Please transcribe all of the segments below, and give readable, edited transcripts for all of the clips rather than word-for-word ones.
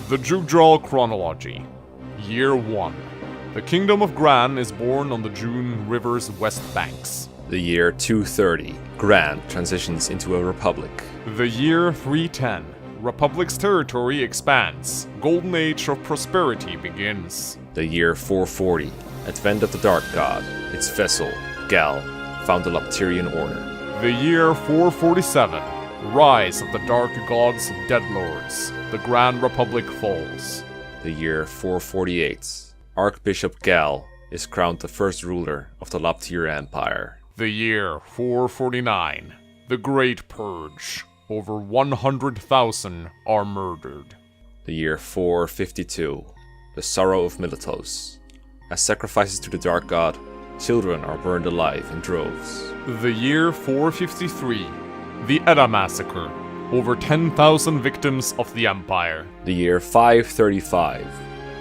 The Jugdral Chronology. Year 1. The Kingdom of Gran is born on the June River's west banks. The year 230. Gran transitions into a republic. The year 310. Republic's territory expands. Golden Age of Prosperity begins. The year 440. Advent of the Dark God. Its vessel, Gal, found the Lapterian Order. The year 447. Rise of the Dark Gods Dead Lords. The Grand Republic falls. The year 448. Archbishop Gal is crowned the first ruler of the Laptir Empire. The year 449. The Great Purge. Over 100,000 are murdered. The year 452. The Sorrow of Militos. As sacrifices to the Dark God, children are burned alive in droves. The year 453. The Edda Massacre. Over 10,000 victims of the Empire. The year 535.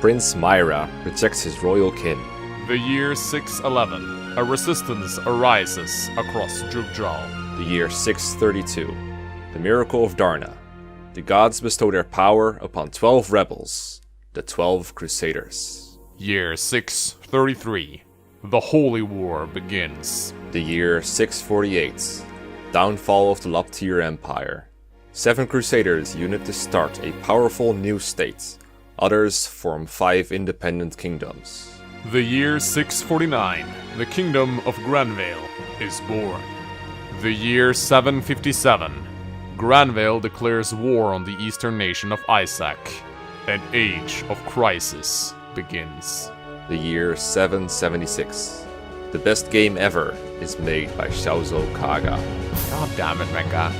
Prince Myra rejects his royal kin. The year 611. A resistance arises across Jugdral. The year 632. The Miracle of Dharna. The gods bestow their power upon 12 rebels, the 12 Crusaders. Year 633. The Holy War begins. The year 648. Downfall of the Laptir Empire. 7 Crusaders unite to start a powerful new state. Others form 5 independent kingdoms. The year 649. The Kingdom of Granville is born. The year 757. Granville declares war on the eastern nation of Isaac. An age of crisis begins. The year 776. The best game ever is made by Xiaozo Kaga. God damn it, Mecha.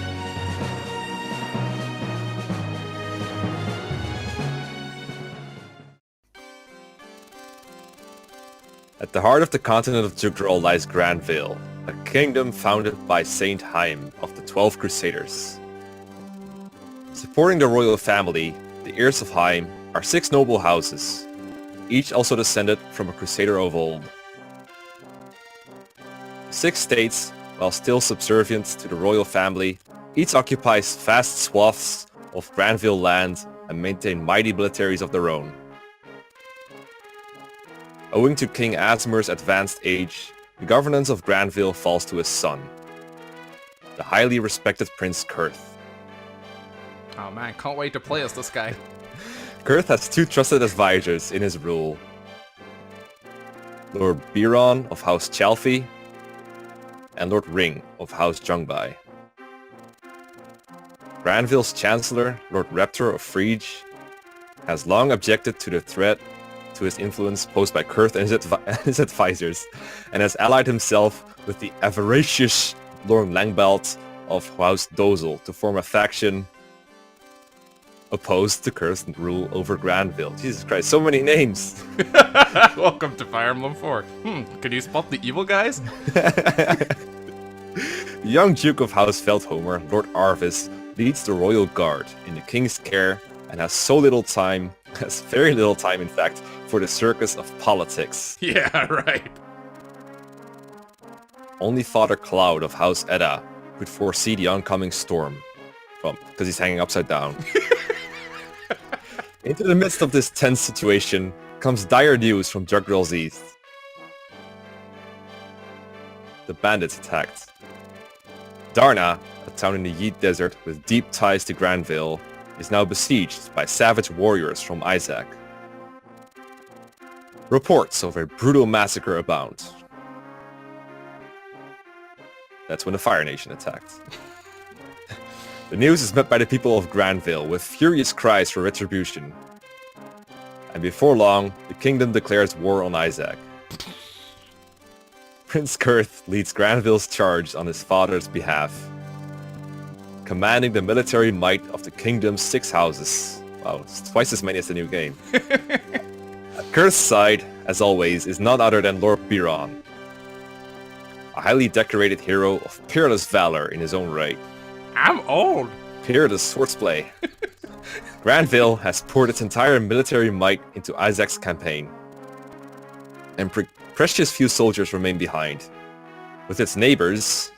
At the heart of the continent of Jugdral lies Granville, a kingdom founded by Saint Haim of the 12 Crusaders. Supporting the royal family, the heirs of Haim are 6 noble houses, each also descended from a crusader of old. 6 states, while still subservient to the royal family, each occupies vast swaths of Granville land and maintain mighty militaries of their own. Owing to King Asmer's advanced age, the governance of Granville falls to his son, the highly respected Prince Kurth. Oh man, can't wait to play as this guy. Kurth has 2 trusted advisors in his rule. Lord Biron of House Chalfi and Lord Ring of House Jumba. Granville's Chancellor, Lord Raptor of Frege, has long objected to the threat to his influence posed by Kurth and his advisors, and has allied himself with the avaricious Lord Langbelt of House Dozel to form a faction opposed to Kurth's rule over Granville. Jesus Christ, so many names! Welcome to Fire Emblem 4. Can you spot the evil guys? The young Duke of House Feldhomer, Lord Arvis, leads the royal guard in the king's care and has very little time in fact, for the circus of politics. Yeah, right. Only Father Cloud of House Edda could foresee the oncoming storm, because he's hanging upside down. Into the midst of this tense situation comes dire news from Jugdral's east. The bandits attacked. Dharna, a town in the Yeet Desert with deep ties to Granville, is now besieged by savage warriors from Isaac. Reports of a brutal massacre abound. That's when the Fire Nation attacked. The news is met by the people of Granville with furious cries for retribution. And before long, the kingdom declares war on Isaac. Prince Kurth leads Granville's charge on his father's behalf, commanding the military might of the kingdom's 6 houses. Wow, it's twice as many as the new game. At Kurth's side, as always, is none other than Lord Biron, a highly decorated hero of peerless valor in his own right. I'm old. Peerless swordplay. Granville has poured its entire military might into Isaac's campaign, and precious few soldiers remain behind. With its neighbors,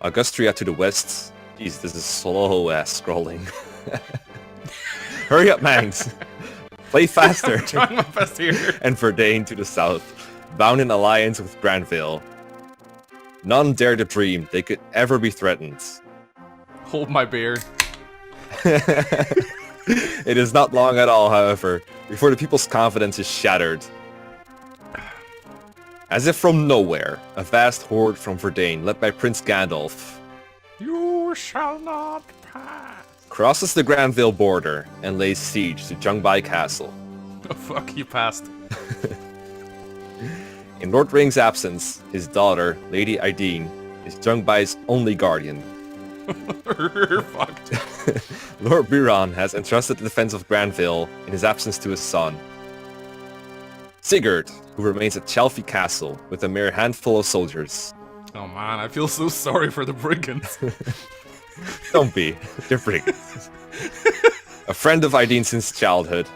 Augustria to the west, Jeez, this is slow-ass scrolling. Hurry up, Mangs. Play faster. I'm trying my best here. And Verdane to the south, bound in alliance with Granville. None dare to dream they could ever be threatened. Hold my beer. It is not long at all, however, before the people's confidence is shattered. As if from nowhere, a vast horde from Verdane, led by Prince Gandalf, You shall not pass. crosses the Granville border and lays siege to Jumba Castle. Oh fuck, you passed. In Lord Ring's absence, his daughter, Lady Ideen, is Jungbai's only guardian. You're fucked. Lord Biron has entrusted the defense of Granville in his absence to his son. Sigurd, who remains at Chalfie Castle with a mere handful of soldiers. Oh man, I feel so sorry for the brigands. Don't be. They're brigands. A friend of Ideen since childhood.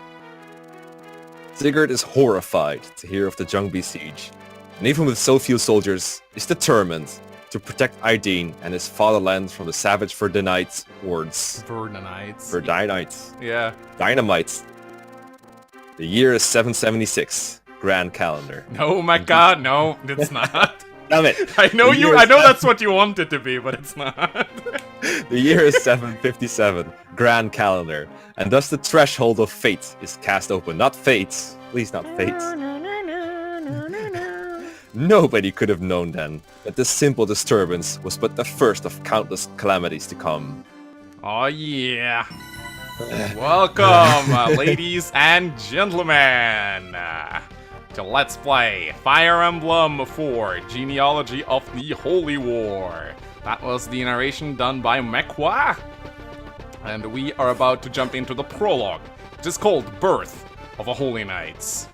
Sigurd is horrified to hear of the Jungbi siege, and even with so few soldiers, is determined to protect Ideen and his fatherland from the savage Verdanites hordes. Verdanites. Verdanites. Yeah. Dynamites. The year is 776, Grand Calendar. Oh my god, no, it's not. Damn it! I know The year I is know that's what you want it to be, but it's not. The year is 757, Grand Calendar, and thus the threshold of fate is cast open. Not fates, please not fates. Nobody could have known then that this simple disturbance was but the first of countless calamities to come. Oh yeah. Welcome, ladies and gentlemen, to Let's Play Fire Emblem 4, Genealogy of the Holy War. That was the narration done by Mekwa. And we are about to jump into the prologue, which is called Birth of a Holy Knights.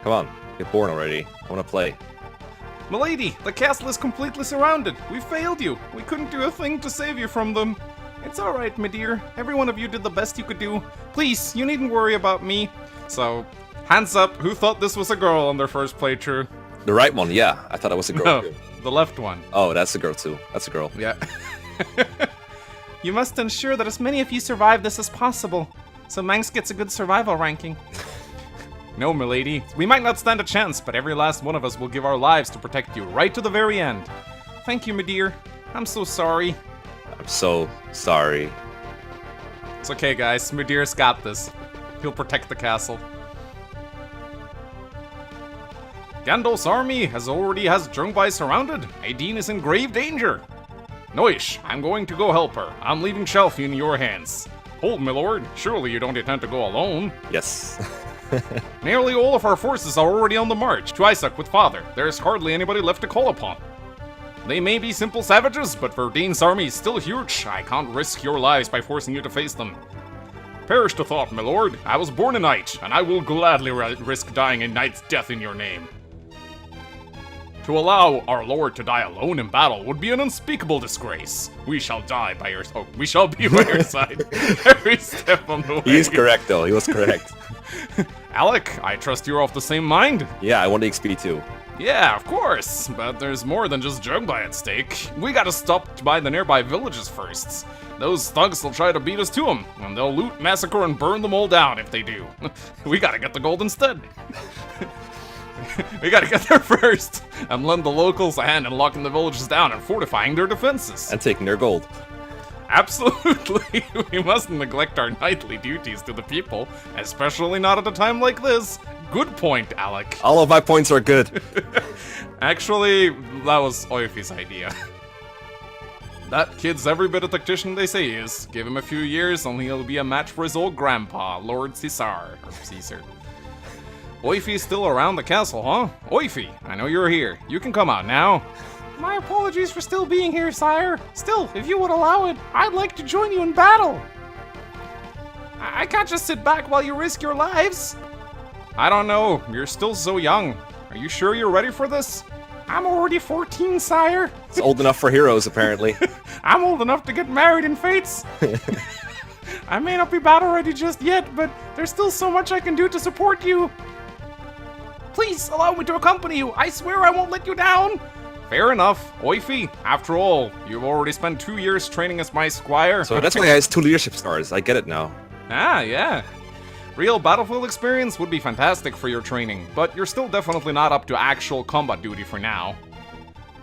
Come on, get born already. I want to play. Milady, the castle is completely surrounded. We failed you. We couldn't do a thing to save you from them. It's alright, my dear. Every one of you did the best you could do. Please, you needn't worry about me. So, hands up, who thought this was a girl on their first playthrough? The right one, yeah. I thought it was a girl. No, Too. the left one. Oh, that's a girl too. That's a girl. Yeah. You must ensure that as many of you survive this as possible, so Manx gets a good survival ranking. No, milady, we might not stand a chance, but every last one of us will give our lives to protect you right to the very end. Thank you, my dear. I'm so sorry. I'm so sorry. It's okay, guys. Mudir's got this. He'll protect the castle. Gandalf's army has Jungbai surrounded. Ideen is in grave danger. Noish, I'm going to go help her. I'm leaving Chalfie in your hands. Hold, my lord. Surely you don't intend to go alone. Yes. Nearly all of our forces are already on the march to Isaac with father. There is hardly anybody left to call upon. They may be simple savages, but Verdane's army is still huge. I can't risk your lives by forcing you to face them. Perish the thought, my lord. I was born a knight, and I will gladly risk dying a knight's death in your name. To allow our lord to die alone in battle would be an unspeakable disgrace. We shall die by your we shall be by your side every step on the way. He's correct though. He was correct. Alec, I trust you're of the same mind. Yeah, I want the XP too. Yeah, of course, but there's more than just Jumba at stake. We gotta stop by the nearby villages first. Those thugs will try to beat us to them, and they'll loot, massacre, and burn them all down if they do. We gotta get the gold instead. We gotta get there first, and lend the locals a hand in locking the villages down and fortifying their defenses. And taking their gold. Absolutely! We mustn't neglect our knightly duties to the people, especially not at a time like this. Good point, Alec. All of my points are good. Actually, that was Oifi's idea. That kid's every bit a tactician they say he is. Give him a few years and he'll be a match for his old grandpa, Lord Caesar. Oifi's still around the castle, huh? Oifi, I know you're here. You can come out now. My apologies for still being here, sire. Still, if you would allow it, I'd like to join you in battle. I can't just sit back while you risk your lives. I don't know. You're still so young. Are you sure you're ready for this? I'm already 14, sire. It's old enough for heroes, apparently. I'm old enough to get married in Fates. I may not be battle ready just yet, but there's still so much I can do to support you. Please allow me to accompany you. I swear I won't let you down. Fair enough. Oifi, after all, you've already spent 2 years training as my squire. So that's why he has 2 leadership stars. I get it now. Ah, yeah. Real battlefield experience would be fantastic for your training, but you're still definitely not up to actual combat duty for now.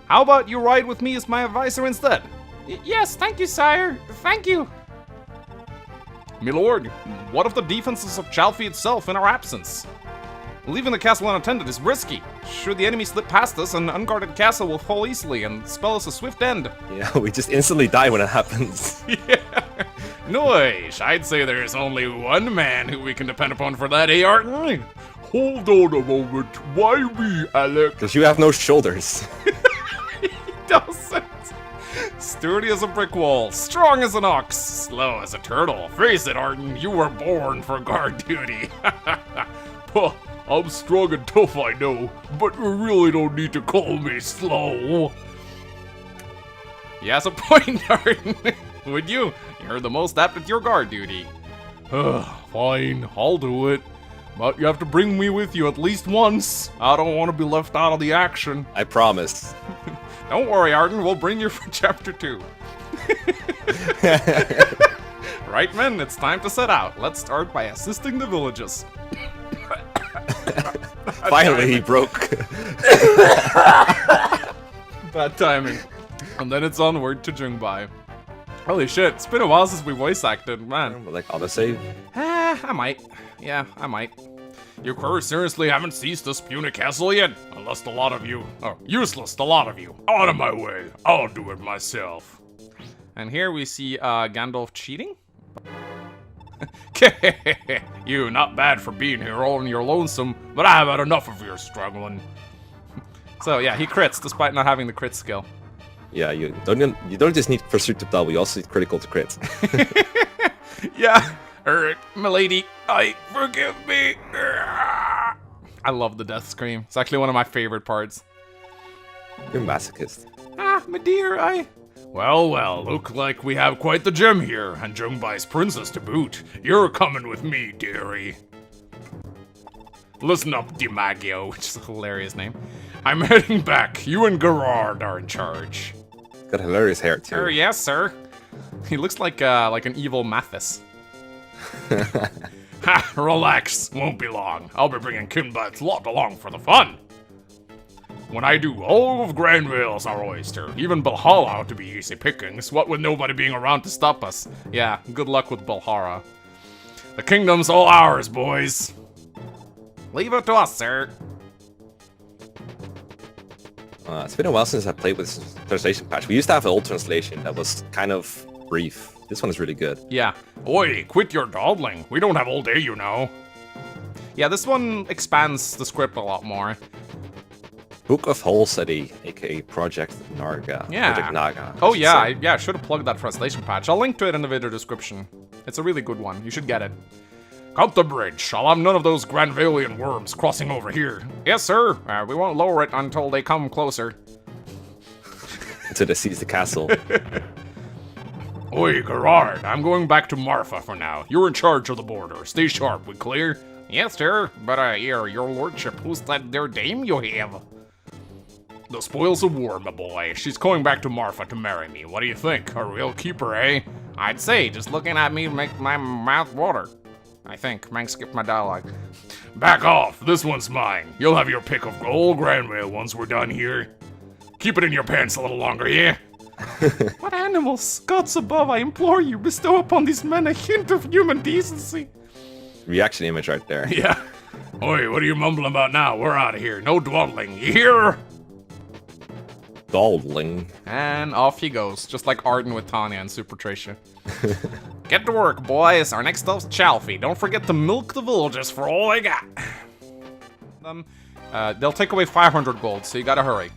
How about you ride with me as my advisor instead? Yes, thank you, sire. Thank you. Milord, what of the defenses of Chalfie itself in our absence? Leaving the castle unattended is risky. Should the enemy slip past us, an unguarded castle will fall easily and spell us a swift end. Yeah, we just instantly die when it happens. Yeah. Noish, I'd say there's only one man who we can depend upon for that, Arton? Hold on a moment. Why me, Alec? Because you have no shoulders. He doesn't. Sturdy as a brick wall, strong as an ox, slow as a turtle. Face it, Arton, you were born for guard duty. Puh, I'm strong and tough, I know, but you really don't need to call me slow. He has a point, Arton. Would you? You're the most apt at your guard duty. Fine, I'll do it. But you have to bring me with you at least once. I don't want to be left out of the action. I promise. Don't worry, Arton, we'll bring you for Chapter 2. Right, men, it's time to set out. Let's start by assisting the villages. Finally, he broke. Bad timing. And then it's onward to Jumba. Holy shit, it's been a while since we voice acted, man. Like, autosave? I might. Yeah, I might. You crew seriously haven't ceased to spune a castle yet? Unless a lot of you. Oh, useless, the lot of you. Out of my way. I'll do it myself. And here we see Gandalf cheating. You, not bad for being here all on your lonesome, but I've had enough of your struggling. So yeah, he crits despite not having the crit skill. Yeah, you don't just need pursuit to double, you also need critical to crit. Yeah, milady, forgive me. I love the death scream. It's actually one of my favorite parts. You're a masochist. My dear, Well, look like we have quite the gem here, and Jungbai's princess to boot. You're coming with me, dearie. Listen up, DiMaggio, which is a hilarious name. I'm heading back. You and Gerard are in charge. Got hilarious hair too. Yes, sir. He looks like an evil Mathis. Ha! Relax. Won't be long. I'll be bringing Kinbite's lot along for the fun. When I do, all of Granville's our oyster. Even Valhalla ought to be easy pickings, what with nobody being around to stop us. Yeah, good luck with Valhalla. The kingdom's all ours, boys. Leave it to us, sir. It's been a while since I played with this translation patch. We used to have an old translation that was kind of brief. This one is really good. Yeah. Oi, quit your dawdling. We don't have all day, you know. Yeah, this one expands the script a lot more. Book of Whole City, aka Project Naga. Yeah. Project Naga. Oh yeah, I should have plugged that translation patch. I'll link to it in the video description. It's a really good one. You should get it. Cut the bridge. I'll have none of those Granvillian worms crossing over here. Yes, sir. We won't lower it until they come closer. Until they seize the castle. Oi, Gerard, I'm going back to Marfa for now. You're in charge of the border. Stay sharp, we clear? Yes, sir. But here, your lordship, who's that there dame you have? The spoils of war, my boy. She's going back to Marfa to marry me. What do you think? A real keeper, eh? I'd say, just looking at me make my mouth water. I think. Mank skipped my dialogue. Back off. This one's mine. You'll have your pick of gold Granville once we're done here. Keep it in your pants a little longer, yeah? What animals? Gods above, I implore you, bestow upon these men a hint of human decency. Reaction image right there. Yeah. Oi, what are you mumbling about now? We're out of here. No dawdling. You hear? Dawdling. And off he goes, just like Arden with Tanya and Super Tracia. Get to work, boys. Our next stop's Chalfie. Don't forget to milk the villagers for all they got. They'll take away 500 gold, so you gotta hurry.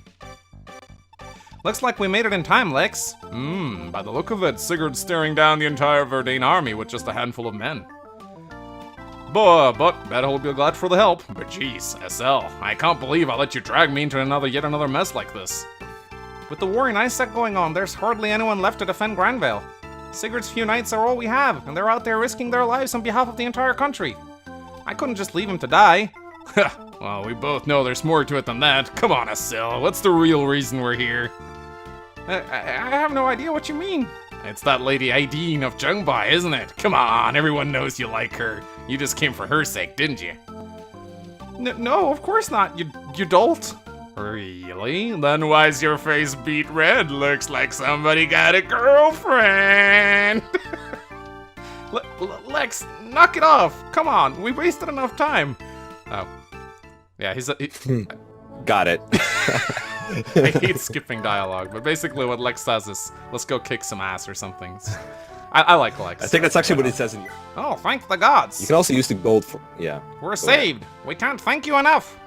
Looks like we made it in time, Lex. By the look of it, Sigurd's staring down the entire Verdane army with just a handful of men. But bet he'll be glad for the help. But geez, SL, I can't believe I let you drag me into yet another mess like this. With the war in Isaac going on, there's hardly anyone left to defend Granville. Sigurd's few knights are all we have, and they're out there risking their lives on behalf of the entire country. I couldn't just leave him to die. Well, we both know there's more to it than that. Come on, Asil, what's the real reason we're here? I have no idea what you mean. It's that lady Aideen of Jumba, isn't it? Come on, everyone knows you like her. You just came for her sake, didn't you? No, of course not, you dolt. Really? Then why's your face beat red? Looks like somebody got a girlfriend. Lex, knock it off. Come on, we wasted enough time. Oh. Yeah, Got it. I hate skipping dialogue, but basically what Lex says is, let's go kick some ass or something. I like Lex. I think that's actually what it says in your... Oh, thank the gods. You can also use the gold for... Yeah. We're saved. We can't thank you enough.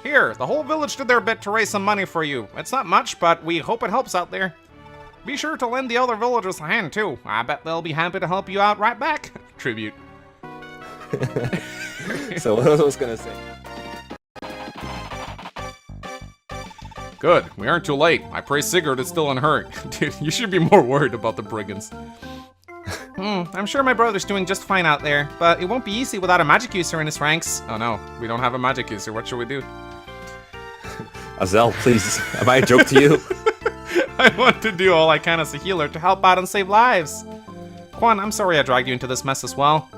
Here, the whole village did their bit to raise some money for you. It's not much, but we hope it helps out there. Be sure to lend the other villagers a hand, too. I bet they'll be happy to help you out right back. Tribute. So what I was gonna say... Good, we aren't too late. I pray Sigurd is still unhurt. Dude, you should be more worried about the brigands. I'm sure my brother's doing just fine out there, but it won't be easy without a magic user in his ranks. Oh no, we don't have a magic user. What should we do? Azel, please. Am I a joke to you? I want to do all I can as a healer to help out and save lives. Quan, I'm sorry I dragged you into this mess as well.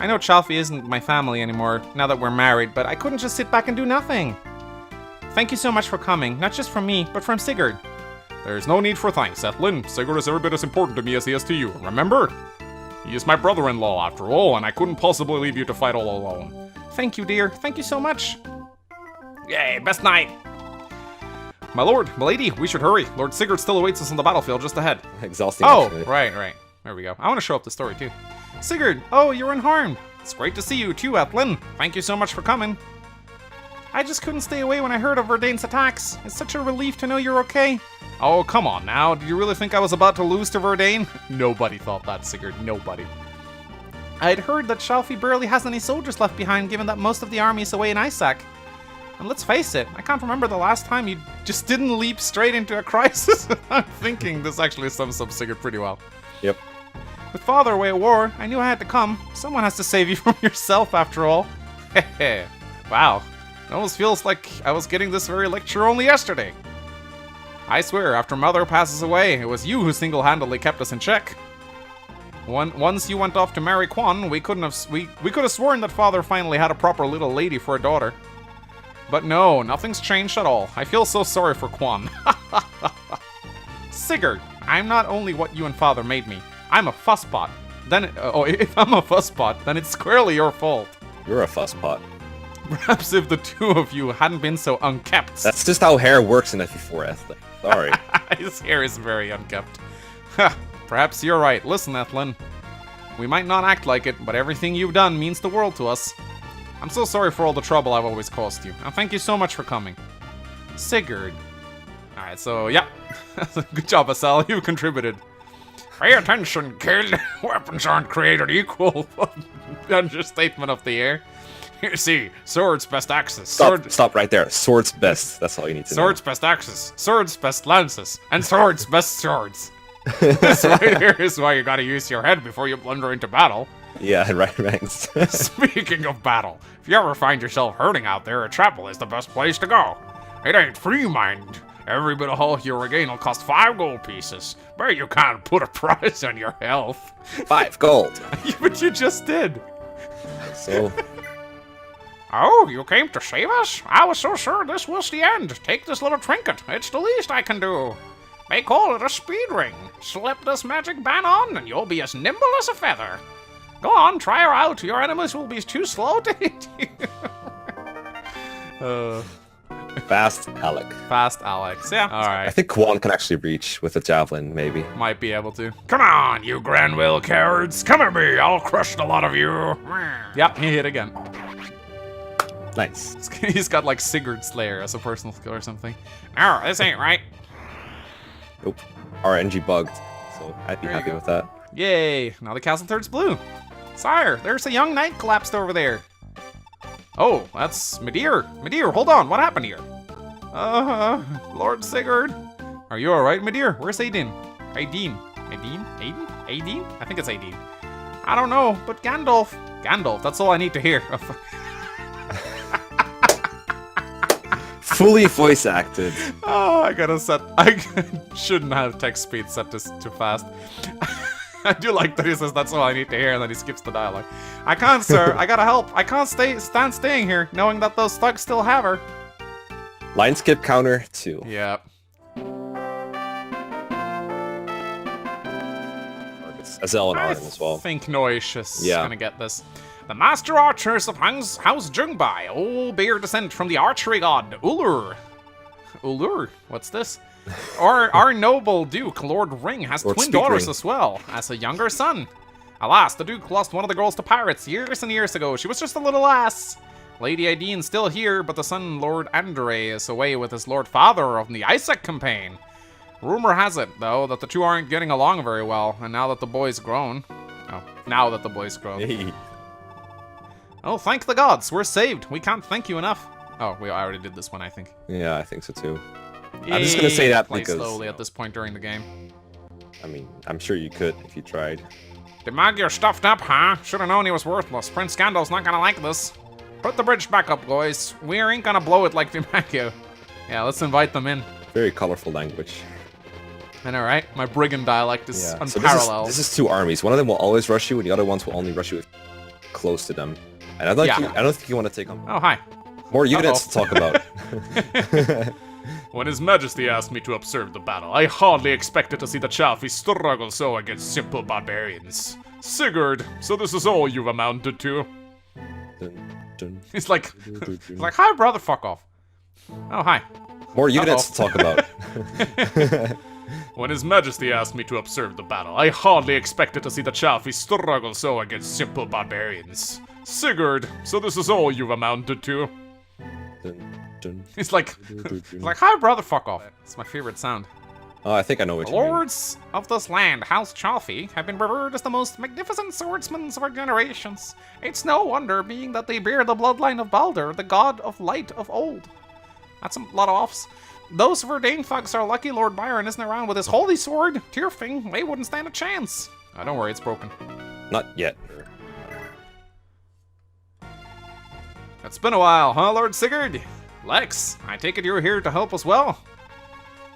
I know Chalfie isn't my family anymore, now that we're married, but I couldn't just sit back and do nothing. Thank you so much for coming, not just from me, but from Sigurd. There's no need for thanks, Ethlyn. Sigurd is every bit as important to me as he is to you, remember? He is my brother-in-law, after all, and I couldn't possibly leave you to fight all alone. Thank you, dear. Thank you so much. Yay, best night. My lord, milady, we should hurry. Lord Sigurd still awaits us on the battlefield just ahead. Exhausting. Oh, actually. right. There we go. I want to show up the story, too. Sigurd, oh, you're unharmed. It's great to see you, too, Ethlyn. Thank you so much for coming. I just couldn't stay away when I heard of Verdane's attacks. It's such a relief to know you're okay. Oh, come on now. Do you really think I was about to lose to Verdane? Nobody thought that, Sigurd. Nobody. I'd heard that Chalfie barely has any soldiers left behind, given that most of the army is away in Isaac. And let's face it, I can't remember the last time you just didn't leap straight into a crisis. I'm thinking this actually sums up Sigurd pretty well. Yep. With Father away at war, I knew I had to come. Someone has to save you from yourself, after all. Heh. Wow. It almost feels like I was getting this very lecture only yesterday. I swear, after Mother passes away, it was you who single-handedly kept us in check. Once you went off to marry Quan, we could have sworn that Father finally had a proper little lady for a daughter. But no, nothing's changed at all. I feel so sorry for Quan. Sigurd, I'm not only what you and Father made me. I'm a fusspot. If I'm a fusspot, then it's squarely your fault. You're a fusspot. Perhaps if the two of you hadn't been so unkept. That's just how hair works in FE4, Ethlyn. Sorry. His hair is very unkept. Perhaps you're right. Listen, Ethlyn. We might not act like it, but everything you've done means the world to us. I'm so sorry for all the trouble I've always caused you. And thank you so much for coming. Sigurd. Alright, so, yeah. Good job, Asal. You contributed. Pay attention, kid. Weapons aren't created equal. Understatement of the year. You see, swords best axes. Stop right there. Swords best. That's all you need to know. Swords best axes. Swords best lances. And swords best swords. This right here is why you gotta use your head before you blunder into battle. Yeah, right, ranks. Speaking of battle, if you ever find yourself hurting out there, a chapel is the best place to go. It ain't free, mind. Every bit of health you regain will cost 5 gold pieces. But you can't put a price on your health. 5 gold. But you just did. So... Oh, you came to save us? I was so sure this was the end. Take this little trinket. It's the least I can do. They call it a speed ring. Slip this magic band on, and you'll be as nimble as a feather. Go on, try her out. Your enemies will be too slow to hit you. Fast Alec. Fast Alex. Yeah, alright. I think Quan can actually reach with a javelin, maybe. Might be able to. Come on, you Granville cowards. Come at me. I'll crush the lot of you. Yep, he hit again. Nice. He's got like Sigurd Slayer as a personal skill or something. Oh, this ain't right. Nope. RNG bugged. So I'd be happy with that. Yay. Now the castle turns blue. Sire, there's a young knight collapsed over there. Oh, that's Midir. Midir, hold on. What happened here? Lord Sigurd. Are you alright, Midir? Where's Aideen? Aideen? I think it's Aideen. I don't know, but Gandalf. Gandalf, that's all I need to hear. Fully voice acted. Oh, I gotta set. I shouldn't have text speed set this too fast. I do like that he says that's all I need to hear, and then he skips the dialogue. I can't, sir. I gotta help. I can't stand staying here, knowing that those thugs still have her. Line skip counter 2. Yeah. Azelle and Arden as well. I think Noishius is Yeah. gonna get this. The master archers of House Jumba, all bear descent from the archery god Ulur. Ulur? What's this? Our noble Duke, Lord Ring, has Lord twin Speak daughters Ring. as well, as a younger son. Alas, the Duke lost one of the girls to pirates years and years ago. She was just a little lass. Lady Aideen's still here, but the son, Lord Andre, is away with his Lord Father on the Isaac campaign. Rumor has it, though, that the two aren't getting along very well, and now that the boy's grown... Oh, now that the boy's grown. Hey. Oh, thank the gods, we're saved. We can't thank you enough. Oh, I already did this one, I think. Yeah, I think so too. I'm just gonna say that Play because... slowly at this point during the game. I mean, I'm sure you could if you tried. The Magyar stuffed up, huh? Should've known he was worthless. Prince Gandalf's not gonna like this. Put the bridge back up, boys. We ain't gonna blow it like DiMaggio. Yeah, let's invite them in. Very colorful language. I know, right? My brigand dialect is Yeah. So unparalleled. this is two armies. One of them will always rush you, and the other ones will only rush you close to them. And I don't think you want to take on Oh, hi. more units to talk about. When His Majesty asked me to observe the battle, I hardly expected to see the Chalfie struggle so against simple barbarians. Sigurd, so this is all you've amounted to? Dun, dun, He's like, dun, dun, he's like, hi, brother, fuck off. Oh, hi. more units to talk about. When His Majesty asked me to observe the battle, I hardly expected to see the Chalfie struggle so against simple barbarians. Sigurd, so this is all you've amounted to? Dun, dun, He's like, dun, dun, he's like, hi, brother, fuck off. It's my favorite sound. Oh, I think I know what The you mean. lords of this land, House Chalfie, have been revered as the most magnificent swordsmen of our generations. It's no wonder, being that they bear the bloodline of Baldur, the god of light of old. That's a lot of offs. Those Verdane thugs are lucky Lord Byron isn't around with his holy sword, Tyrfing. They wouldn't stand a chance. Don't worry, it's broken. Not yet. It's been a while, huh, Lord Sigurd? Lex, I take it you're here to help as well?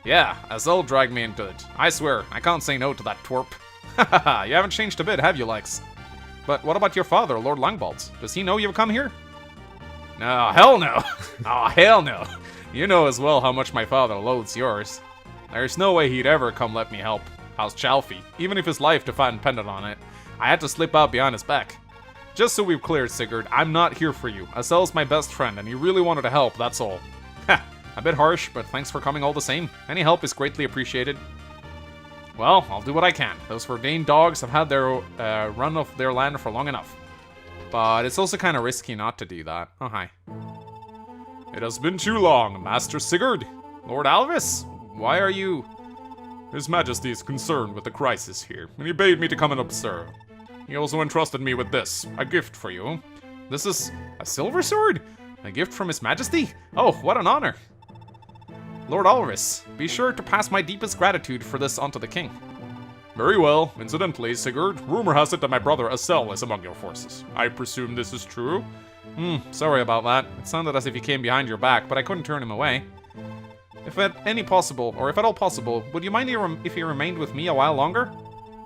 Yeah, Azelle dragged me into it. I swear, I can't say no to that twerp. Hahaha, you haven't changed a bit, have you, Lex? But what about your father, Lord Langbolts? Does he know you've come here? No, hell no. Oh, hell no. You know as well how much my father loathes yours. There's no way he'd ever come let me help House Chalfie, even if his life depended on it. I had to slip out behind his back. Just so we've cleared, Sigurd, I'm not here for you. Azelle's my best friend, and he really wanted to help, that's all. Ha, a bit harsh, but thanks for coming all the same. Any help is greatly appreciated. Well, I'll do what I can. Those Verdane dogs have had their run of their land for long enough. But it's also kind of risky not to do that. Oh, hi. It has been too long, Master Sigurd. Lord Alvis, why are you... His Majesty is concerned with the crisis here, and he bade me to come and observe. He also entrusted me with this, a gift for you. This is a silver sword? A gift from His Majesty? Oh, what an honor. Lord Alvis, be sure to pass my deepest gratitude for this onto the king. Very well. Incidentally, Sigurd, rumor has it that my brother Azelle is among your forces. I presume this is true? Sorry about that. It sounded as if he came behind your back, but I couldn't turn him away. If at all possible, would you mind if he remained with me a while longer?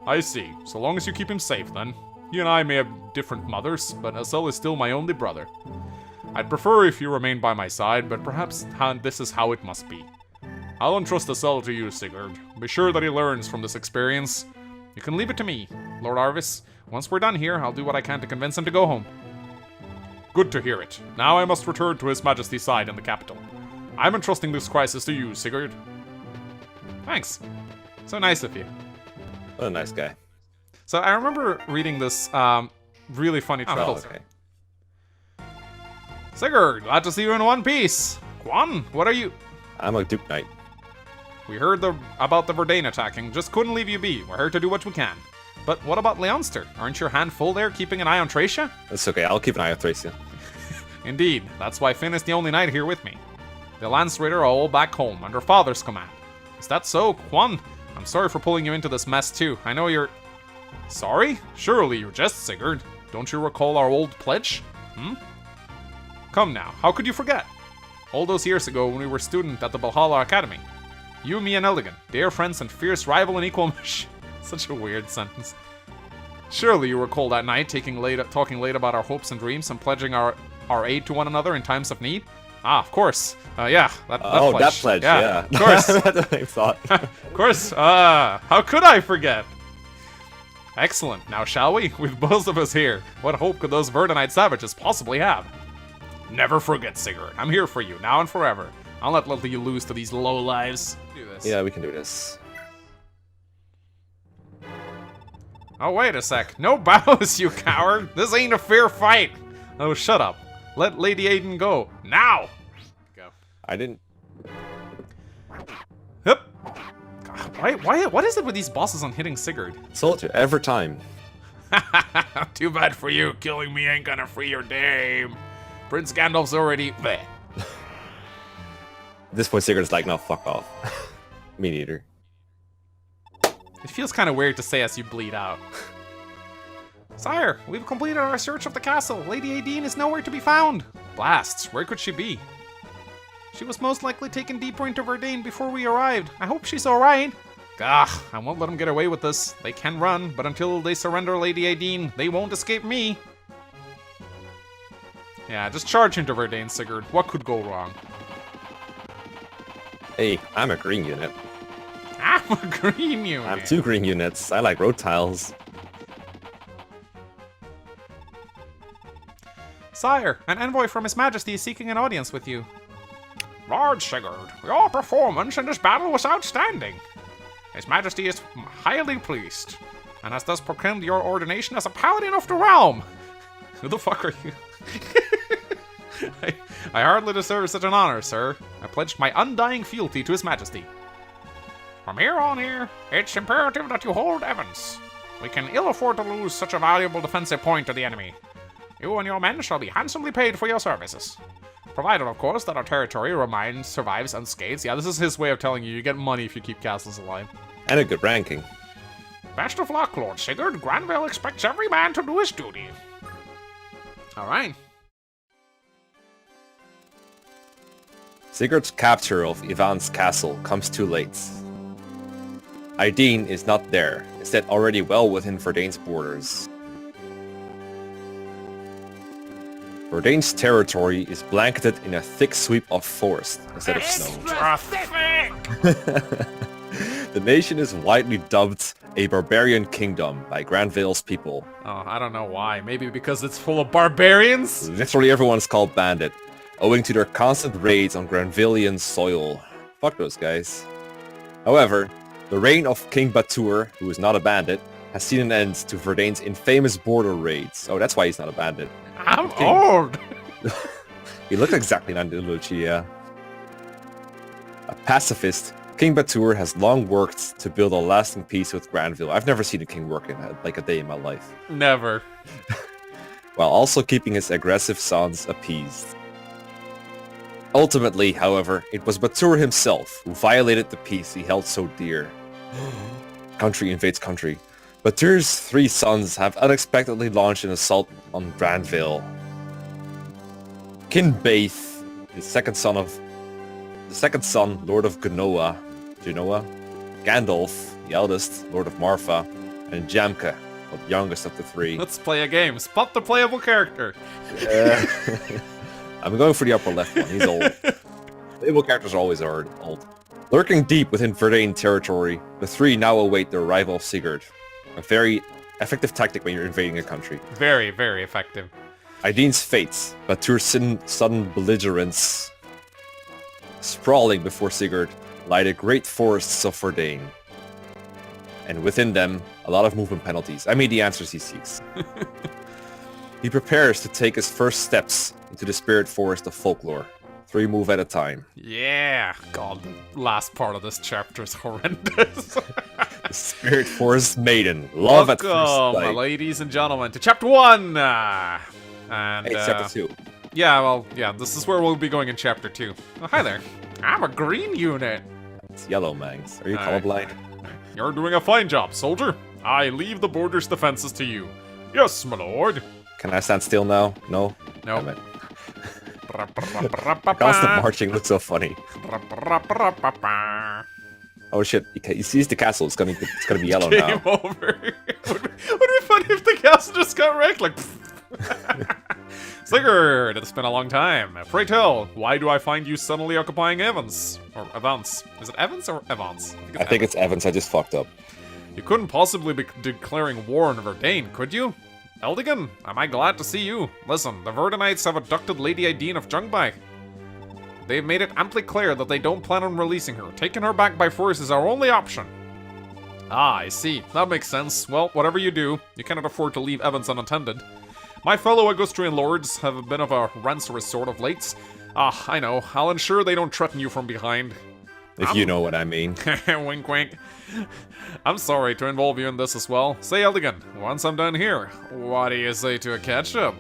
I see. So long as you keep him safe, then. He and I may have different mothers, but Azelle is still my only brother. I'd prefer if you remain by my side, but perhaps this is how it must be. I'll entrust Azelle to you, Sigurd. Be sure that he learns from this experience. You can leave it to me, Lord Arvis. Once we're done here, I'll do what I can to convince him to go home. Good to hear it. Now I must return to His Majesty's side in the capital. I'm entrusting this crisis to you, Sigurd. Thanks. So nice of you. What a nice guy. So I remember reading this really funny travel. Oh, okay. Sigurd, glad to see you in one piece. Quan, what are you... I'm a Duke Knight. We heard about the Verdane attacking, just couldn't leave you be. We're here to do what we can. But what about Leonster? Aren't your hand full there, keeping an eye on Thracia? That's okay, I'll keep an eye on Thracia. Indeed, that's why Finn is the only knight here with me. The Lance Ritter are all back home, under Father's command. Is that so, Quan? I'm sorry for pulling you into this mess too. I know you're... Sorry? Surely you're just Sigurd. Don't you recall our old pledge? Come now, how could you forget? All those years ago when we were students at the Valhalla Academy. You, me, and Elegant, dear friends and fierce rival and equal Such a weird sentence. Surely you recall that night talking late about our hopes and dreams and pledging our aid to one another in times of need? Ah, of course. Yeah, that pledge. That pledge, yeah. Of course. That's what I thought. Of course. How could I forget? Excellent. Now shall we? With both of us here, what hope could those Verdonite savages possibly have? Never forget, Sigurd. I'm here for you, now and forever. I'll not let you lose to these lowlives. Do this. Yeah, we can do this. Oh, wait a sec. No bows, you coward. This ain't a fair fight. Oh, shut up. Let Lady Aiden go. Now! Go. I didn't... Hup. God, what is it with these bosses on hitting Sigurd? Soldier, every time. Too bad for you. Killing me ain't gonna free your dame. Prince Gandalf's already... Bleh. At this point, Sigurd's like, no, fuck off. Me neither. It feels kind of weird to say as you bleed out. Sire, we've completed our search of the castle. Lady Aideen is nowhere to be found. Blasts, where could she be? She was most likely taken deeper into Verdane before we arrived. I hope she's alright. Gah, I won't let them get away with this. They can run, but until they surrender Lady Aideen, they won't escape me. Yeah, just charge into Verdane, Sigurd. What could go wrong? Hey, I'm a green unit. I'm a green unit. I'm 2 green units. I like road tiles. Sire, an envoy from His Majesty is seeking an audience with you. Lord Sigurd, your performance in this battle was outstanding. His Majesty is highly pleased, and has thus proclaimed your ordination as a paladin of the realm. Who the fuck are you? I hardly deserve such an honor, sir. I pledged my undying fealty to His Majesty. From here on here, it's imperative that you hold Evans. We can ill afford to lose such a valuable defensive point to the enemy. You and your men shall be handsomely paid for your services. Provided, of course, that our territory survives unscathed. Yeah, this is his way of telling you get money if you keep castles alive. And a good ranking. Best of luck, Lord Sigurd. Granville expects every man to do his duty. Alright. Sigurd's capture of Yvonne'S castle comes too late. Aideen is not there, instead already well within Verdane's borders. Verdane's territory is blanketed in a thick sweep of forest instead of snow. The nation is widely dubbed a barbarian kingdom by Granville's people. Oh, I don't know why. Maybe because it's full of barbarians? Literally everyone is called bandit, owing to their constant raids on Granvillian soil. Fuck those guys. However, the reign of King Batur, who is not a bandit, has seen an end to Verdane's infamous border raids. Oh, that's why he's not a bandit. I'm old! He looks exactly like Genealogy, yeah. A pacifist, King Batur has long worked to build a lasting peace with Granville. I've never seen a king work in like a day in my life. Never. While also keeping his aggressive sons appeased. Ultimately, however, it was Batur himself who violated the peace he held so dear. Country invades country. Batur's 3 sons have unexpectedly launched an assault on Granville. Kinbaith, the second son, Lord of Genoa, Gandalf, the eldest, Lord of Marfa, and Jamka, the youngest of the 3. Let's play a game. Spot the playable character. I'm going for the upper left one. He's old. Playable characters are always old. Lurking deep within Verdane territory, the 3 now await the arrival of Sigurd. A very effective tactic when you're invading a country. Very, very effective. Aideen's fates, Batur's sudden belligerence, sprawling before Sigurd, lie the great forests of Verdane. And within them, a lot of movement penalties. I mean, the answers he seeks. He prepares to take his first steps into the spirit forest of folklore. 3 move at a time. Yeah! God, the last part of this chapter is horrendous. The Spirit Forest Maiden. Love at first sight. Ladies and gentlemen, to chapter 1! And, hey, chapter 2. Yeah, well, yeah, this is where we'll be going in chapter 2. Oh, hi there. I'm a green unit. It's yellow, Mangs. Are you colorblind? You're doing a fine job, soldier. I leave the border's defenses to you. Yes, my lord. Can I stand still now? No? No. Damn it. Constant marching looks so funny. Oh shit! He sees the castle. It's gonna be yellow now. Game over. Would be funny if the castle just got wrecked. Like. Sigurd, it's been a long time. Pray tell, why do I find you suddenly occupying Evans? Or Evans? Is it Evans or Evans? I think it's Evans. I just fucked up. You couldn't possibly be declaring war on Verdane, could you? Eldigan, am I glad to see you. Listen, the Verdanites have abducted Lady Ideen of Jumba. They've made it amply clear that they don't plan on releasing her. Taking her back by force is our only option. Ah, I see. That makes sense. Well, whatever you do, you cannot afford to leave Evans unattended. My fellow Augustrian lords have a bit of a rancorous sort of late. Ah, I know. I'll ensure they don't threaten you from behind. If you know what I mean. Wink, wink. I'm sorry to involve you in this as well. Say, Eldigan, once I'm done here, what do you say to a catch-up?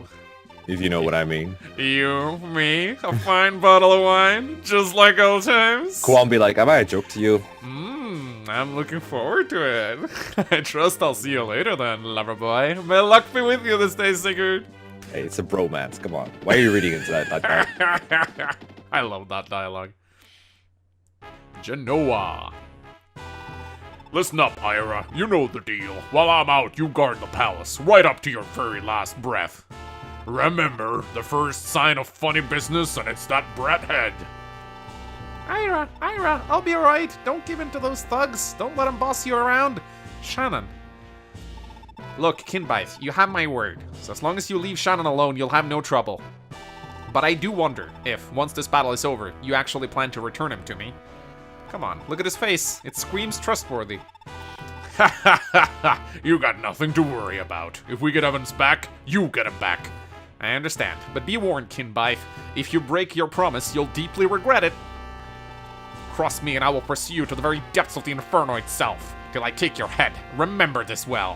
If you know what I mean. You, me, a fine bottle of wine, just like old times? Kwon be like, am I a joke to you? I'm looking forward to it. I trust I'll see you later then, lover boy. May luck be with you this day, Sigurd. Hey, it's a bromance, come on. Why are you reading into that? I love that dialogue. Genoa. Listen up, Ira. You know the deal. While I'm out, you guard the palace, right up to your very last breath. Remember, the first sign of funny business, and it's that brat head. Ira, I'll be alright. Don't give in to those thugs. Don't let them boss you around. Shannon. Look, Kinbite, you have my word. So as long as you leave Shannon alone, you'll have no trouble. But I do wonder if, once this battle is over, you actually plan to return him to me. Come on, look at his face. It screams trustworthy. Ha ha ha ha! You got nothing to worry about. If we get Evans back, you get him back. I understand, but be warned, Kinbite. If you break your promise, you'll deeply regret it. Cross me and I will pursue you to the very depths of the Inferno itself, till I take your head. Remember this well.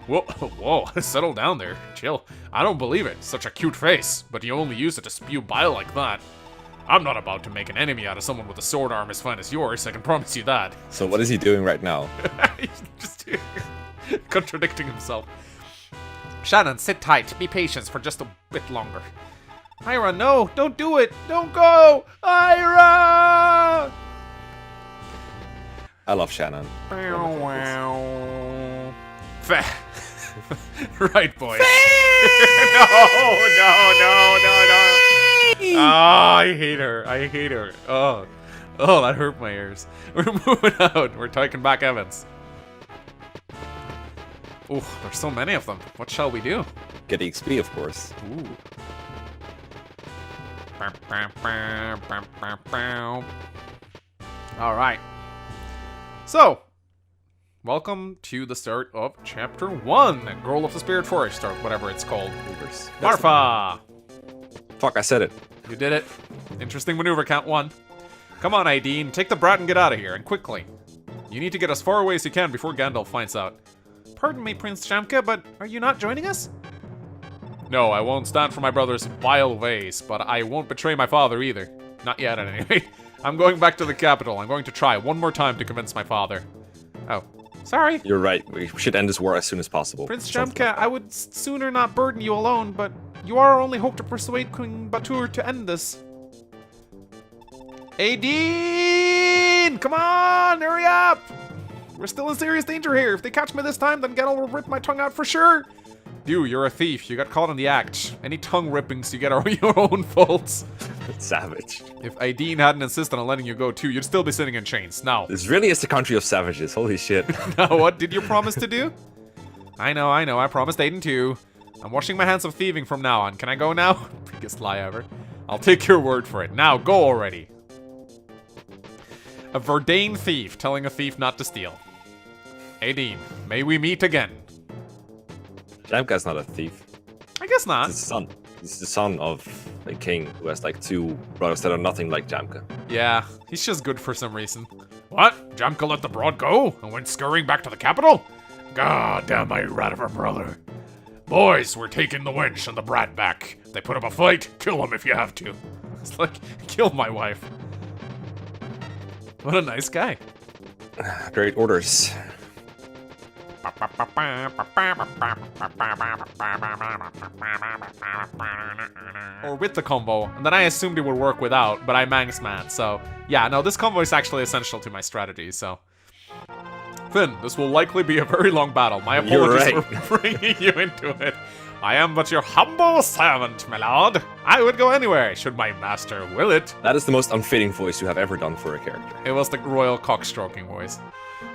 Whoa, settle down there. Chill. I don't believe it. Such a cute face, but you only use it to spew bile like that. I'm not about to make an enemy out of someone with a sword arm as fine as yours, I can promise you that. So what is he doing right now? He's just contradicting himself. Shannon, sit tight. Be patient for just a bit longer. Ira, no, don't do it. Don't go. Ira! I love Shannon. Right, boys. No. Oh, I hate her. Oh, that hurt my ears. We're moving out. We're taking back Evans. Ooh, there's so many of them. What shall we do? Get XP, of course. Ooh. Alright. So, welcome to the start of Chapter 1, Girl of the Spirit Forest, or whatever it's called. Marfa! Fuck, I said it. You did it. Interesting maneuver, count 1. Come on, Ideen, take the brat and get out of here, and quickly. You need to get as far away as you can before Gandalf finds out. Pardon me, Prince Shamka, but are you not joining us? No, I won't stand for my brother's vile ways, but I won't betray my father either. Not yet, at any rate. I'm going back to the capital. I'm going to try one more time to convince my father. Oh, sorry. You're right. We should end this war as soon as possible. Prince Shamka, I would sooner not burden you alone, but you are our only hope to persuade Queen Batur to end this. Aideen! Come on, hurry up! We're still in serious danger here. If they catch me this time, then Gandalf will rip my tongue out for sure. You, you're a thief. You got caught in the act. Any tongue rippings you get are your own faults. Savage. If Aideen hadn't insisted on letting you go too, you'd still be sitting in chains. Now. This really is the country of savages. Holy shit. Now, what did you promise to do? I know. I promised Aiden too. I'm washing my hands of thieving from now on. Can I go now? Biggest lie ever. I'll take your word for it. Now, go already. A Verdane thief telling a thief not to steal. Aideen, may we meet again. Jamka's not a thief. I guess not. He's his son. He's the son of a king who has like 2 brothers that are nothing like Jamka. Yeah, he's just good for some reason. What? Jamka let the broad go and went scurrying back to the capital? God damn my rat of a brother. Boys, we're taking the wench and the brat back. If they put up a fight, kill him if you have to. It's like, kill my wife. What a nice guy. Great orders. Or with the combo, and then I assumed it would work without, but I mangs mad, so... Yeah, no, this combo is actually essential to my strategy, so... Finn, this will likely be a very long battle. My apologies for bringing you into it. I am but your humble servant, my lord. I would go anywhere, should my master will it. That is the most unfitting voice you have ever done for a character. It was the royal cockstroking voice.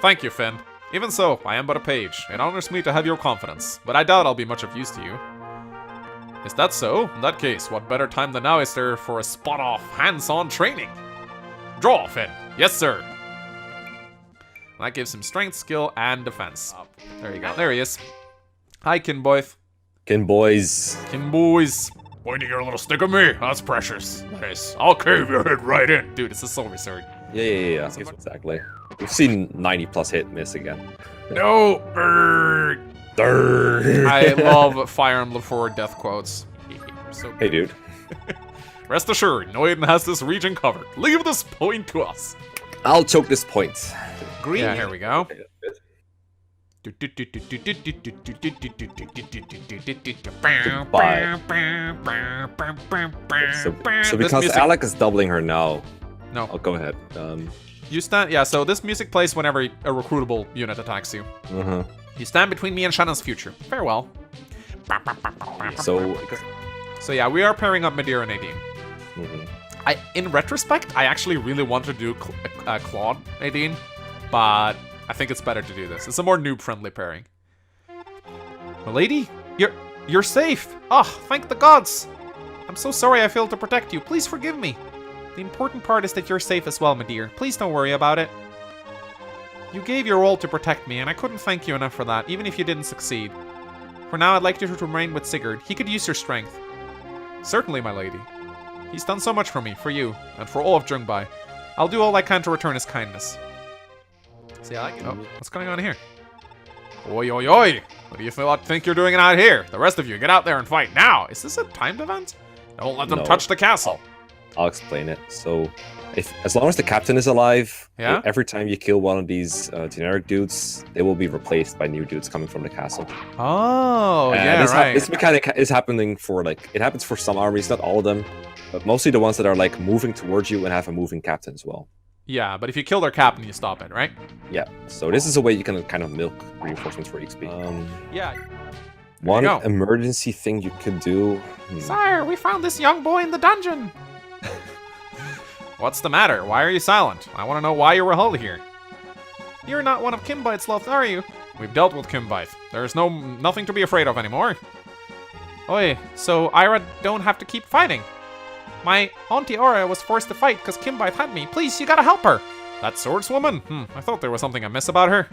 Thank you, Finn. Even so, I am but a page. It honors me to have your confidence, but I doubt I'll be much of use to you. Is that so? In that case, what better time than now is there for a spot-off, hands-on training? Draw, Finn. Yes, sir. That gives him strength, skill, and defense. There you go. There he is. Hi, Kinboy. Kin boys. Kinboys. Pointing your little stick at me? That's precious. Nice. I'll cave your head right in. Dude, it's a silver sword. Yeah. Exactly. We've seen 90+ hit miss again. No! Bird! I love Fire Emblem 4 death quotes. So hey, dude. Rest assured, Noiden has this region covered. Leave this point to us. I'll choke this point. Green. Yeah, here we go. Goodbye. So because Alec is doubling her now. No. Oh, go ahead. You stand. Yeah. So this music plays whenever a recruitable unit attacks you. You stand between me and Shannon's future. Farewell. So yeah, we are pairing up Medea and Nadine. In retrospect, I actually really wanted to do Claude Nadine, but I think it's better to do this. It's a more noob-friendly pairing. Milady, you're safe. Oh, thank the gods. I'm so sorry I failed to protect you. Please forgive me. The important part is that you're safe as well, my dear. Please don't worry about it. You gave your all to protect me, and I couldn't thank you enough for that, even if you didn't succeed. For now, I'd like you to remain with Sigurd. He could use your strength. Certainly, my lady. He's done so much for me, for you, and for all of Jumba. I'll do all I can to return his kindness. See, I like it. Oh, what's going on here? Oi, oi, oi! What do you think you're doing out here? The rest of you, get out there and fight now! Is this a timed event? Don't let them touch the castle! I'll explain it. So, as long as the captain is alive, every time you kill one of these generic dudes, they will be replaced by new dudes coming from the castle. Oh, yeah, right. This mechanic is happening for, it happens for some armies, not all of them, but mostly the ones that are, moving towards you and have a moving captain as well. Yeah, but if you kill their captain, you stop it, right? Yeah, so this is a way you can kind of milk reinforcements for XP. Yeah. One emergency thing you could do... Sire, we found this young boy in the dungeon! What's the matter? Why are you silent? I want to know why you were held here. You're not one of Kinbite's loth, are you? We've dealt with Kinbite. There's nothing to be afraid of anymore. Oi, so Ira don't have to keep fighting. My Auntie Aura was forced to fight because Kinbite had me. Please, you gotta help her. That swordswoman? I thought there was something amiss about her.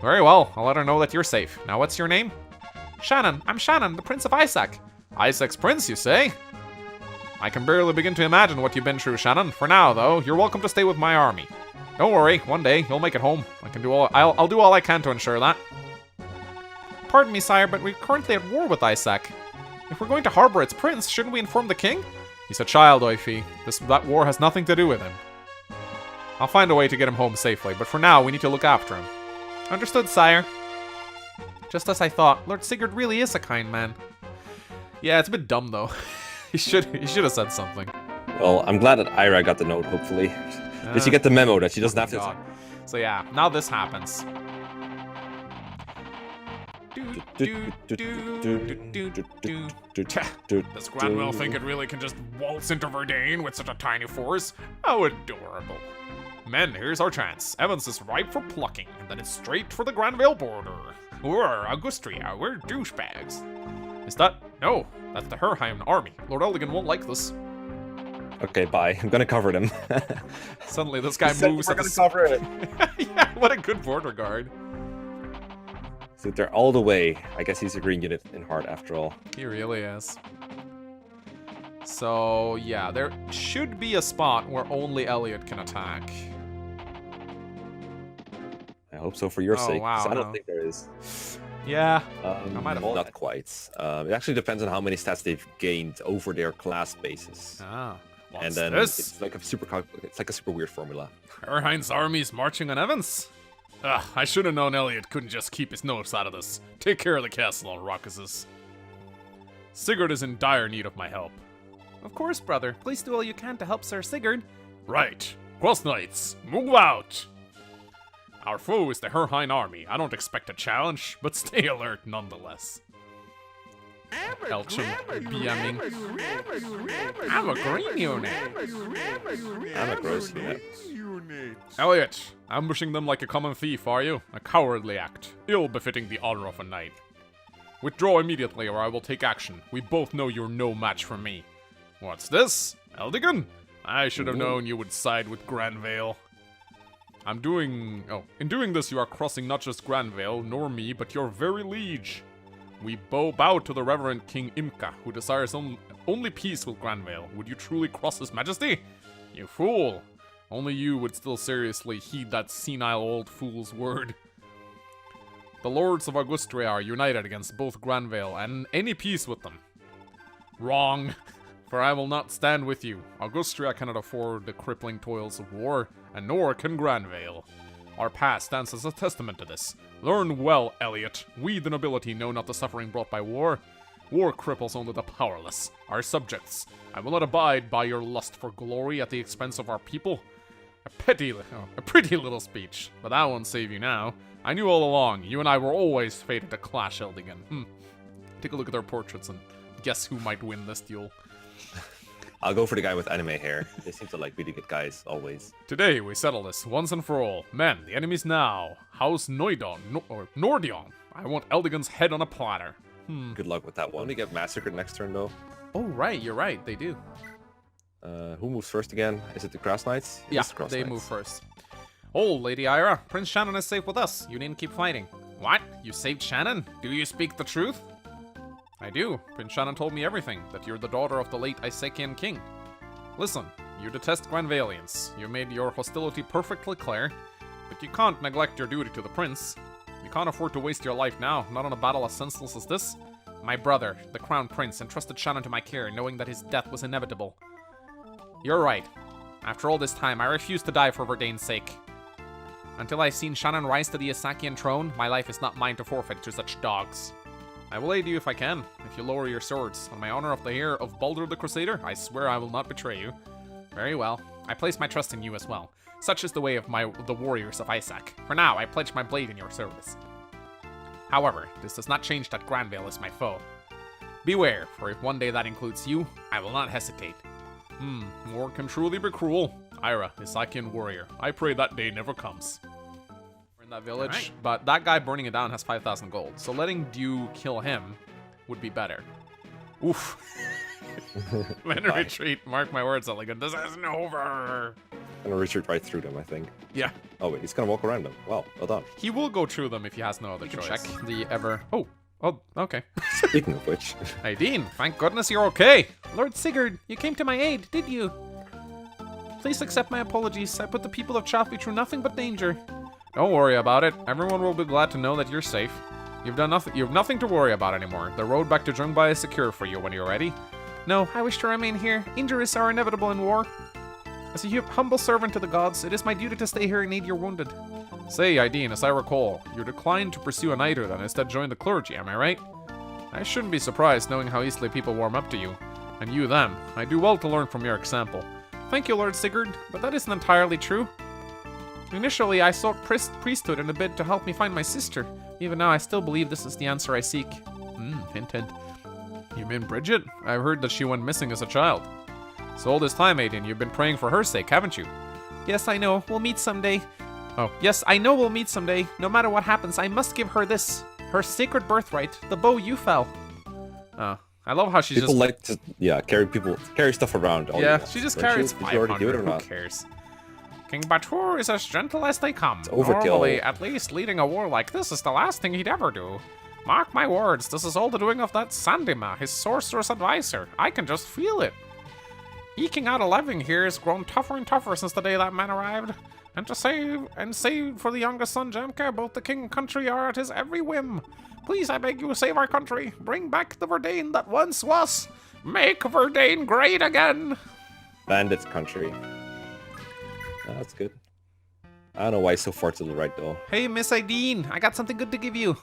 Very well, I'll let her know that you're safe. Now, what's your name? Shannon. I'm Shannon, the Prince of Isaac. Isaac's prince, you say? I can barely begin to imagine what you've been through, Shannon. For now, though, you're welcome to stay with my army. Don't worry, one day you'll make it home. I'll do all I can to ensure that. Pardon me, sire, but we're currently at war with Isaac. If we're going to harbor its prince, shouldn't we inform the king? He's a child, Oifi. That war has nothing to do with him. I'll find a way to get him home safely, but for now, we need to look after him. Understood, sire. Just as I thought, Lord Sigurd really is a kind man. Yeah, it's a bit dumb, though. He should have said something. Well, I'm glad that Ira got the note, hopefully. Did she get the memo that she doesn't have to... So yeah, now this happens. Does Granville think it really can just waltz into Verdane with such a tiny force? How adorable. Men, here's our chance. Evans is ripe for plucking, and then it's straight for the Granville border. We're Augustria, we're douchebags. Is that... No, that's the Herheim army. Lord Eldigan won't like this. Okay, bye. I'm gonna cover them. Suddenly this guy moves... We're gonna cover it. Yeah, what a good border guard. So they're all the way. I guess he's a green unit in heart after all. He really is. So, yeah, there should be a spot where only Elliot can attack. I hope so for your sake, wow, I don't think there is. Yeah, not quite. It actually depends on how many stats they've gained over their class basis. What's and then this? it's like a super weird formula. Erhein's army's marching on Evans. I should have known Elliot couldn't just keep his nose out of this. Take care of the castle on Raucuses. Sigurd is in dire need of my help. Of course, brother. Please do all you can to help Sir Sigurd. Right. Cross Knights, move out! Our foe is the Herrheim army. I don't expect a challenge, but stay alert nonetheless. Elchum, BMing. I'm a green unit. I'm a gross unit. Elliot, ambushing them like a common thief, are you? A cowardly act, ill befitting the honor of a knight. Withdraw immediately or I will take action. We both know you're no match for me. What's this? Eldigan? I should have known you would side with Granville. In doing this you are crossing not just Granville, nor me, but your very liege. We bow to the Reverend King Imka, who desires only peace with Granville. Would you truly cross his majesty? You fool! Only you would still seriously heed that senile old fool's word. The lords of Augustria are united against both Granville and any peace with them. Wrong, for I will not stand with you. Augustria cannot afford the crippling toils of war, and nor can Granville. Our past stands as a testament to this. Learn well, Elliot. We, the nobility, know not the suffering brought by war. War cripples only the powerless, our subjects. I will not abide by your lust for glory at the expense of our people. A pretty little speech, but that won't save you now. I knew all along, you and I were always fated to clash, Eldigan. Take a look at their portraits and guess who might win this duel. I'll go for the guy with anime hair. They seem to like really good guys, always. Today, we settle this once and for all. Men, the enemies now. House Nordion. I want Eldigan's head on a platter. Good luck with that one. Only get massacred next turn, though. Oh, right, you're right, they do. Who moves first again? Is it the Cross Knights? Yeah, they move first. Oh, Lady Ira, Prince Shannon is safe with us. You needn't keep fighting. What? You saved Shannon? Do you speak the truth? I do. Prince Shannon told me everything, that you're the daughter of the late Isakian king. Listen, you detest Granvalians. You made your hostility perfectly clear, but you can't neglect your duty to the prince. You can't afford to waste your life now, not on a battle as senseless as this. My brother, the crown prince, entrusted Shannon to my care, knowing that his death was inevitable. You're right. After all this time, I refuse to die for Verdane's sake. Until I've seen Shannon rise to the Isakian throne, my life is not mine to forfeit to such dogs. I will aid you if I can, if you lower your swords. On my honor of the hair of Baldur the Crusader, I swear I will not betray you. Very well. I place my trust in you as well. Such is the way of the warriors of Isaac. For now, I pledge my blade in your service. However, this does not change that Granville is my foe. Beware, for if one day that includes you, I will not hesitate. War can truly be cruel. Ira, Isakian warrior. I pray that day never comes. That village, right. But that guy burning it down has 5,000 gold, so letting Dew kill him would be better. Oof. Then retreat, mark my words, Elligan, this isn't over. Gonna retreat right through them, I think. Yeah. Oh wait, he's gonna walk around them. Wow, well done. He will go through them if he has no other choice. Check the ever... Oh, okay. Speaking of which... Aideen, thank goodness you're okay. Lord Sigurd, you came to my aid, did you? Please accept my apologies. I put the people of Chaffee through nothing but danger. Don't worry about it. Everyone will be glad to know that you're safe. You've nothing to worry about anymore. The road back to Jumba is secure for you when you're ready. No, I wish to remain here. Injuries are inevitable in war. As a humble servant to the gods, it is my duty to stay here and aid your wounded. Say, Aideen, as I recall, you declined to pursue a knighthood and instead joined the clergy, am I right? I shouldn't be surprised knowing how easily people warm up to you. And you them. I do well to learn from your example. Thank you, Lord Sigurd, but that isn't entirely true. Initially, I sought priesthood in a bid to help me find my sister. Even now, I still believe this is the answer I seek. Hint, hint. You mean Bridget? I've heard that she went missing as a child. So all this time, Aiden, you've been praying for her sake, haven't you? Yes, I know. We'll meet someday. Oh. Yes, I know we'll meet someday. No matter what happens, I must give her this. Her sacred birthright, the bow you fell. Oh. I love how she's people like to, carry stuff around. Yeah, she just carries 500. Who not? Cares? King Batur is as gentle as they come. Overkill. Normally, at least leading a war like this is the last thing he'd ever do. Mark my words, this is all the doing of that Sandima, his sorceress advisor. I can just feel it. Eking out a living here has grown tougher and tougher since the day that man arrived. And to save for the youngest son, Jamka, both the king and country are at his every whim. Please, I beg you, save our country. Bring back the Verdane that once was. Make Verdane great again. Bandits country. That's good. I don't know why it's so far to the right though. Hey, Miss Ideen, I got something good to give you.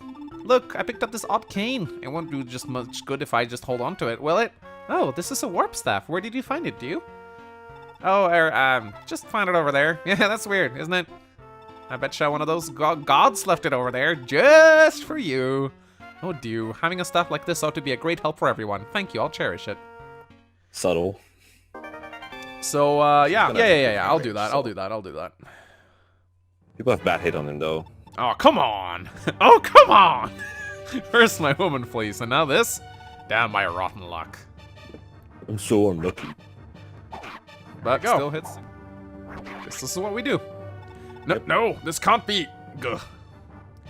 Look, I picked up this odd cane. It won't do just much good if I just hold on to it, will it? Oh, this is a warp staff. Where did you find it, do you? Oh, just find it over there. Yeah, that's weird, isn't it? I betcha one of those gods left it over there just for you. Oh, dear. Having a staff like this ought to be a great help for everyone. Thank you, I'll cherish it. Subtle. So, yeah, I'll do that. People have bad hate on him though. Oh, come on. Oh, come on. First my woman fleece, and now this? Damn my rotten luck. I'm so unlucky. But still hits. This is what we do. No, no, this can't be. Guh.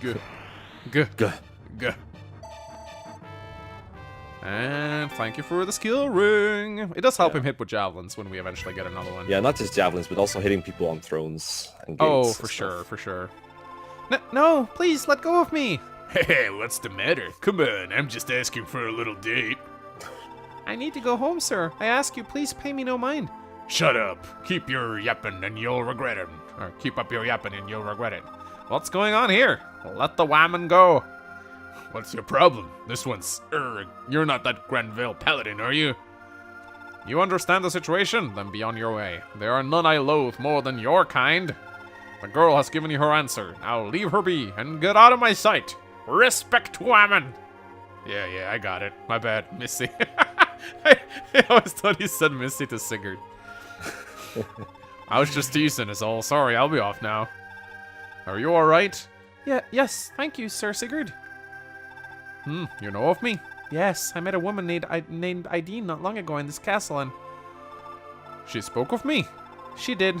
Guh. Guh. Guh. Guh. And thank you for the skill ring. It does help him hit with javelins when we eventually get another one. Yeah, not just javelins, but also hitting people on thrones and gates. Oh, for sure, for sure. No, please, let go of me. Hey, what's the matter? Come on, I'm just asking for a little date. I need to go home, sir. I ask you, please pay me no mind. Shut up. Keep your yapping and you'll regret it. Or keep up your yapping and you'll regret it. What's going on here? Let the whammon go. What's your problem? This one's, you're not that Granville paladin, are you? You understand the situation? Then be on your way. There are none I loathe more than your kind. The girl has given you her answer. Now leave her be and get out of my sight. Respect whammon. Yeah, I got it. My bad, Missy. I always thought he said Missy to Sigurd. I was just teasing is all. Sorry, I'll be off now. Are you alright? Yes, thank you, Sir Sigurd. You know of me? Yes, I met a woman named Ideen not long ago in this castle and... She spoke of me? She did.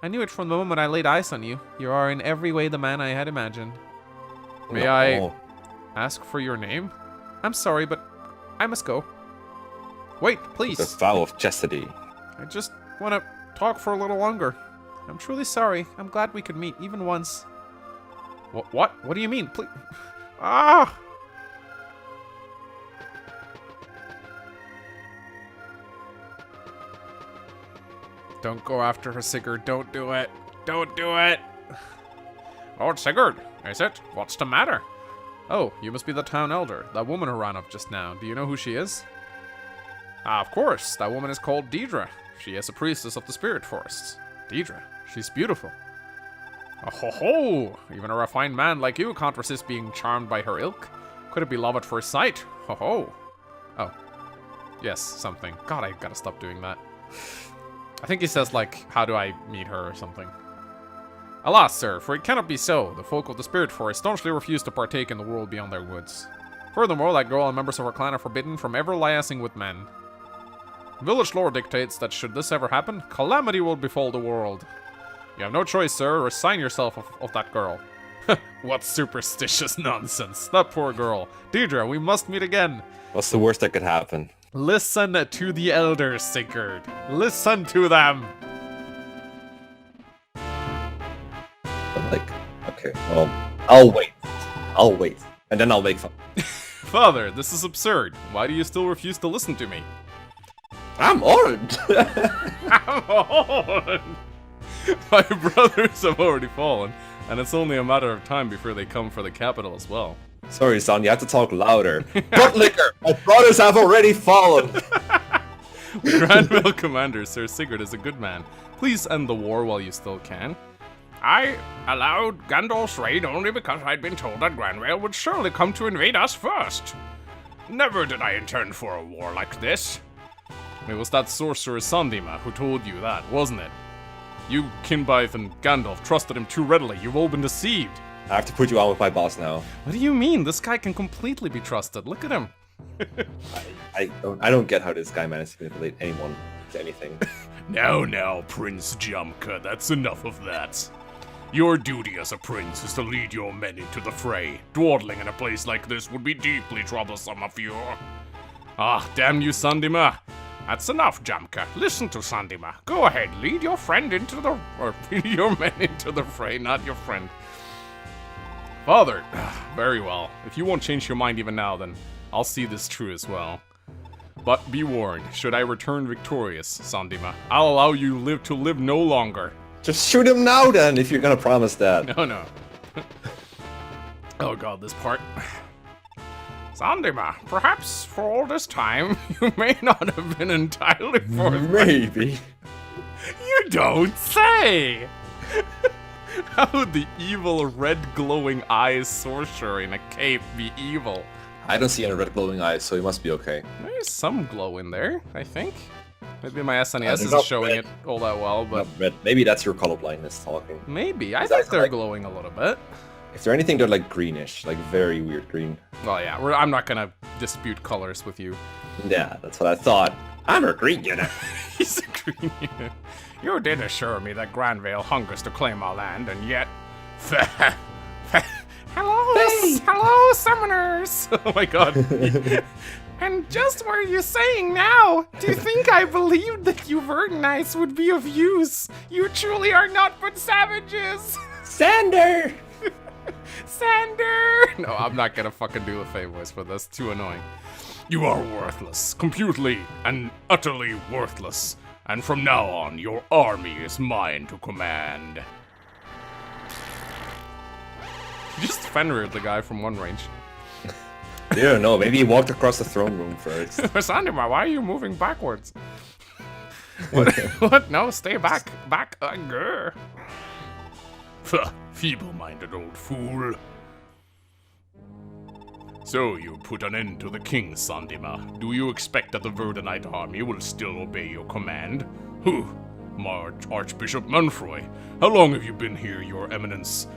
I knew it from the moment I laid eyes on you. You are in every way the man I had imagined. May I ask for your name? I'm sorry, but I must go. Wait, please. The vow of chastity. I just want to talk for a little longer. I'm truly sorry. I'm glad we could meet, even once. What? What do you mean? Please. Ah! Don't go after her, Sigurd. Don't do it. Don't do it. Lord Sigurd, is it? What's the matter? Oh, you must be the town elder. That woman who ran up just now. Do you know who she is? Ah, of course. That woman is called Deidre. She is a priestess of the spirit forests. Deidre. She's beautiful. Oh ho ho! Even a refined man like you can't resist being charmed by her ilk. Could it be love at first sight? Ho ho. Oh. Yes, something. God, I gotta stop doing that. I think he says, like, how do I meet her or something. Alas, sir, for it cannot be so. The folk of the Spirit Forest staunchly refuse to partake in the world beyond their woods. Furthermore, that girl and members of her clan are forbidden from ever liaising with men. Village lore dictates that should this ever happen, calamity will befall the world. You have no choice, sir. Resign yourself of that girl. What superstitious nonsense. That poor girl. Deidre, we must meet again. What's the worst that could happen? Listen to the elders, Sigurd. Listen to them. I'm like, okay, well, I'll wait. I'll wait. And then I'll make fun. Father, this is absurd. Why do you still refuse to listen to me? I'm old. I'm old. My brothers have already fallen, and it's only a matter of time before they come for the capital as well. Sorry, son, you have to talk louder. Buttlicker, my brothers have already fallen. The Granville commander, Sir Sigurd, is a good man. Please end the war while you still can. I allowed Gandalf's raid only because I'd been told that Granville would surely come to invade us first. Never did I intend for a war like this. It was that sorcerer Sandima who told you that, wasn't it? You, Kinbaith, and Gandalf trusted him too readily. You've all been deceived. I have to put you on with my boss now. What do you mean? This guy can completely be trusted. Look at him. I don't get how this guy managed to manipulate anyone to anything. Now, Prince Jumka, that's enough of that. Your duty as a prince is to lead your men into the fray. Dawdling in a place like this would be deeply troublesome of you. Ah, damn you, Sandima. That's enough, Jumka. Listen to Sandima. Go ahead, lead your friend into the... or your men into the fray, not your friend. Father, very well. If you won't change your mind even now, then I'll see this true as well. But be warned, should I return victorious, Sandima, I'll allow you to live no longer. Just shoot him now then, if you're gonna promise that. No. Oh god, this part. Sandima, perhaps for all this time, you may not have been entirely forthright. Maybe. You don't say! How would the evil red glowing eyes sorcerer in a cape be evil? I don't see any red glowing eyes, so he must be okay. There's some glow in there, I think. Maybe my SNES They're isn't not showing red. it all that well, but... Not red. Maybe that's your colorblindness talking. Maybe. I Is think that they're like- glowing a little bit. If they're anything, they're like greenish, like very weird green. Well, yeah, I'm not gonna dispute colors with you. Yeah, that's what I thought. I'm a green unit. He's a green unit. You did assure me that Granville hungers to claim our land, and yet... Hello, summoners! Oh my god. And just what are you saying now? Do you think I believed that you Verdanites would be of use? You truly are not but savages! Sander! Sander! No, I'm not gonna fucking do a Fae voice for this. Too annoying. You are worthless. Completely and utterly worthless. And from now on, your army is mine to command. You just Fenrir'd the guy from one range. I don't know, maybe he walked across the throne room first. Sandima, why are you moving backwards? What? What? No, stay back. Back. Grr. Feeble-minded old fool. So you put an end to the king, Sandima. Do you expect that the Verdunite army will still obey your command? Archbishop Manfroy, how long have you been here, your eminence?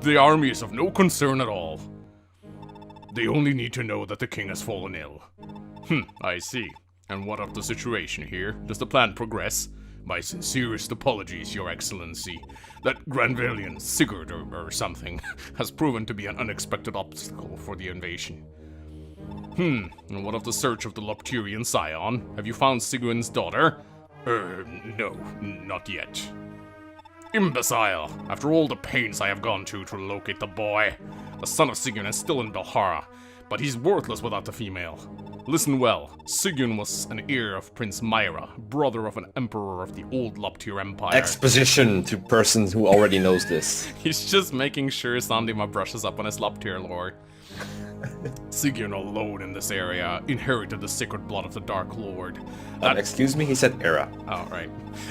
The army is of no concern at all. They only need to know that the king has fallen ill. I see. And what of the situation here? Does the plan progress? My sincerest apologies, your excellency. That Granvillian Sigurd or something has proven to be an unexpected obstacle for the invasion. And what of the search of the Lopturian scion? Have you found Sigurd's daughter? No, not yet. Imbecile! After all the pains I have gone to locate the boy, the son of Sigurd is still in Belhara, but he's worthless without the female. Listen well, Sigurd was an heir of Prince Myra, brother of an emperor of the old Loptir Empire. Exposition to persons who already knows this. He's just making sure Sandima brushes up on his Loptir lore. Sigurd alone in this area inherited the sacred blood of the Dark Lord. Excuse me, he said era. Oh, right.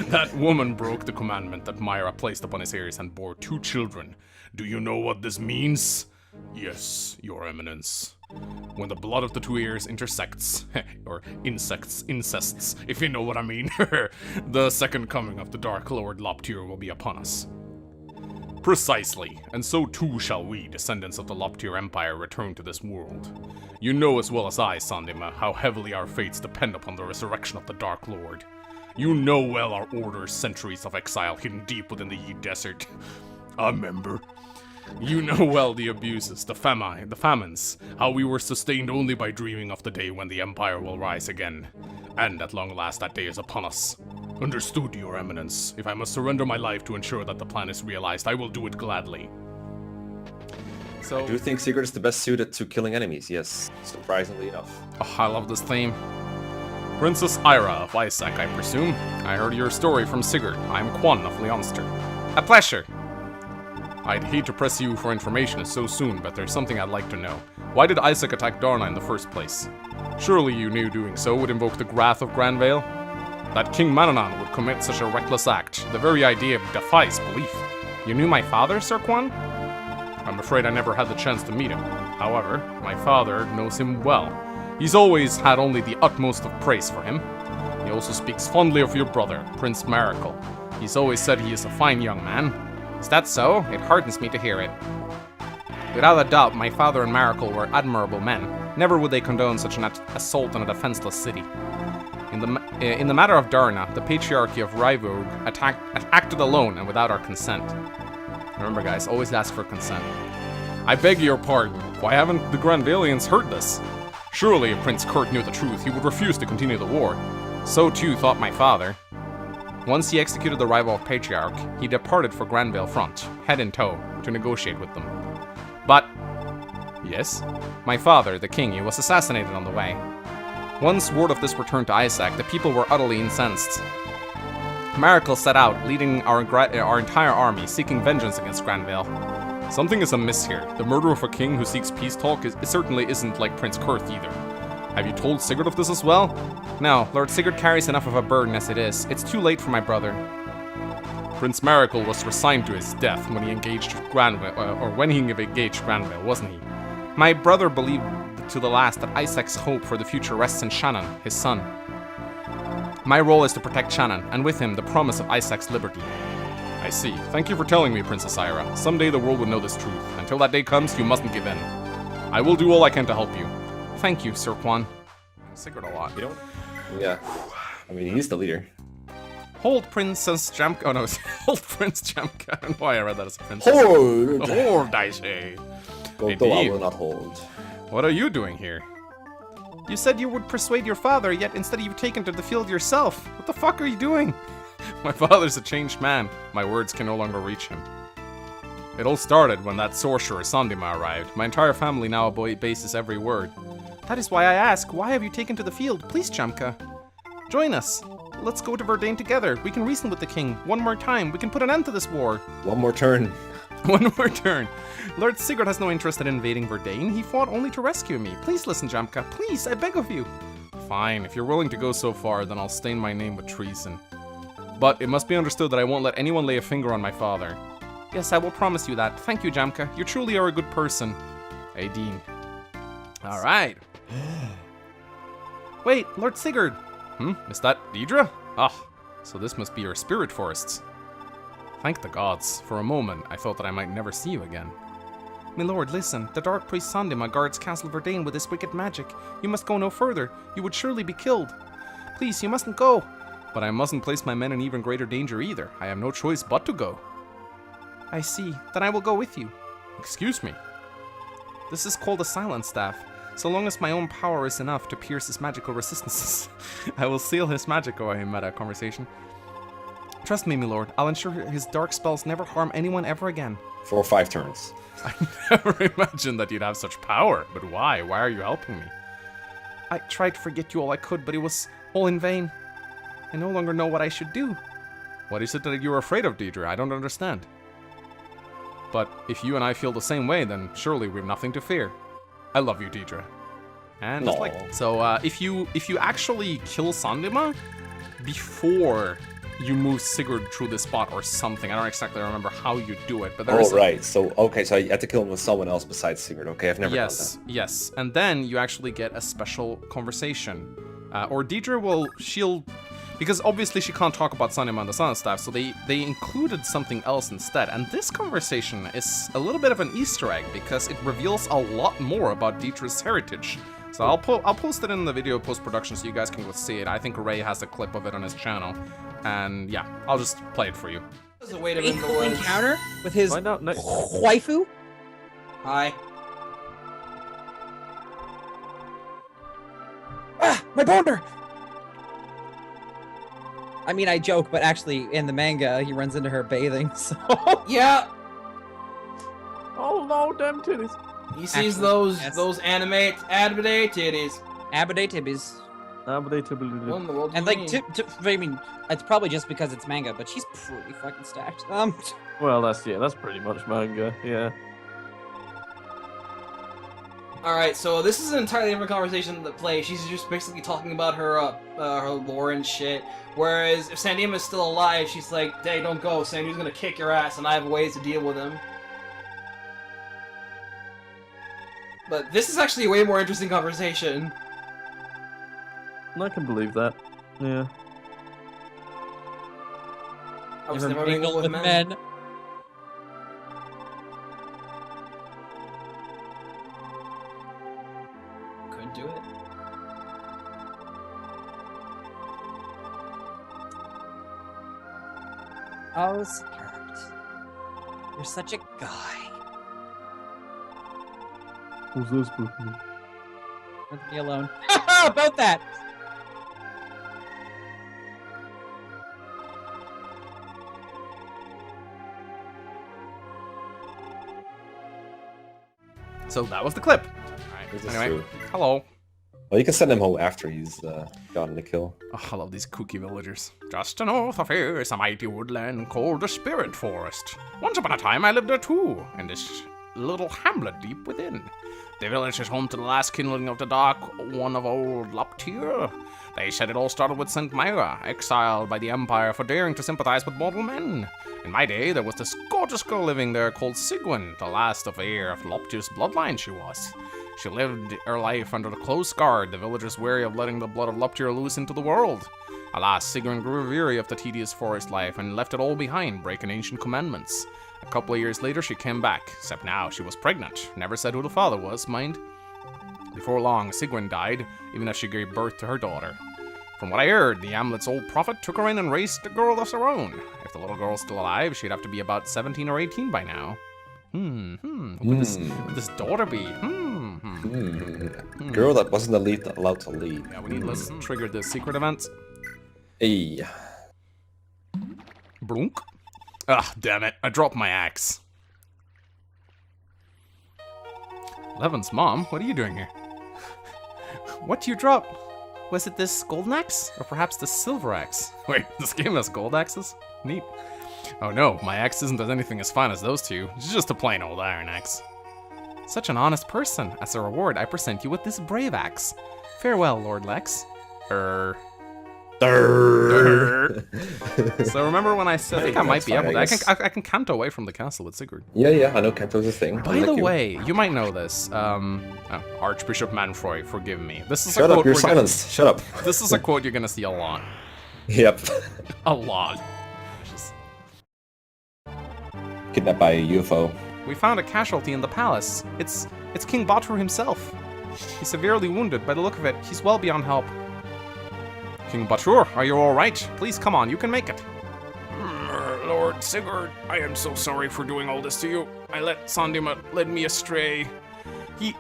That woman broke the commandment that Myra placed upon his heirs and bore 2 children. Do you know what this means? Yes, your eminence. When the blood of the 2 heirs intersects, or incests, if you know what I mean, the second coming of the Dark Lord Loptir will be upon us. Precisely, and so too shall we, descendants of the Loptir Empire, return to this world. You know as well as I, Sandima, how heavily our fates depend upon the resurrection of the Dark Lord. You know well our order's centuries of exile hidden deep within the Yi Desert. I remember. You know well the abuses, the famines, how we were sustained only by dreaming of the day when the Empire will rise again. And at long last that day is upon us. Understood, your eminence. If I must surrender my life to ensure that the plan is realized, I will do it gladly. So, I do think Sigurd is the best suited to killing enemies, yes. Surprisingly enough. oh, I love this theme. Princess Ira of Isaac, I presume. I heard your story from Sigurd. I'm Quan of Leonster. A pleasure. I'd hate to press you for information so soon, but there's something I'd like to know. Why did Isaac attack Dharna in the first place? Surely you knew doing so would invoke the wrath of Granville? That King Mananan would commit such a reckless act, the very idea defies belief. You knew my father, Sir Quan? I'm afraid I never had the chance to meet him. However, my father knows him well. He's always had only the utmost of praise for him. He also speaks fondly of your brother, Prince Miracle. He's always said he is a fine young man. Is that so? It hardens me to hear it. Without a doubt, my father and Miracle were admirable men. Never would they condone such an assault on a defenseless city. In the matter of Dharna, the Patriarchy of Raivog acted alone and without our consent. Remember guys, always ask for consent. I beg your pardon, why haven't the Granvillians heard this? Surely if Prince Kurt knew the truth, he would refuse to continue the war. So too thought my father. Once he executed the Raivog Patriarch, he departed for Granville front, head in tow, to negotiate with them. But, yes, my father, the king, he was assassinated on the way. Once word of this returned to Isaac, the people were utterly incensed. Miracle set out, leading our entire army, seeking vengeance against Granville. Something is amiss here. The murder of a king who seeks peace talk certainly isn't like Prince Kurth either. Have you told Sigurd of this as well? No, Lord Sigurd carries enough of a burden as it is. It's too late for my brother. Prince Miracle was resigned to his death when he engaged Granville, wasn't he? My brother believed to the last that Isaac's hope for the future rests in Shannon, his son. My role is to protect Shannon, and with him, the promise of Isaac's liberty. I see. Thank you for telling me, Princess Ira. Someday the world will know this truth. Until that day comes, you mustn't give in. I will do all I can to help you. Thank you, Sir Quan. Sigurd a lot. You don't? Yeah. I mean, he's the leader. Hold Princess Jamka. Oh no, hold Prince Jamka. I don't know why I read that as a princess. Hold! Hold, I say. Go, I will not hold. What are you doing here? You said you would persuade your father, yet instead you've taken to the field yourself. What the fuck are you doing? My father's a changed man. My words can no longer reach him. It all started when that sorcerer Sandima arrived. My entire family now obeys every word. That is why I ask, why have you taken to the field? Please, Jamka. Join us. Let's go to Verdane together. We can reason with the king. One more time. We can put an end to this war. One more turn. One more turn. Lord Sigurd has no interest in invading Verdane. He fought only to rescue me. Please listen, Jamka. Please, I beg of you. Fine. If you're willing to go so far, then I'll stain my name with treason. But it must be understood that I won't let anyone lay a finger on my father. Yes, I will promise you that. Thank you, Jamka. You truly are a good person. Aideen. All right. Wait, Lord Sigurd. Is that Deidre? Ah, so this must be your spirit forests. Thank the gods. For a moment, I thought that I might never see you again. My lord, listen. The dark priest Sandima guards Castle Verdane with his wicked magic. You must go no further. You would surely be killed. Please, you mustn't go. But I mustn't place my men in even greater danger either. I have no choice but to go. I see. Then I will go with you. Excuse me. This is called a silent staff. So long as my own power is enough to pierce his magical resistances, I will seal his magic away. Meta conversation. Trust me, my lord. I'll ensure his dark spells never harm anyone ever again. 4 or 5 turns. I never imagined that you'd have such power. But why? Why are you helping me? I tried to forget you all I could, but it was all in vain. I no longer know what I should do. What is it that you're afraid of, Deidre? I don't understand. But if you and I feel the same way, then surely we've nothing to fear. I love you, Deidre. And Aww. like so, if you actually kill Sandima before you move Sigurd through the spot or something, I don't exactly remember how you do it, but there's right. So so you have to kill him with someone else besides Sigurd. Okay, I've never done that. Yes, and then you actually get a special conversation, or Deidre she'll. Because obviously she can't talk about Sandima and the Sun Staff, so they included something else instead. And this conversation is a little bit of an Easter egg because it reveals a lot more about Deidre's heritage. So I'll post it in the video post-production so you guys can go see it. I think Ray has a clip of it on his channel. And yeah, I'll just play it for you. There's a way to encounter with his waifu. Hi. Ah, my boner! I mean, I joke, but actually, in the manga, he runs into her bathing, so... Yeah! Oh no, damn titties. He sees those anime abide titties. Abide titties. And like, I mean, it's probably just because it's manga, but she's pretty fucking stacked. Well, that's pretty much manga, yeah. Alright, so this is an entirely different conversation that plays. She's just basically talking about her lore and shit. Whereas if Sandima is still alive, she's like, hey, don't go, Sandy's gonna kick your ass and I have ways to deal with him. But this is actually a way more interesting conversation. I can believe that. Yeah. I was never mingled with men. Couldn't do it. Oh, Sigurd. You're such a guy. Who's this person? Leave me alone. About that! So that was the clip. This is Anyway, true. hello. Well, you can send him home after he's gotten the kill. Oh, I love these kooky villagers. Just north of here is a mighty woodland called the Spirit Forest. Once upon a time I lived there too, in this little hamlet deep within. The village is home to the last kindling of the Dark One of old Loptir. They said it all started with St. Myra, exiled by the Empire for daring to sympathize with mortal men. In my day, there was this gorgeous girl living there called Sigurd, the last of heir of Loptir's bloodline she was. She lived her life under the close guard, the villagers wary of letting the blood of Loptir loose into the world. Alas, Sigurd grew weary of the tedious forest life and left it all behind, breaking ancient commandments. A couple of years later, she came back, except now she was pregnant. Never said who the father was, mind. Before long, Sigurd died, even as she gave birth to her daughter. From what I heard, the hamlet's old prophet took her in and raised a girl of her own. If the little girl's still alive, she'd have to be about 17 or 18 by now. Who would this daughter be? Girl that wasn't allowed to leave. Yeah, we need let's trigger the secret event. Hey. Blunk. Ah, damn it. I dropped my axe. Levin's mom, what are you doing here? What do you drop? Was it this golden axe? Or perhaps this silver axe? Wait, this game has gold axes? Neat. Oh no, my axe isn't as anything as fine as those two. It's just a plain old iron axe. Such an honest person. As a reward, I present you with this brave axe. Farewell, Lord Lex. So remember when I said I think I might be able to. I can canto away from the castle with Sigurd. Yeah, I know Canto's a thing. By the way, you might know this. Archbishop Manfroy, forgive me. This is Shut a up, quote you're silenced. Shut up. This is a quote you're gonna see a lot. Yep. A lot. Kidnapped by a UFO. We found a casualty in the palace. It's King Batu himself. He's severely wounded. By the look of it, he's well beyond help. King Batur, are you alright? Please come on, you can make it. Lord Sigurd, I am so sorry for doing all this to you. I let Sandima lead me astray. He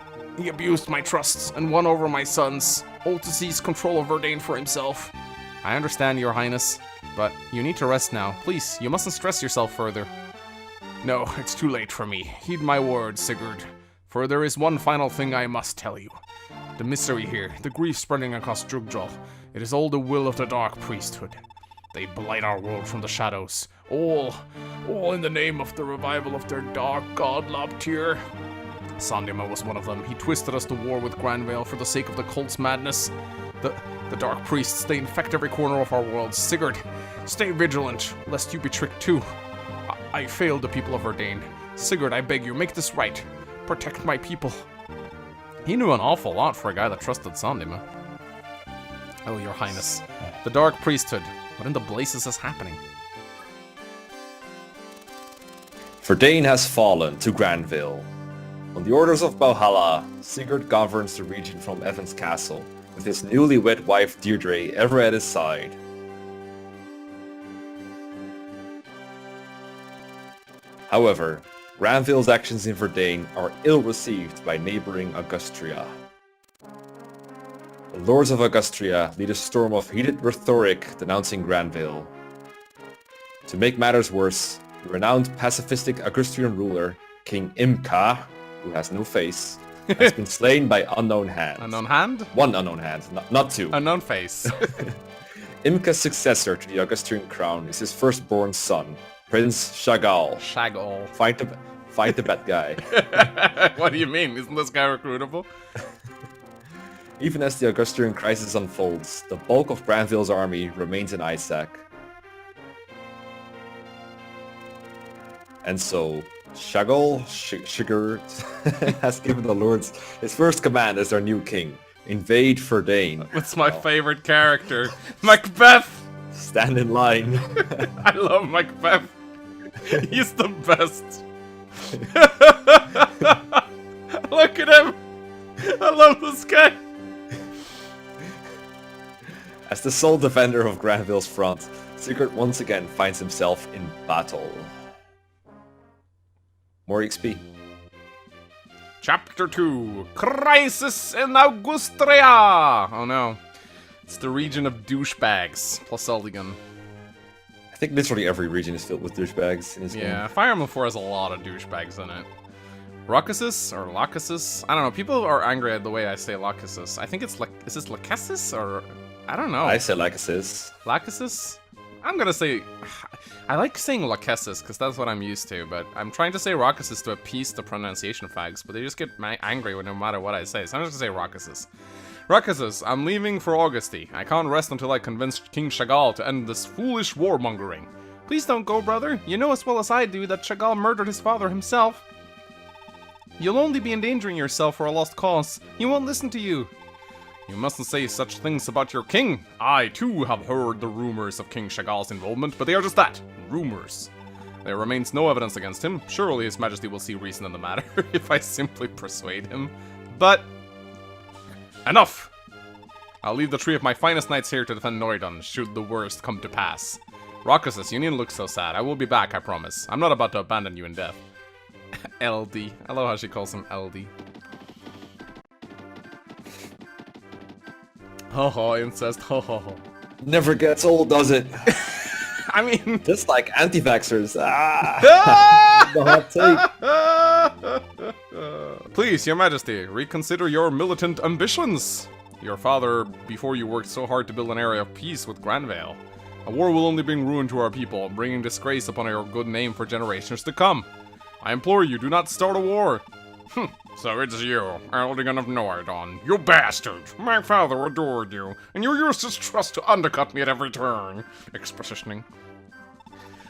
abused my trusts and won over my sons, all to seize control of Verdane for himself. I understand, Your Highness, but you need to rest now. Please, you mustn't stress yourself further. No, it's too late for me. Heed my words, Sigurd. For there is one final thing I must tell you. The misery here, the grief spreading across Drugjol, it is all the will of the Dark Priesthood. They blight our world from the shadows, all in the name of the revival of their dark god Loptir. Sandima was one of them. He twisted us to war with Granville for the sake of the cult's madness. The Dark Priests, they infect every corner of our world. Sigurd, stay vigilant, lest you be tricked too. I failed the people of Verdane. Sigurd, I beg you, make this right. Protect my people. He knew an awful lot for a guy that trusted Sandima. Oh, Your Highness. The Dark Priesthood. What in the blazes is happening? Verdane has fallen to Granville. On the orders of Valhalla, Sigurd governs the region from Evan's castle, with his newlywed wife Deirdre ever at his side. However, Granville's actions in Verdane are ill-received by neighboring Augustria. The Lords of Augustria lead a storm of heated rhetoric denouncing Granville. To make matters worse, the renowned pacifistic Augustrian ruler, King Imka, who has no face, has been slain by unknown hands. Unknown hand? One unknown hand, not two. Unknown face. Imka's successor to the Augustrian crown is his firstborn son, Prince Chagall. Chagall. Fight the bad guy. What do you mean? Isn't this guy recruitable? Even as the Augustrian crisis unfolds, the bulk of Granville's army remains in Isaac. And so, Sigurd has given the lords his first command as their new king. Invade Verdane. That's my favorite character. Macbeth! Stand in line. I love Macbeth. He's the best. Look at him. I love this guy. As the sole defender of Granville's front, Sigurd once again finds himself in battle. More XP. Chapter 2. Crisis in Augustria! Oh no. It's the region of douchebags, plus Eldigan. I think literally every region is filled with douchebags in this game. Yeah, Fire Emblem 4 has a lot of douchebags in it. Raucasus or Laucasus? I don't know. People are angry at the way I say Laucasus. I think it's like, is this Lachesis or I don't know. I say like it is. Lachesis? I'm gonna say, I like saying Lachesis because that's what I'm used to, but I'm trying to say Raucasus to appease the pronunciation fags, but they just get angry no matter what I say, so I'm just gonna say Raucasus. Raucasus, I'm leaving for Augusty. I can't rest until I convince King Chagall to end this foolish warmongering. Please don't go, brother. You know as well as I do that Chagall murdered his father himself. You'll only be endangering yourself for a lost cause. He won't listen to you. You mustn't say such things about your king. I, too, have heard the rumors of King Chagall's involvement, but they are just that, rumors. There remains no evidence against him. Surely His Majesty will see reason in the matter if I simply persuade him. But enough! I'll leave the three of my finest knights here to defend Noidon, should the worst come to pass. Raucasus, you needn't look so sad. I will be back, I promise. I'm not about to abandon you in death. LD. I love how she calls him LD. Ho ho, incest, ho ho ho. Never gets old, does it? I mean... Just like anti-vaxxers. Ah! The hot take. Please, Your Majesty, reconsider your militant ambitions. Your father, before you worked so hard to build an area of peace with Granville. A war will only bring ruin to our people, bringing disgrace upon your good name for generations to come. I implore you, do not start a war. So it's you, Eldon of Noidon. You bastard! My father adored you, and you used his trust to undercut me at every turn. Expositioning.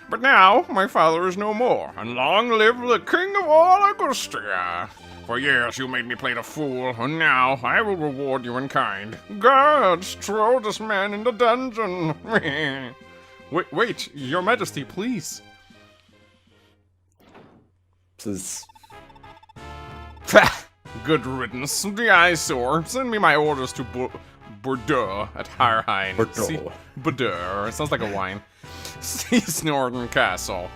But now, my father is no more, and long live the King of all Augustia. For years you made me play the fool, and now I will reward you in kind. Guards, throw this man in the dungeon. wait, Your Majesty, please. Please. Good riddance. The eyesore. Send me my orders to Bordeaux at Harheim. Bordeaux. It sounds like a wine. See Snorden Castle.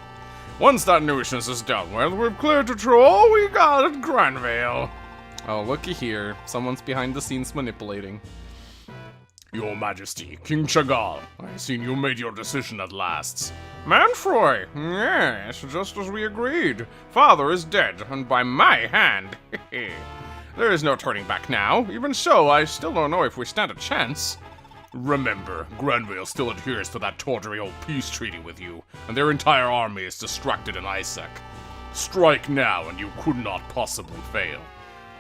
Once that nuisance is dealt with, we've cleared to throw all we got at Granville. Oh, looky here. Someone's behind the scenes manipulating. Your Majesty, King Chagall, I seen you made your decision at last. Manfroy, yes, just as we agreed. Father is dead, and by my hand. There is no turning back now. Even so, I still don't know if we stand a chance. Remember, Granville still adheres to that tawdry old peace treaty with you, and their entire army is distracted in Isaac. Strike now, and you could not possibly fail.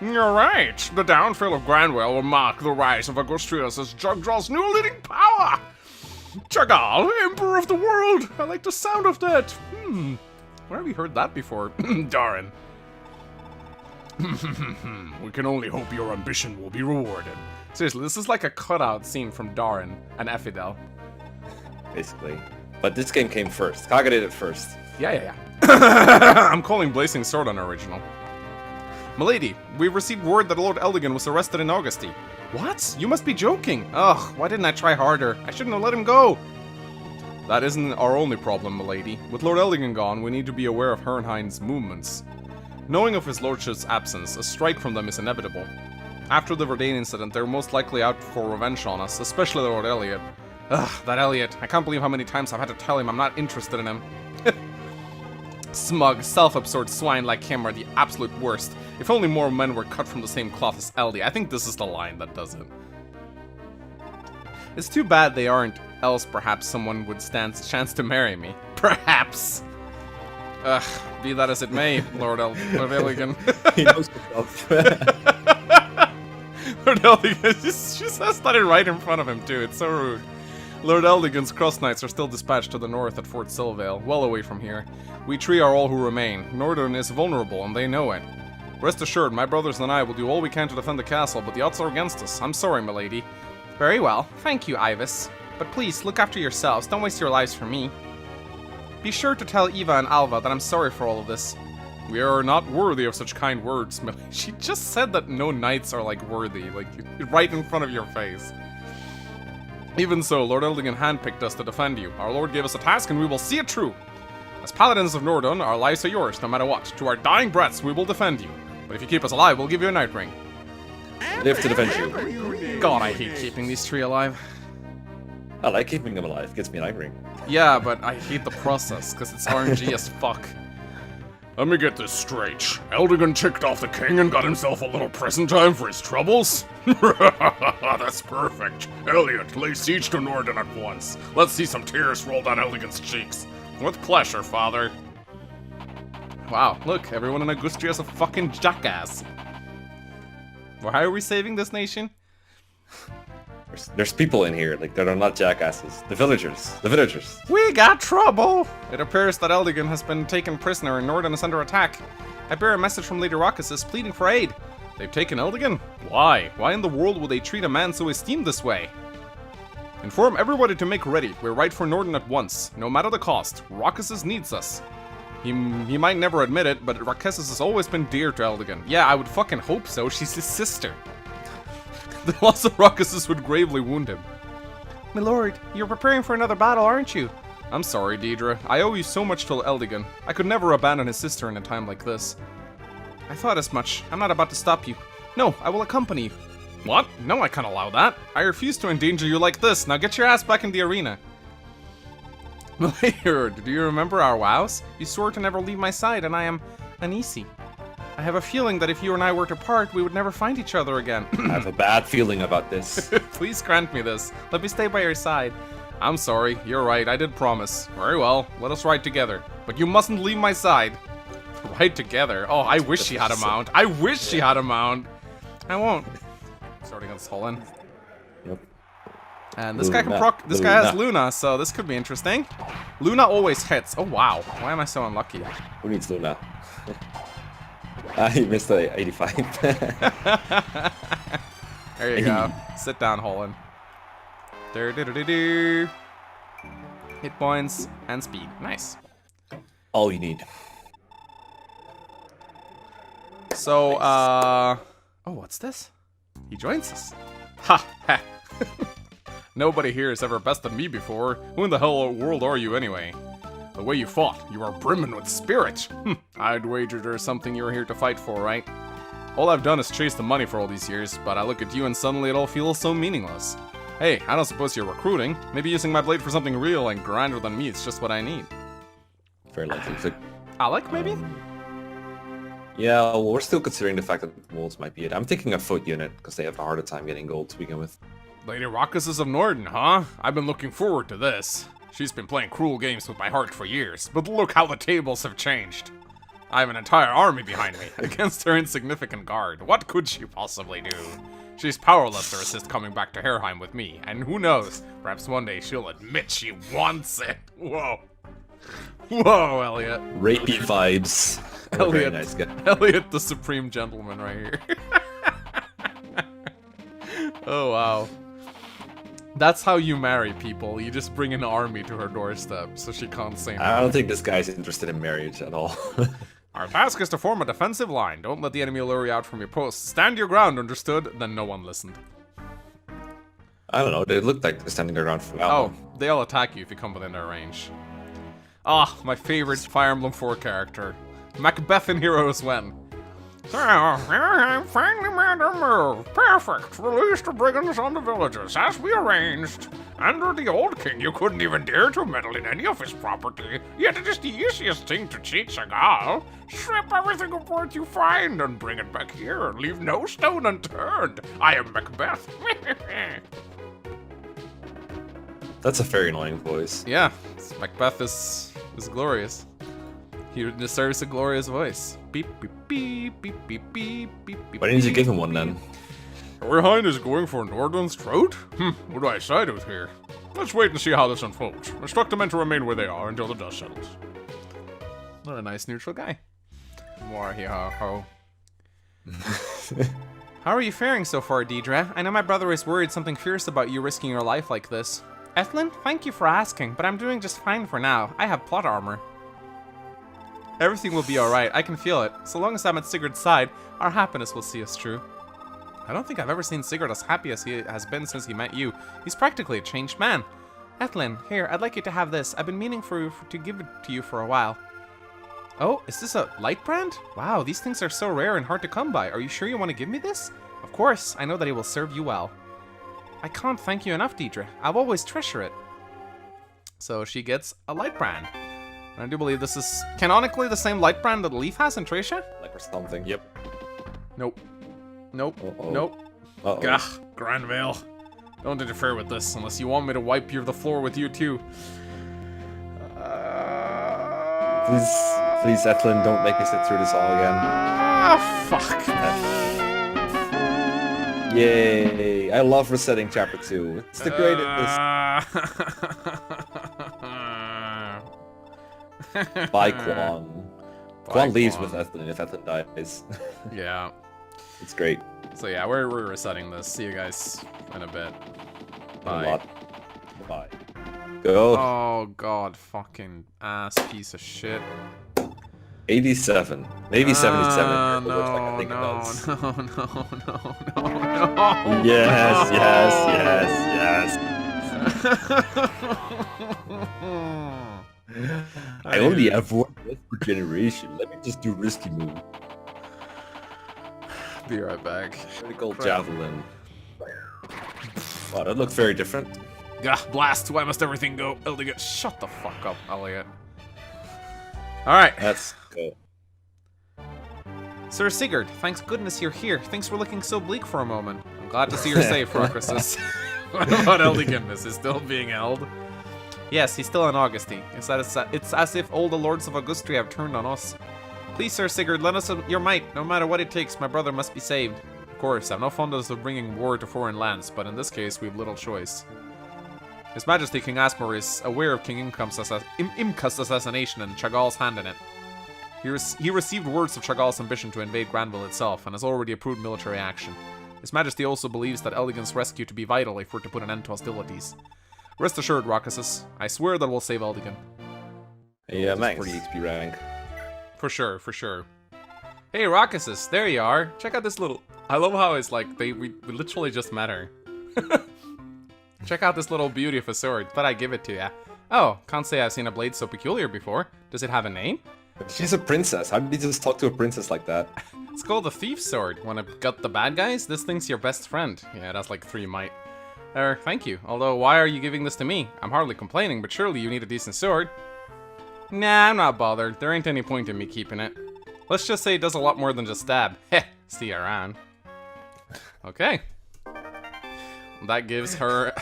You're right. The downfall of Granville will mark the rise of Augustius as Jugdraw's new leading power. Chagall, Emperor of the World. I like the sound of that. Where have we heard that before? Darn. We can only hope your ambition will be rewarded. Seriously, this is like a cutout scene from Darren and Effidel. Basically. But this game came first. Kaga did it first. Yeah. I'm calling Blazing Sword an original. Milady, we've received word that Lord Eldigan was arrested in Augusty. What? You must be joking. Ugh, why didn't I try harder? I shouldn't have let him go. That isn't our only problem, milady. With Lord Eldigan gone, we need to be aware of Herrnhein's movements. Knowing of his lordship's absence, a strike from them is inevitable. After the Verdane incident, they're most likely out for revenge on us, especially Lord Elliot. Ugh, that Elliot. I can't believe how many times I've had to tell him I'm not interested in him. Smug, self-absorbed swine like him are the absolute worst. If only more men were cut from the same cloth as Eldy. I think this is the line that does it. It's too bad they aren't, else perhaps someone would stand a chance to marry me. Perhaps. Ugh, be that as it may, Lord Eldigan. He knows himself. Lord Eldigan, she says that right in front of him too, it's so rude. Lord Eldigan's cross knights are still dispatched to the north at Fort Silvale, well away from here. We three are all who remain. Norden is vulnerable, and they know it. Rest assured, my brothers and I will do all we can to defend the castle, but the odds are against us. I'm sorry, milady. Very well. Thank you, Ivas. But please, look after yourselves. Don't waste your lives for me. Be sure to tell Eva and Alva that I'm sorry for all of this. We are not worthy of such kind words, milady. She just said that no knights are, like, worthy. Like, right in front of your face. Even so, Lord Eldigan handpicked us to defend you. Our lord gave us a task, and we will see it through. As paladins of Norden, our lives are yours, no matter what. To our dying breaths, we will defend you. But if you keep us alive, we'll give you a night ring. Live to defend you. God, I hate keeping these three alive. I like keeping them alive. Gets me an eye ring. Yeah, but I hate the process, because it's RNG as fuck. Let me get this straight. Eldigan ticked off the king and got himself a little present time for his troubles? That's perfect. Elliot, lay siege to Norden at once. Let's see some tears roll down Eldigan's cheeks. With pleasure, father. Wow, look, everyone in Augustria is a fucking jackass. Why are we saving this nation? There's people in here, like, that are not jackasses. The villagers. We got trouble! It appears that Eldigan has been taken prisoner and Norden is under attack. I bear a message from Lady Rockus pleading for aid. They've taken Eldigan? Why? Why in the world would they treat a man so esteemed this way? Inform everybody to make ready. We're right for Norden at once, no matter the cost. Rockus needs us. He might never admit it, but Rockus has always been dear to Eldigan. Yeah, I would fucking hope so. She's his sister. The loss of Rockus would gravely wound him. My lord, you're preparing for another battle, aren't you? I'm sorry, Deidre. I owe you so much to Eldigan. I could never abandon his sister in a time like this. I thought as much. I'm not about to stop you. No, I will accompany you. What? No, I can't allow that. I refuse to endanger you like this. Now get your ass back in the arena. Lord, do you remember our vows? You swore to never leave my side, and I am uneasy. I have a feeling that if you and I were to part, we would never find each other again. I have a bad feeling about this. Please grant me this. Let me stay by your side. I'm sorry, you're right, I did promise. Very well, let us ride together. But you mustn't leave my side. Ride together? Oh, I wish she had a mount. I wish she had a mount. I won't. Starting against Holland. Yep. And this guy can proc. This guy has Luna, so this could be interesting. Luna always hits. Oh wow, why am I so unlucky? Who needs Luna? He missed the 85. There you go. Sit down, Holland. Hit points and speed. Nice. All you need. So, oh, what's this? He joins us. Ha! Ha! Nobody here has ever bested me before. Who in the hell world are you anyway? The way you fought, you are brimming with spirit. I'd wager there's something you're here to fight for, right? All I've done is chase the money for all these years, but I look at you and suddenly it all feels so meaningless. Hey, I don't suppose you're recruiting. Maybe using my blade for something real and grander than me is just what I need. Very likely. Alec, maybe? Yeah, well, we're still considering the fact that wolves might be it. I'm thinking a foot unit, because they have a harder time getting gold to begin with. Lady Rockus is of Norden, huh? I've been looking forward to this. She's been playing cruel games with my heart for years, but look how the tables have changed. I have an entire army behind me, against her insignificant guard. What could she possibly do? She's powerless to resist coming back to Herheim with me, and who knows, perhaps one day she'll admit she wants it. Whoa. Whoa, Elliot. Rapey vibes. Elliot, nice guy. Elliot the supreme gentleman right here. Oh, wow. That's how you marry people. You just bring an army to her doorstep so she can't say no. I don't think this guy's interested in marriage at all. Our task is to form a defensive line. Don't let the enemy lure you out from your post. Stand your ground, understood? Then no one listened. I don't know, they look like they're standing their ground for a while. Oh, they'll attack you if you come within their range. Ah, my favorite Fire Emblem 4 character. Macbeth in Heroes When. Finally made a move. Perfect. Release the brigands on the villages, as we arranged. Under the old king, you couldn't even dare to meddle in any of his property. Yet it is the easiest thing to cheat Segal. Strip everything aboard you find and bring it back here. Leave no stone unturned. I am Macbeth. That's a very annoying voice. Yeah, Macbeth is glorious. He deserves a glorious voice. Beep, beep, beep, beep, beep, beep, beep, beep. Why didn't you give him one then? Your Highness is going for Norden's throat? What do I side with here? Let's wait and see how this unfolds. Instruct the men to remain where they are until the dust settles. What a nice neutral guy. War he ho. How are you faring so far, Deidre? I know my brother is worried something fierce about you risking your life like this. Ethlyn, thank you for asking, but I'm doing just fine for now. I have plot armor. Everything will be alright, I can feel it. So long as I'm at Sigurd's side, our happiness will see us through. I don't think I've ever seen Sigurd as happy as he has been since he met you. He's practically a changed man. Ethlyn, here, I'd like you to have this. I've been meaning to give it to you for a while. Oh, is this a light brand? Wow, these things are so rare and hard to come by. Are you sure you want to give me this? Of course, I know that it will serve you well. I can't thank you enough, Deidre. I'll always treasure it. So she gets a light brand. I do believe this is canonically the same light brand that Leaf has in Tracia? Like or something. Yep. Nope. Nope. Uh-oh. Nope. Uh-oh. Gah, Granville. Don't interfere with this unless you want me to wipe the floor with you too. Please, Ethlyn, don't make me sit through this all again. Ah, fuck. Yay! I love resetting Chapter 2. It's the greatest. Bye, Quan. Quan leaves with Ethlyn if Ethlyn dies. Yeah. It's great. So yeah, we're resetting this. See you guys in a bit. Bye. A lot. Bye. Go. Oh god, fucking ass piece of shit. 87. Maybe 77. No, It looks like I think it no, does. no. Yes, I only have one death per generation. Let me just do risky move. Be right back. Critical javelin. Wow, that looks very different. Gah, blast! Why must everything go? Eldigan, shut the fuck up, Elliot. Alright. Let's go. Sir Sigurd, thanks goodness you're here. Things were looking so bleak for a moment. I'm glad to see you're safe, Rocrisus. What about Eldigan? Is he still being held? Yes, he's still in Augusti. It's as if all the lords of Augustria have turned on us. Please, Sir Sigurd, lend us your might. No matter what it takes, my brother must be saved. Of course, I'm no fondness of bringing war to foreign lands, but in this case, we have little choice. His Majesty King Asmor is aware of King Imka's assassination and Chagall's hand in it. He received words of Chagall's ambition to invade Granville itself, and has already approved military action. His Majesty also believes that Eldigan's rescue to be vital if we're to put an end to hostilities. Rest assured, Rocrisus, I swear that we'll save Eldigan. Yeah, max. For the XP rank. For sure, for sure. Hey, Rocrisus, there you are. Check out this little... I love how it's like, we literally just met her. Check out this little beauty of a sword. Thought I'd give it to ya. Oh, can't say I've seen a blade so peculiar before. Does it have a name? She's a princess. How did you just talk to a princess like that? It's called the Thief's Sword. Wanna gut the bad guys? This thing's your best friend. Yeah, that's like 3 might. Thank you. Although, why are you giving this to me? I'm hardly complaining, but surely you need a decent sword. Nah, I'm not bothered. There ain't any point in me keeping it. Let's just say it does a lot more than just stab. Heh, see you around. Okay. That gives her...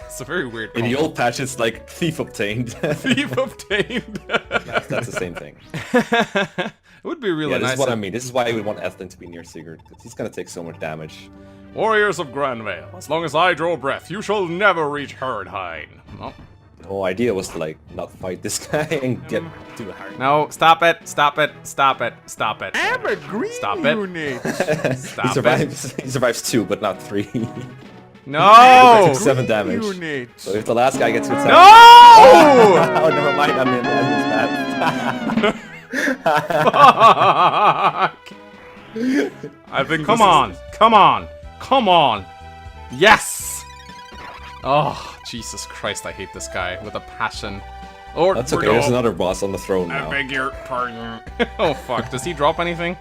It's a very weird In the old patch, it's like thief obtained. Thief obtained. That's the same thing. It would be really Yeah, nice. this is what I mean. This is why I would want Ethlyn to be near Sigurd, because he's gonna take so much damage. Warriors of Granville, as long as I draw breath, you shall never reach Herdheim. No. The whole idea was to like not fight this guy and get to a hard. No, stop it, stop it, stop it, stop it. I'm a green Stop it. unit. Stop he survives. He survives 2, but not 3. No! Took 7 damage. Unit. So if the last guy gets to 7, No! oh, never mind. I'm in bad. Fuck! I think come on, come on, come on. Yes! Oh, Jesus Christ, I hate this guy with a passion. Or That's okay. There's another boss on the throne I now. beg your pardon. Oh fuck, does he drop anything?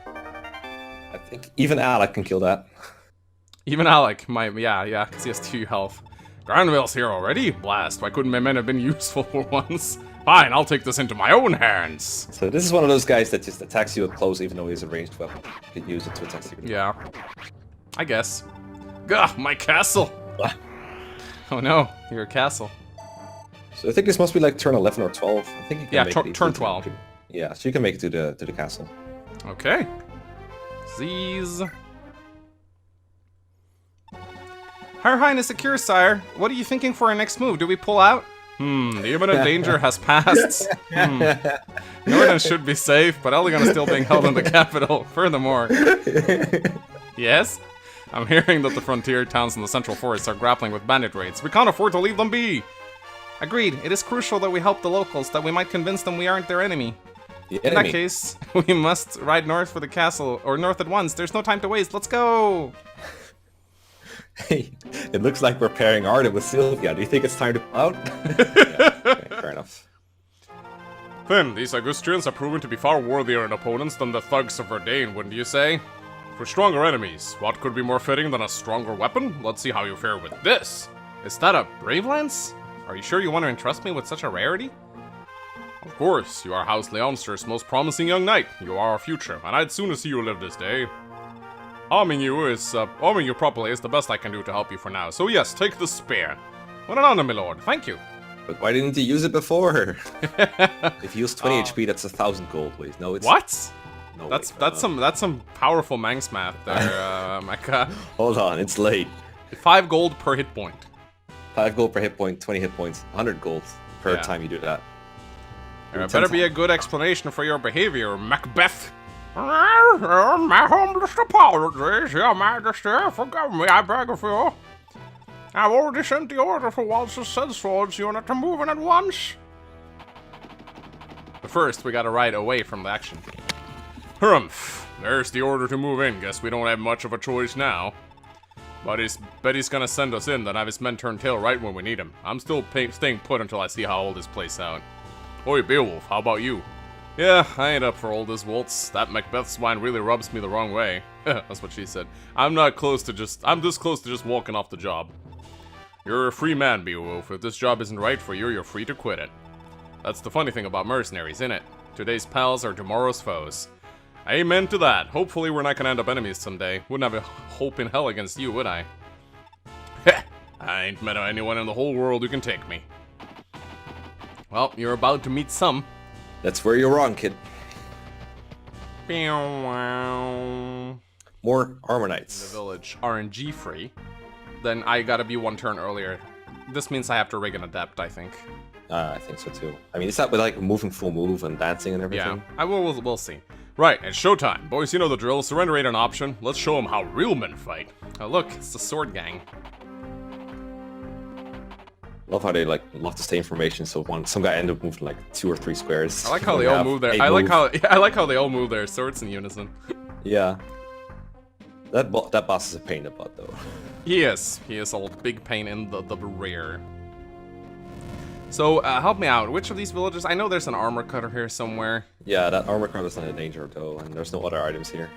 I think even Alec can kill that. Even Alec might, yeah, because he has 2 health. Granville's here already? Blast, why couldn't my men have been useful for once? Fine, I'll take this into my own hands. So this is one of those guys that just attacks you up close even though he's a ranged weapon. You can use it to attack Sigurd. Yeah, I guess. Gah, my castle! What? Oh no, your castle. So I think this must be like turn 11 or 12. I think you can Yeah, make it turn to- 12. Yeah, so you can make it to the castle. Okay. Z's. Her Highness secure, sire. What are you thinking for our next move? Do we pull out? The imminent danger has passed. Norden should be safe, but Eldigan is still being held in the capital. Furthermore... Yes? I'm hearing that the frontier towns in the central forests are grappling with bandit raids. We can't afford to leave them be! Agreed. It is crucial that we help the locals, that we might convince them we aren't their enemy. The In that enemy. case, we must ride north for the castle, or north at once. There's no time to waste. Let's go! Hey, it looks like we're pairing Arden with Sylvia. Do you think it's time to pull out? Yeah, okay, fair enough. Then, these Augustrians are proven to be far worthier in opponents than the thugs of Verdane, wouldn't you say? For stronger enemies, what could be more fitting than a stronger weapon? Let's see how you fare with this. Is that a Brave Lance? Are you sure you want to entrust me with such a rarity? Of course, you are House Leonster's most promising young knight. You are our future, and I'd sooner see you live this day. Arming you properly is the best I can do to help you for now. So yes, take the spear. What an honor, my lord. Thank you. But why didn't you use it before? If you use 20 HP, that's 1,000 gold, please. No, it's... What? No, That's wait, that's some powerful Manx math there, Micah. Hold on, it's late. 5 gold per hit point. 5 gold per hit point, 20 hit points, 100 gold per Yeah. time you do that. There better be a good explanation for your behavior, Macbeth. My humblest apologies, your majesty. Forgive me, I beg of you. I've already sent the order for Walter's Sellsword's unit to move in at once. But first, we gotta ride away from the action. Humph. There's the order to move in. Guess we don't have much of a choice now. But bet he's gonna send us in, then have his men turn tail right when we need him. I'm still staying put until I see how old this place out. Oi, Beowulf, how about you? Yeah, I ain't up for all this waltz. That Macbeth swine really rubs me the wrong way. That's what she said. I'm this close to just walking off the job. You're a free man, Beowulf. If this job isn't right for you, you're free to quit it. That's the funny thing about mercenaries, innit? Today's pals are tomorrow's foes. Amen to that. Hopefully we're not gonna end up enemies someday. Wouldn't have a hope in hell against you, would I? Heh! I ain't met anyone in the whole world who can take me. Well, you're about to meet some. That's where you're wrong, kid. The More armor knights. village RNG free. Then I gotta be 1 turn earlier. This means I have to rig an adept, I think. I think so too. I mean, is that with like moving full move and dancing and everything? Yeah, we'll see. Right, it's showtime. Boys, you know the drill. Surrender ain't an option. Let's show them how real men fight. Oh, look, it's the sword gang. Love how they like love to stay information. So some guy ended up moving like 2 or 3 squares. I like how they all move their. I like how they all move their swords in unison. Yeah. That boss is a pain in the butt though. He is a big pain in the rear. So help me out. Which of these villages? I know there's an armor cutter here somewhere. Yeah, that armor card is not a danger though, and there's no other items here.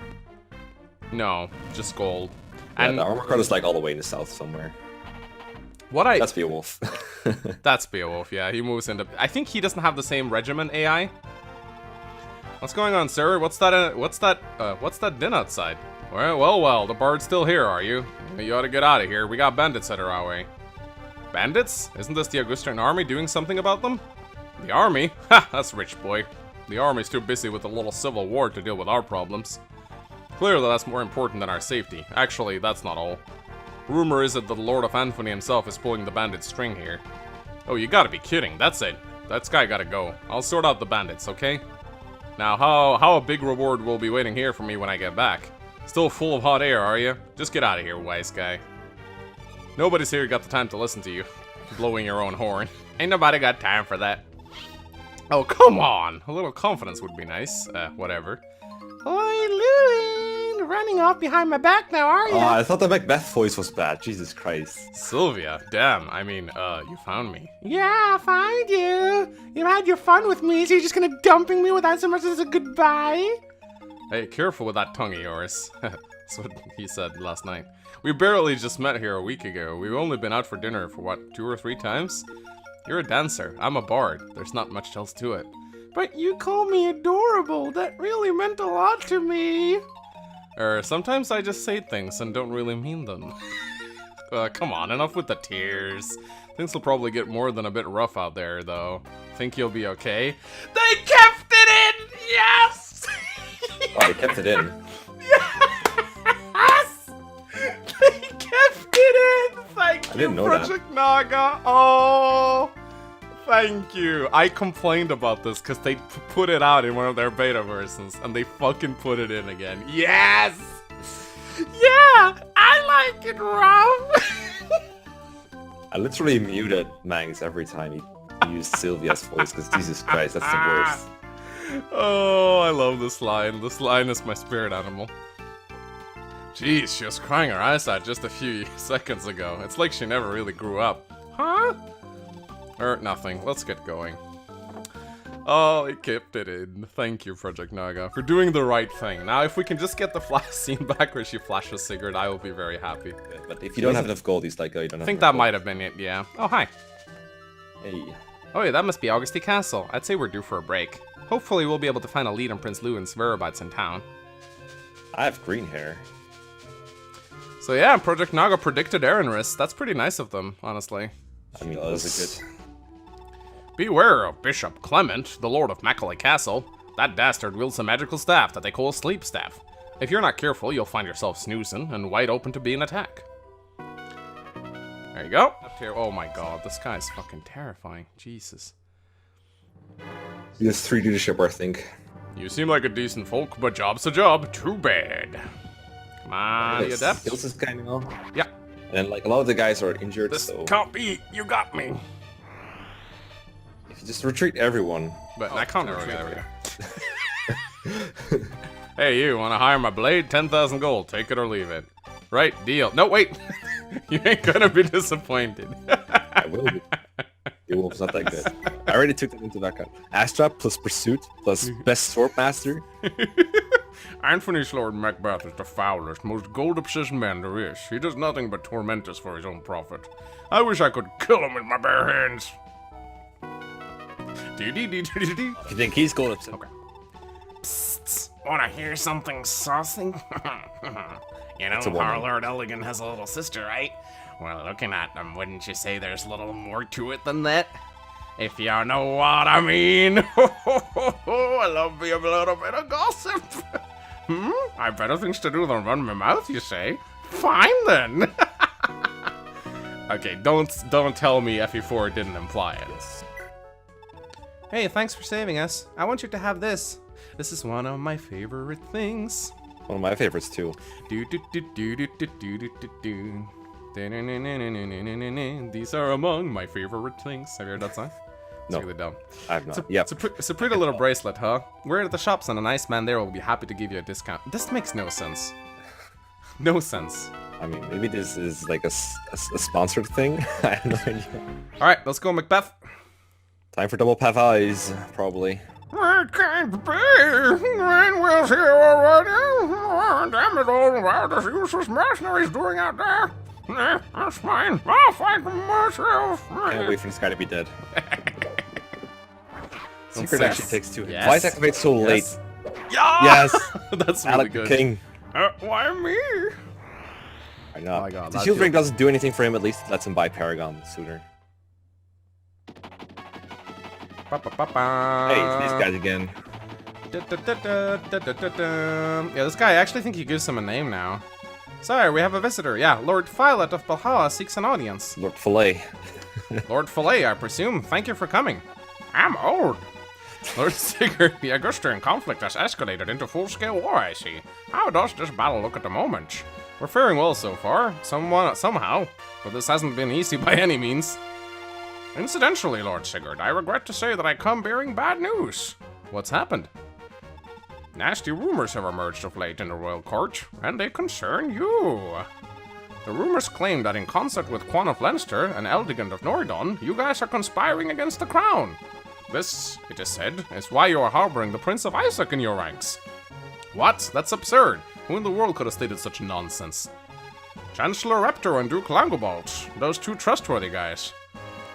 No, just gold. Yeah, And the armor card is like all the way in the south somewhere. what That's Beowulf. That's Beowulf, yeah, he moves into... I think he doesn't have the same regiment AI. What's going on, sir? What's that din outside? Well, the bard's still here, are you? You ought to get out of here. We got bandits headed our way. Bandits? Isn't this the Augustan army doing something about them? The army? Ha, that's rich, boy. The army's too busy with a little civil war to deal with our problems. Clearly, that's more important than our safety. Actually, that's not all. Rumor is that the Lord of Anthony himself is pulling the bandit string here. Oh, you gotta be kidding. That's it. That guy gotta go. I'll sort out the bandits, okay? Now, how a big reward will be waiting here for me when I get back? Still full of hot air, are you? Just get out of here, wise guy. Nobody's here got the time to listen to you. Blowing your own horn. Ain't nobody got time for that. Oh, come on! A little confidence would be nice. Whatever. Oi, Louie! Running off behind my back now, are you? Oh, I thought the Macbeth voice was bad. Jesus Christ. Sylvia, damn, I mean, you found me. Yeah, I found you. You had your fun with me, so you're just gonna dumping me without so much as a goodbye? Hey, careful with that tongue of yours. That's what he said last night. We barely just met here a week ago. We've only been out for dinner for, what, 2 or 3 times? You're a dancer. I'm a bard. There's not much else to it. But you call me adorable. That really meant a lot to me. Sometimes I just say things and don't really mean them. Come on, enough with the tears. Things will probably get more than a bit rough out there, though. Think you'll be okay? They kept it in! Yes! Oh, they kept it in. Yes! They kept it in! Thank you, didn't know that. Project Naga. Oh! Thank you. I complained about this because they put it out in one of their beta versions and they fucking put it in again. Yes! Yeah! I like it, Rob! I literally muted Mangs every time he used Sylvia's voice because Jesus Christ, that's the worst. Oh, I love this line. This line is my spirit animal. Jeez, she was crying her eyes out just a few seconds ago. It's like she never really grew up. Huh? Nothing. Let's get going. Oh, it kept it in. Thank you, Project Naga, for doing the right thing. Now, if we can just get the flash scene back where she flashes Sigurd, I will be very happy. But if you don't have enough gold, he's like, oh, you don't have I think enough that might have been it, yeah. Oh, hi. gold. Hey. Oh yeah, that must be Augusti Castle. I'd say we're due for a break. Hopefully we'll be able to find a lead on Prince Lewin's whereabouts in town. I have green hair. So yeah, Project Naga predicted Erinris. That's pretty nice of them, honestly. I mean, those are good. Beware of Bishop Clement, the Lord of Macaulay Castle. That dastard wields a magical staff that they call a sleep staff. If you're not careful, you'll find yourself snoozing and wide open to be an attack. There you go. Up here. Oh my god, this guy is fucking terrifying. Jesus. He has 3 leadership, I think. You seem like a decent folk, but job's a job. Too bad. Come on, you adept. Kills this guy now. Yeah. And like a lot of the guys are injured, This so can't be. You got me. if you just retreat everyone. But I can't retreat. There we go. Hey, you wanna hire my blade? 10,000 gold. Take it or leave it. Right, deal. No, wait. You ain't gonna be disappointed. I will be. It was not that good. I already took that into account. Astra plus Pursuit plus Best Swordmaster. Anthony's Lord Macbeth is the foulest, most gold-obsessed man there is. He does nothing but torment us for his own profit. I wish I could kill him with my bare hands. You think he's gold obsessed? Okay. Psst, wanna hear something saucy? You know, It's a woman. our Lord Elegant has a little sister, right? Well, looking at them, wouldn't you say there's a little more to it than that? If you know what I mean. I love me a little bit of gossip. I've better things to do than run my mouth, you say? Fine then. Okay, don't tell me FE4 didn't imply it. Hey, thanks for saving us. I want you to have this. This is one of my favorite things. One of my favorites too. Do do do do do do do do do do. These are among my favorite things. Have you heard that song? It's No. really dumb. I have not. Yep. It's a pretty little bracelet, huh? We're at the shops and a nice man there will be happy to give you a discount. This makes no sense. No sense. I mean, maybe this is like a sponsored thing. I have no idea. Alright, let's go, Macbeth. Time for double path eyes, probably. It can't be. Granville's here already. Damn it all, what this useless mercenary's doing out there? That's fine. I'll fight them myself. Can't wait for this guy to be dead. Secret Yes. actually takes 2 hits. Yes. Why is it activated so Yes. late? Yeah! Yes! That's really Alec good. the King. Why me? I know. my God, the that shield ring feels- doesn't do anything for him, at least it lets him buy Paragon sooner. Hey, it's these guys again. Yeah, this guy, I actually think he gives him a name now. Sorry, we have a visitor. Yeah, Lord Filet of Valhalla seeks an audience. Lord Filet. Lord Filet, I presume. Thank you for coming. I'm old. Lord Sigurd, the Augustan conflict has escalated into full-scale war, I see. How does this battle look at the moment? We're faring well so far, somehow, but this hasn't been easy by any means. Incidentally, Lord Sigurd, I regret to say that I come bearing bad news. What's happened? Nasty rumors have emerged of late in the royal court, and they concern you. The rumors claim that in concert with Quan of Leinster and Eldegand of Noridon, you guys are conspiring against the crown. This, it is said, is why you are harboring the Prince of Isaac in your ranks. What? That's absurd. Who in the world could have stated such nonsense? Chancellor Raptor and Duke Langobald, those 2 trustworthy guys.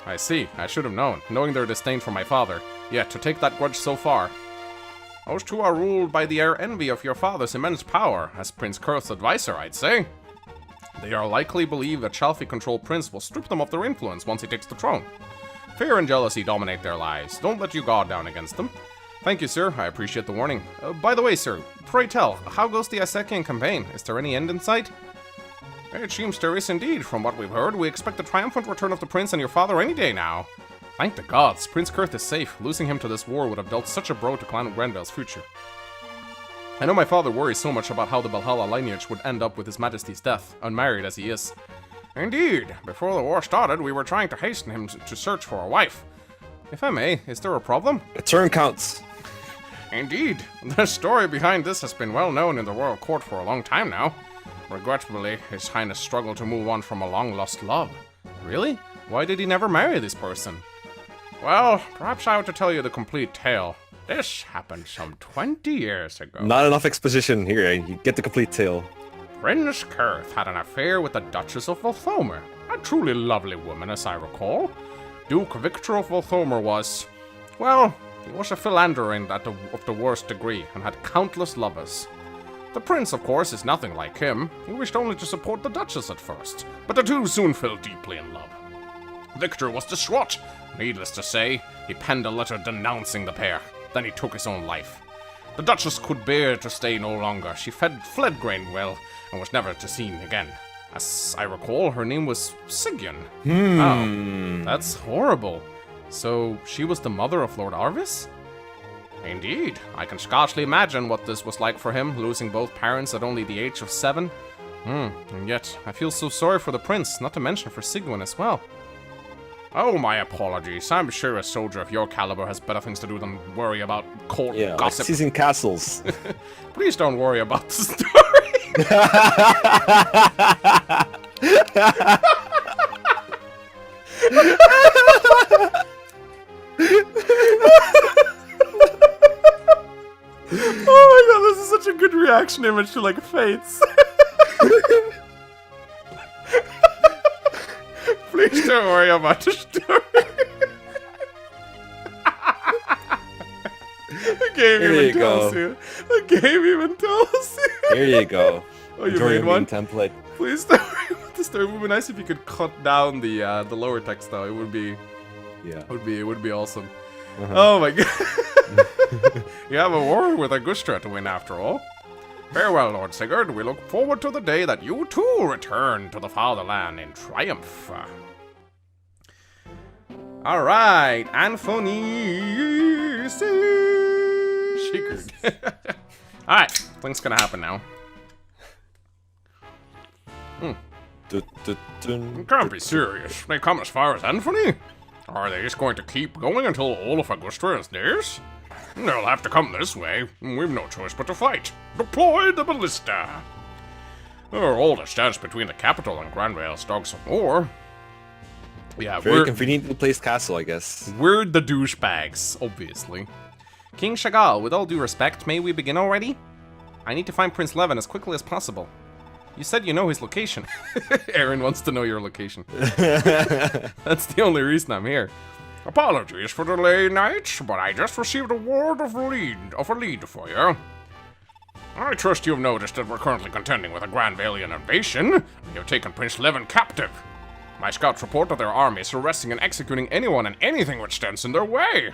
I see, I should have known, knowing their disdain for my father, yet to take that grudge so far. Those 2 are ruled by the air envy of your father's immense power, as Prince Kurth's advisor, I'd say. They are likely believe that Chalfie-controlled Prince will strip them of their influence once he takes the throne. Fear and jealousy dominate their lives. Don't let you guard down against them. Thank you, sir. I appreciate the warning. By the way, sir, pray tell, how goes the Isakian campaign? Is there any end in sight? It seems there is indeed. From what we've heard, we expect the triumphant return of the prince and your father any day now. Thank the gods, Prince Kurth is safe. Losing him to this war would have dealt such a blow to Clan Granville's future. I know my father worries so much about how the Valhalla lineage would end up with his majesty's death, unmarried as he is. Indeed, before the war started, we were trying to hasten him to search for a wife. If I may, is there a problem? A turn counts. Indeed, the story behind this has been well known in the royal court for a long time now. Regrettably, His Highness struggled to move on from a long-lost love. Really? Why did he never marry this person? Well, perhaps I ought to tell you the complete tale. This happened some 20 years ago. Not enough exposition here. You get the complete tale. Prince Kurth had an affair with the Duchess of Valthomer, a truly lovely woman as I recall. Duke Victor of Volthomer was, well, he was a philanderer of the worst degree and had countless lovers. The prince, of course, is nothing like him. He wished only to support the Duchess at first, but the two soon fell deeply in love. Victor was distraught. Needless to say, he penned a letter denouncing the pair. Then he took his own life. The Duchess could bear to stay no longer. She fled Granville and was never to seen again. As I recall, her name was Sigurd. Oh, that's horrible. So, she was the mother of Lord Arvis? Indeed. I can scarcely imagine what this was like for him, losing both parents at only the age of 7. And yet, I feel so sorry for the prince, not to mention for Sigurd as well. Oh, my apologies. I'm sure a soldier of your caliber has better things to do than worry about court Like gossip. seizing castles. Please don't worry about the story. Oh my god, this is such a good reaction image to like fates. Please don't worry about the story. The game Here you even tells go. you. The game even tells you. Here you go. Oh, you Enjoy made your one? meme template. Please don't worry about the story. It would be nice if you could cut down the lower text though. It would be awesome. Oh my god. You have a war with Augusta to win after all. Farewell, Lord Sigurd. We look forward to the day that you too return to the fatherland in triumph. Alright, Anthony Sigurd. Alright, things gonna happen now. Can't be serious. They come as far as Anthony? Are they just going to keep going until all of Augusta is theirs? They'll have to come this way. We've no choice but to fight. Deploy the ballista. All that stands between the capital and Granville's dogs of war. Yeah, Very conveniently placed castle, I guess. we're the douchebags, obviously. King Chagall, with all due respect, may we begin already? I need to find Prince Levin as quickly as possible. You said you know his location. Aaron wants to know your location. That's the only reason I'm here. Apologies for the delay, knights, but I just received a word of a lead for you. I trust you've noticed that we're currently contending with a Granvillian invasion. We have taken Prince Levin captive. My scouts report that their army is arresting and executing anyone and anything which stands in their way.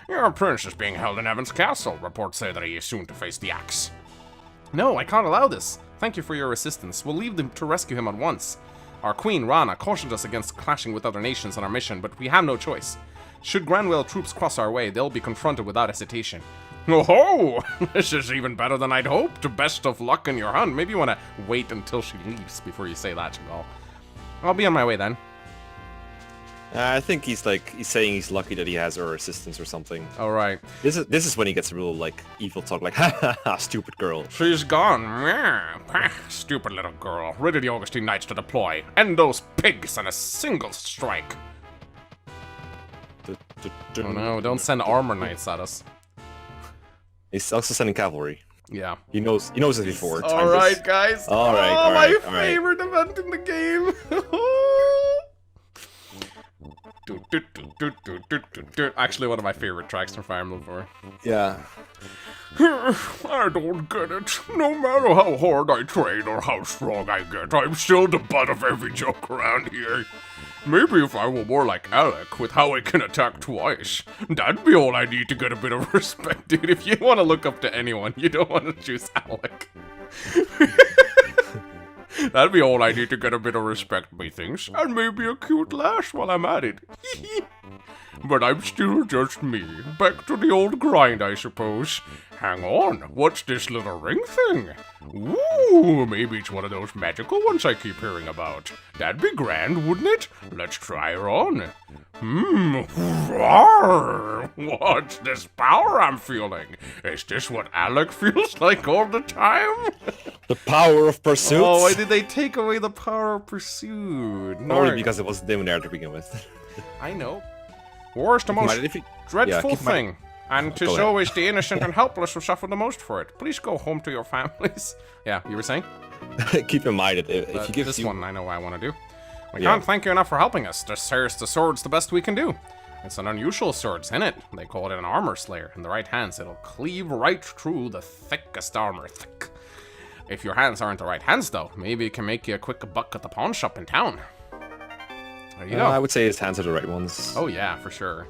Your prince is being held in Evan's castle. Reports say that he is soon to face the axe. No, I can't allow this. Thank you for your assistance. We'll leave them to rescue him at once. Our queen, Rana, cautioned us against clashing with other nations on our mission, but we have no choice. Should Granville troops cross our way, they'll be confronted without hesitation. Oh, this is even better than I'd hoped. Best of luck in your hunt. Maybe you want to wait until she leaves before you say that, Chagall. I'll be on my way then. I think he's saying he's lucky that he has her assistance or something. Alright. This is when he gets real like evil talk, like ha ha ha, stupid girl. She's gone. Stupid little girl. Ready the Augustine Knights to deploy. End those pigs in a single strike. Oh no, don't send armor knights at us. He's also sending cavalry. Yeah. He knows it before. Time Alright, this. guys. All right, Oh, all my right, all right. favorite event in the game. Actually, one of my favorite tracks from Fire Emblem 4. Yeah. I don't get it. No matter how hard I train or how strong I get, I'm still the butt of every joke around here. Maybe if I were more like Alec, with how I can attack twice, that'd be all I need to get a bit of respect. Dude, if you want to look up to anyone, you don't want to choose Alec. That'd be all I need to get a bit of respect, methinks, and maybe a cute lash while I'm at it. But I'm still just me. Back to the old grind, I suppose. Hang on, what's this little ring thing? Ooh, maybe it's one of those magical ones I keep hearing about. That'd be grand, wouldn't it? Let's try her on. Rawr! What's this power I'm feeling? Is this what Alec feels like all the time? The power of pursuit. Oh, why did they take away the power of pursuit? Only because it wasn't even there to begin with. I know. War's the most If you- dreadful keep in mind- thing. And 'tis Go ahead. always the innocent and helpless who suffer the most for it. Please go home to your families. Yeah, you were saying? Keep in mind that if he gives this you one I know what I want to do. We Yeah. can't thank you enough for helping us. This here's the sword's the best we can do. It's an unusual sword, isn't it? They call it an armor slayer. In the right hands, it'll cleave right through the thickest armor. Thick. If your hands aren't the right hands, though, maybe it can make you a quick buck at the pawn shop in town. There you go. I would say his hands are the right ones. Oh yeah, for sure.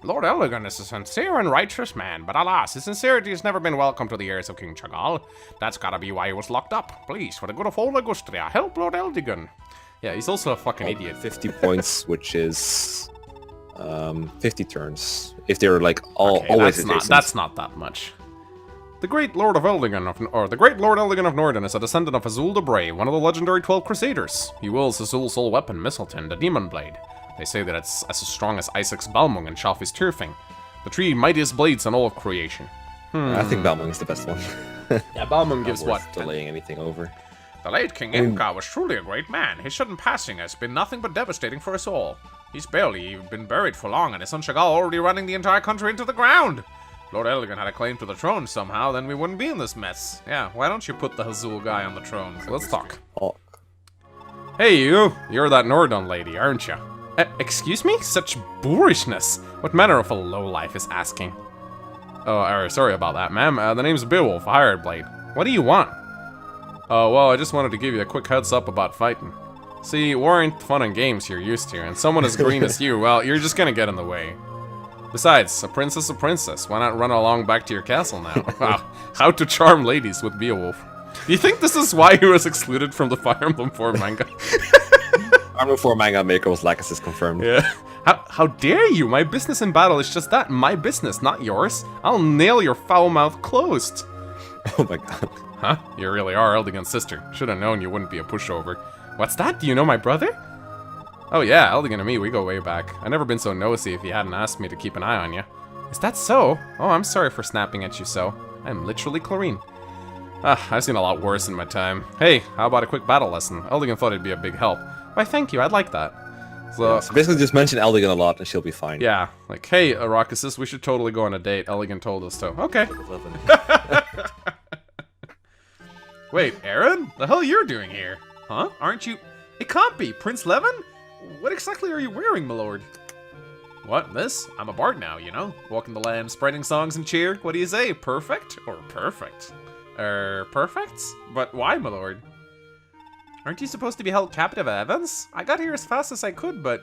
Lord Eldigan is a sincere and righteous man, but alas, his sincerity has never been welcome to the ears of King Chagall. That's gotta be why he was locked up. Please, for the good of all Augustria, help Lord Eldigan. Yeah, he's also a fucking idiot. 50 points, which is 50 turns. If they're like always adjacent. That's not that much. The great Lord Eldigan of Norden is a descendant of Azul the Brave, one of the legendary 12 Crusaders. He wields Azul's sole weapon, Misselton, the Demon Blade. They say that it's as strong as Isaac's Balmung and Shalfi's Tyrfing, the three mightiest blades in all of creation. I think Balmung is the best one. Yeah, Balmung gives Not worth what? delaying anything over. The late King Imka was truly a great man. His sudden passing has been nothing but devastating for us all. He's barely even been buried for long, and his son Chagall already running the entire country into the ground. Lord Eldigan had a claim to the throne somehow, then we wouldn't be in this mess. Yeah, why don't you put the Azul guy on the throne? Let's talk. Oh, Hey you! You're that Nordon lady, aren't you? Excuse me? Such boorishness! What manner of a lowlife is asking? Oh, sorry about that, ma'am. The name's Beowulf, a hired blade. What do you want? Oh, well, I just wanted to give you a quick heads up about fighting. See, war ain't fun and games you're used to, and someone as green as you, well, you're just gonna get in the way. Besides, a princess. Why not run along back to your castle now? Wow, how to charm ladies with Beowulf. Do you think this is why he was excluded from the Fire Emblem 4 manga? Armor 4 manga maker was Lacus is confirmed. Yeah. How dare you? My business in battle is just that, my business, not yours. I'll nail your foul mouth closed. Oh my god. Huh? You really are Eldigan's sister. Should have known you wouldn't be a pushover. What's that? Do you know my brother? Oh yeah, Eldigan and me, we go way back. I've never been so nosy if you hadn't asked me to keep an eye on you. Is that so? Oh, I'm sorry for snapping at you so. I'm literally Clarine. I've seen a lot worse in my time. Hey, how about a quick battle lesson? Eldigan thought it'd be a big help. Why, thank you, I'd like that. So, So basically just mention Eldigan a lot and she'll be fine. yeah, like, hey, Arrakis, we should totally go on a date. Eldigan told us to. Okay. Wait, Aaron? The hell you're doing here? Huh? Aren't you... It can't be! Prince Levin? What exactly are you wearing, my lord? What, this? I'm a bard now, you know? Walking the land, spreading songs and cheer. What do you say? Perfect? Or perfect? Perfect? But why, my lord? Aren't you supposed to be held captive at Evans? I got here as fast as I could, but...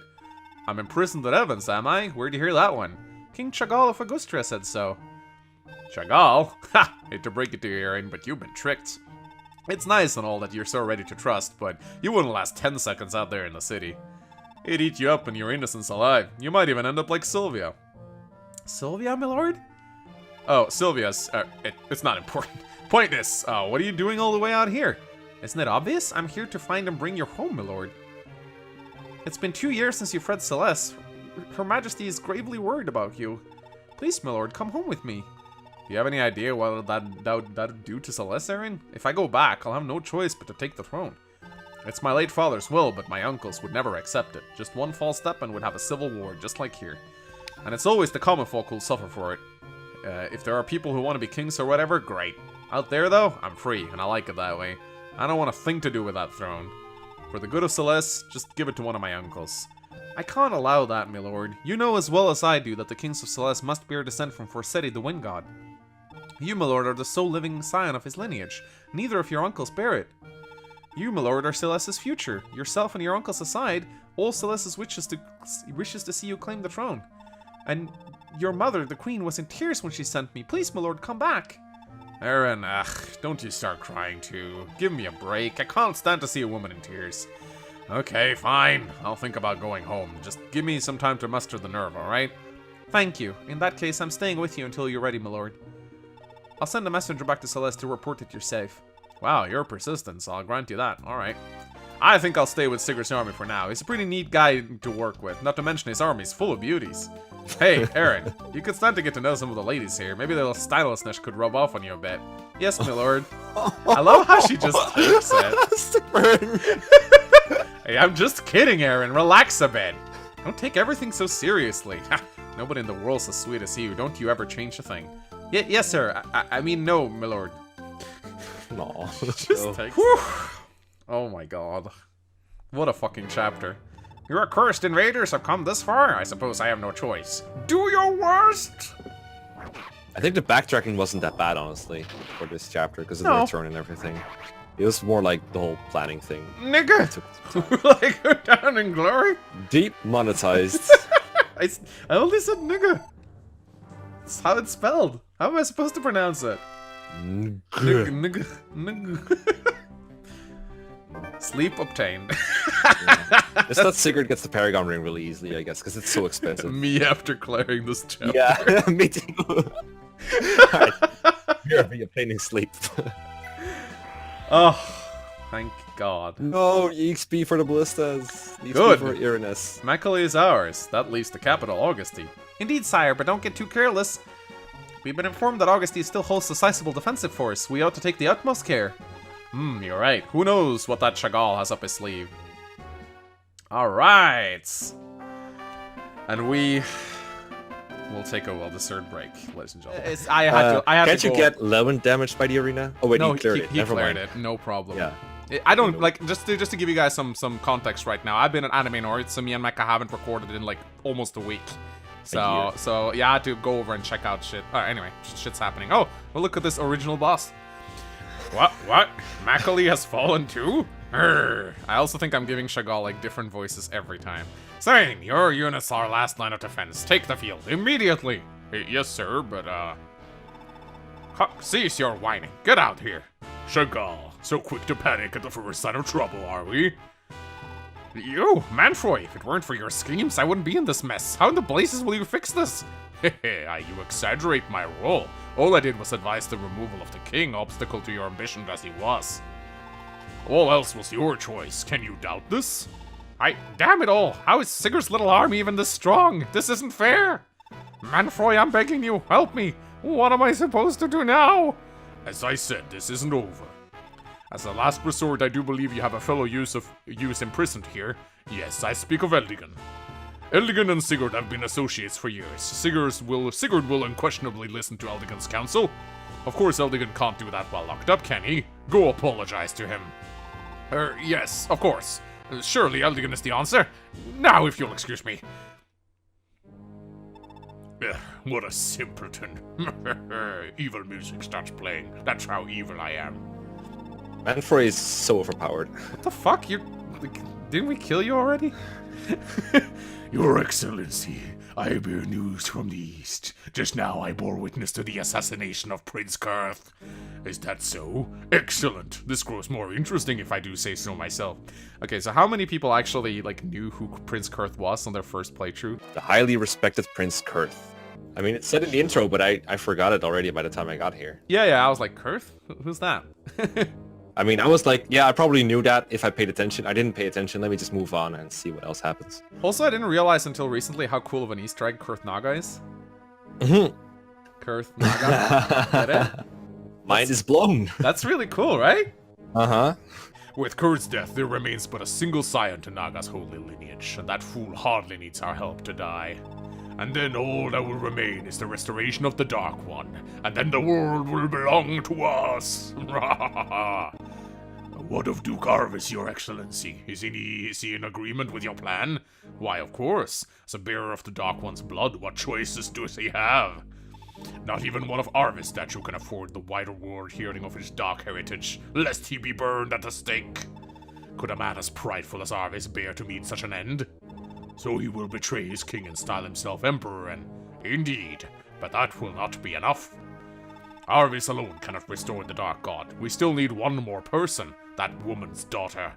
I'm imprisoned at Evans, am I? Where'd you hear that one? King Chagall of Augustria said so. Chagall? Ha! Hate to break it to you, Aaron, but you've been tricked. It's nice and all that you're so ready to trust, but you wouldn't last 10 seconds out there in the city. It'd eat you up and your innocence alive. You might even end up like Sylvia. Sylvia, my lord? Oh, Sylvia's... it's not important. Point is, what are you doing all the way out here? Isn't it obvious? I'm here to find and bring you home, my lord. It's been 2 years since you fled Celeste. Her Majesty is gravely worried about you. Please, my lord, come home with me. Do you have any idea what that'd do to Celeste, Aaron? If I go back, I'll have no choice but to take the throne. It's my late father's will, but my uncles would never accept it. Just one false step and would have a civil war, just like here. And it's always the common folk who'll suffer for it. If there are people who want to be kings or whatever, great. Out there, though, I'm free, and I like it that way. I don't want a thing to do with that throne. For the good of Celeste, just give it to one of my uncles. I can't allow that, my lord. You know as well as I do that the kings of Celeste must bear descent from Forseti, the wind god. You, my lord, are the sole living scion of his lineage. Neither of your uncles bear it. You, my lord, are Celeste's future. Yourself and your uncles aside, all Celeste's wishes to see you claim the throne. And your mother, the queen, was in tears when she sent me. Please, my lord, come back. Aaron, don't you start crying too. Give me a break. I can't stand to see a woman in tears. Okay, fine. I'll think about going home. Just give me some time to muster the nerve, alright? Thank you. In that case, I'm staying with you until you're ready, my lord. I'll send a messenger back to Celeste to report that you're safe. Wow, you're persistent, so I'll grant you that. Alright. I think I'll stay with Sigurd's army for now. He's a pretty neat guy to work with, not to mention his army's full of beauties. Hey, Aaron, you could stand to get to know some of the ladies here. Maybe their stylishness could rub off on you a bit. Yes, my lord. I love how she just takes it. Hey, I'm just kidding, Aaron. Relax a bit. Don't take everything so seriously. Nobody in the world's as sweet as you. Don't you ever change a thing. Yes, sir. I mean, no, my lord. No. Just take. Oh my god. What a fucking chapter. Your accursed invaders have come this far? I suppose I have no choice. Do your worst! I think the backtracking wasn't that bad, honestly, for this chapter, because of the No. return and everything. It was more like the whole planning thing. Nigga! Like, go down in glory? Deep monetized. I only said nigga. That's how it's spelled. How am I supposed to pronounce it? Nigga. Sleep obtained. It's that Sigurd gets the Paragon ring really easily, I guess, because it's so expensive. Me after clearing this chapter. Yeah, me too. Alright, here, be obtaining sleep. Oh, thank God. No, EXP for the ballistas. EXP Good. for Uranus. Mechley is ours. That leads the capital, Augusti. Indeed, sire, but don't get too careless. We've been informed that Augusti still hosts a sizable defensive force. We ought to take the utmost care. You're right. Who knows what that Chagall has up his sleeve. Alright. And we will take a well-deserved break, ladies and gentlemen. I had Can't to you go. get 11 damage by the arena? Oh wait, No, he cleared it. he Never cleared mind. it. No problem. Yeah. I don't like just to give you guys some context right now. I've been at Anime North, so me and Mecha haven't recorded in like almost a week. So yeah, I had to go over and check out shit. Anyway, shit's happening. Oh, well, look at this original boss. What? Macaulay has fallen too? Urgh. I also think I'm giving Chagall like different voices every time. Saying, your units are last line of defense. Take the field immediately. Yes, sir, but cease your whining. Get out here. Chagall, so quick to panic at the first sign of trouble, are we? You, Manfroy, if it weren't for your schemes, I wouldn't be in this mess. How in the blazes will you fix this? Hehe, you exaggerate my role. All I did was advise the removal of the king, obstacle to your ambition as he was. All else was your choice. Can you doubt this? Damn it all! How is Sigurd's little army even this strong? This isn't fair! Manfroy, I'm begging you, help me! What am I supposed to do now? As I said, this isn't over. As a last resort, I do believe you have a fellow use imprisoned here. Yes, I speak of Eldigan. Eldigan and Sigurd have been associates for years. Sigurd will unquestionably listen to Eldigan's counsel. Of course, Eldigan can't do that while locked up, can he? Go apologize to him. Yes, of course. Surely Eldigan is the answer. Now, if you'll excuse me. What a simpleton. Evil music starts playing. That's how evil I am. Manfroy is so overpowered. What the fuck? Didn't we kill you already? Your Excellency, I bear news from the East. Just now I bore witness to the assassination of Prince Kurth. Is that so? Excellent. This grows more interesting if I do say so myself. Okay, so how many people actually knew who Prince Kurth was on their first playthrough? The highly respected Prince Kurth. I mean, it said in the intro, but I forgot it already by the time I got here. Yeah, I was like, Kurth? Who's that? I mean, I was like, yeah, I probably knew that if I paid attention. I didn't pay attention. Let me just move on and see what else happens. Also, I didn't realize until recently how cool of an Easter egg Kurth Naga is. Kurth Naga. Get it? Mind is blown. That's really cool, right? Uh-huh. With Kurth's death, there remains but a single scion to Naga's holy lineage, and that fool hardly needs our help to die. And then all that will remain is the restoration of the Dark One, and then the world will belong to us. What of Duke Arvis, Your Excellency? Is he in agreement with your plan? Why, of course. As a bearer of the Dark One's blood, what choices does he have? Not even one of Arvis' statue can afford the wider world hearing of his dark heritage, lest he be burned at the stake. Could a man as prideful as Arvis bear to meet such an end? So he will betray his king and style himself emperor, and indeed, but that will not be enough. Arvis alone cannot restore the Dark God. We still need one more person, that woman's daughter.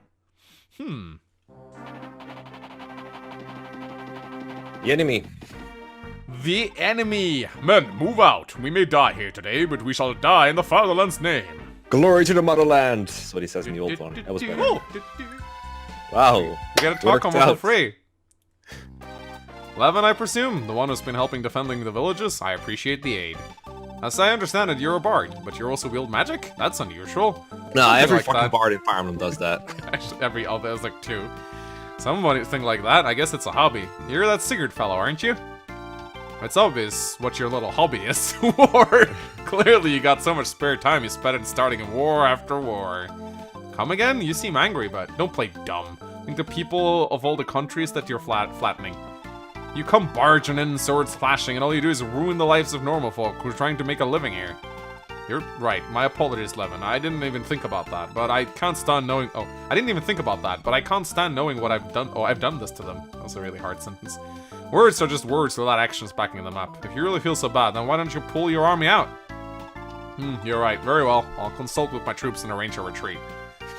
The enemy. The enemy! Men, move out! We may die here today, but we shall die in the fatherland's name. Glory to the motherland. That's what he says in the old one. That was better. Wow. We gotta talk Worked on level out. 3. Levin, I presume, the one who's been helping defending the villages. I appreciate the aid. As I understand it, you're a bard, but you also wield magic? That's unusual. No, Something every like fucking that. bard in Fire Emblem does that. Actually, there's like 2. Something like that, I guess it's a hobby. You're that Sigurd fellow, aren't you? It's obvious what your little hobby is. War! Clearly you got so much spare time you spent it starting war after war. Come again? You seem angry, but don't play dumb. Think the people of all the countries that you're flattening. You come barging in, swords flashing, and all you do is ruin the lives of normal folk who are trying to make a living here. You're right. My apologies, Levin. I didn't even think about that, but I can't stand knowing... Oh, I didn't even think about that, but I can't stand knowing what I've done. Oh, I've done this to them. That was a really hard sentence. Words are just words without actions backing them up. If you really feel so bad, then why don't you pull your army out? You're right. Very well. I'll consult with my troops and arrange a retreat.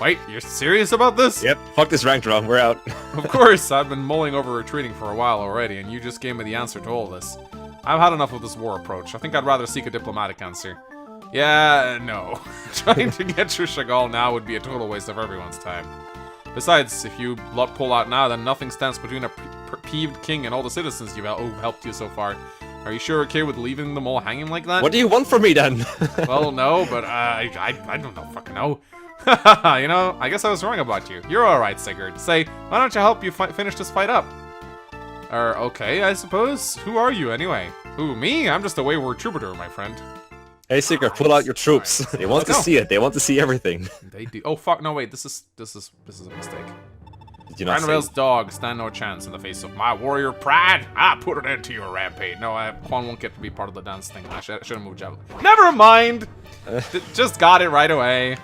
Wait, you're serious about this? Yep, fuck this ranked run, we're out. Of course, I've been mulling over retreating for a while already, and you just gave me the answer to all this. I've had enough of this war approach. I think I'd rather seek a diplomatic answer. Yeah, no. Trying to get through Chagall now would be a total waste of everyone's time. Besides, if you pull out now, then nothing stands between a peeved king and all the citizens who've helped you so far. Are you sure okay with leaving them all hanging like that? What do you want from me then? Well, no, but I don't know, fucking know. You know, I guess I was wrong about you. You're alright, Sigurd. Say, why don't you help you finish this fight up? Okay, I suppose. Who are you, anyway? Who, me? I'm just a wayward troubadour, my friend. Hey, Sigurd, pull out your troops. They want to see it. They want to see everything. They do. Oh, fuck, no, wait, this is a mistake. Did you not Granville's dog stand no chance in the face of my warrior pride. I put an end to your rampage. No, Juan won't get to be part of the dance thing. I should have moved Javelin. Never mind! Just got it right away.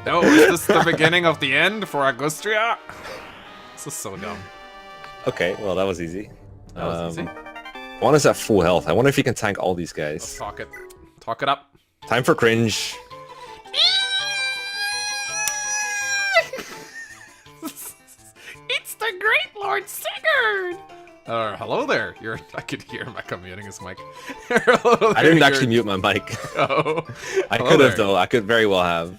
No, is this the beginning of the end for Augustria? This is so dumb. Okay, well, that was easy. That was easy. Juan is at full health. I wonder if he can tank all these guys. Let's talk it. Talk it up. Time for cringe. It's the great Lord Sigurd! Hello there. I could hear him muting his mic. I didn't actually mute my mic. Oh. I could have, though. I could very well have.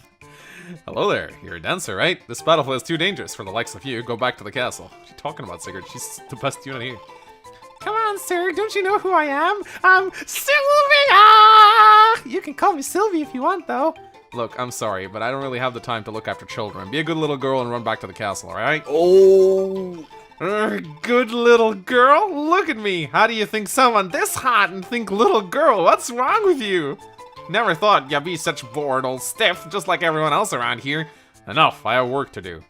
Hello there. You're a dancer, right? This battlefield is too dangerous for the likes of you. Go back to the castle. What are you talking about, Sigurd? She's the best unit here. Come on, sir. Don't you know who I am? I'm Sylvia! You can call me Sylvie if you want, though. Look, I'm sorry, but I don't really have the time to look after children. Be a good little girl and run back to the castle, alright? Oh! Good little girl? Look at me! How do you think someone this hot and think little girl? What's wrong with you? Never thought you'd be such bored old stiff, just like everyone else around here. Enough, I have work to do.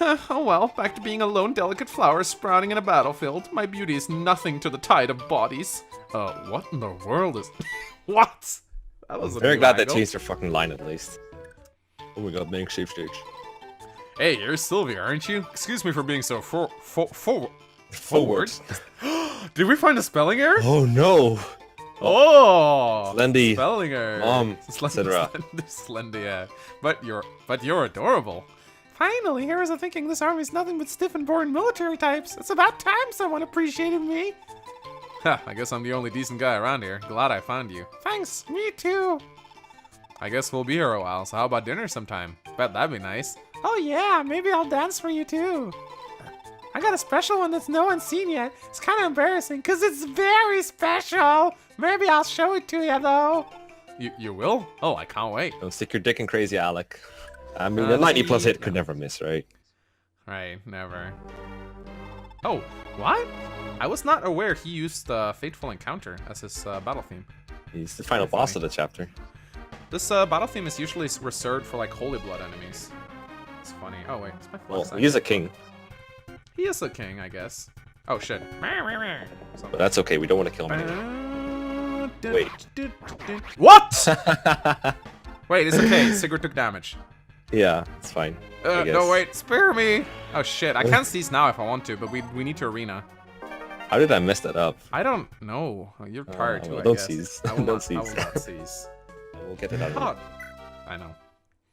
Oh well, back to being a lone delicate flower sprouting in a battlefield. My beauty is nothing to the tide of bodies. What in the world is... What? That was Very glad they changed their fucking line at least. Oh my god, make shape stage. Hey, you're Sylvia, aren't you? Excuse me for being so forward. Did we find a spelling error? Oh no! Oh! Slendy. Spelling error. Etc. Slendy, yeah. But you're adorable. Finally, heroes are thinking this army's nothing but stiff and boring military types. It's about time someone appreciated me. Ha, I guess I'm the only decent guy around here. Glad I found you. Thanks, me too. I guess we'll be here a while, so how about dinner sometime? Bet that'd be nice. Oh yeah, maybe I'll dance for you too. I got a special one that's no one's seen yet. It's kind of embarrassing, because it's very special. Maybe I'll show it to you, though. You will? Oh, I can't wait. Don't stick your dick in Crazy Alec. I mean, a 90+ hit could never miss, right? Right, never. Oh, what? I was not aware he used Fateful Encounter as his battle theme. He's the final boss of the chapter. This battle theme is usually reserved for, like, Holy Blood enemies. It's funny. Oh, wait, it's my flex. Well, he's a king. He is a king, I guess. Oh, shit. But that's okay, we don't want to kill him anyway. Wait. What?! Wait, it's okay. Sigurd took damage. Yeah, it's fine. No, wait. Spare me! Oh, shit. I can't seize now if I want to, but we need to arena. How did I mess that up? I don't know. You're tired too, well, I don't guess. seize. I will Don't not, seize. I will not seize. We'll get it out of it. I know.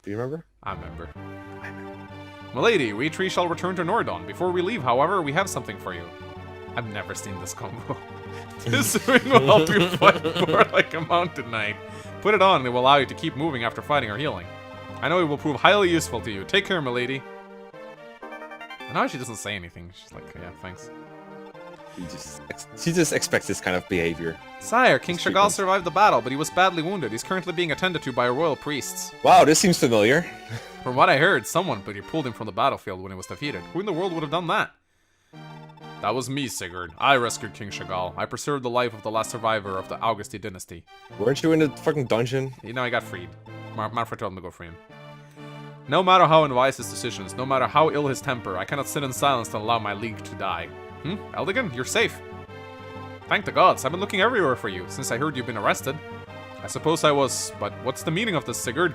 Do you remember? I remember. Milady, we three shall return to Nordon. Before we leave, however, we have something for you. I've never seen this combo. This ring will help you fight more like a mountain knight. Put it on and it will allow you to keep moving after fighting or healing. I know it will prove highly useful to you. Take care, milady. I know she doesn't say anything. She's like, yeah, thanks. She just expects this kind of behavior. Sire, King Chagall survived the battle, but he was badly wounded. He's currently being attended to by royal priests. Wow, this seems familiar. From what I heard, someone pulled him from the battlefield when he was defeated. Who in the world would have done that? That was me, Sigurd. I rescued King Chagall. I preserved the life of the last survivor of the Augusti dynasty. Weren't you in the fucking dungeon? You know, I got freed. Manfred told him to go free him. No matter how unwise his decisions, no matter how ill his temper, I cannot sit in silence and allow my league to die. Eldigan, you're safe. Thank the gods, I've been looking everywhere for you, since I heard you've been arrested. I suppose I was, but what's the meaning of this, Sigurd?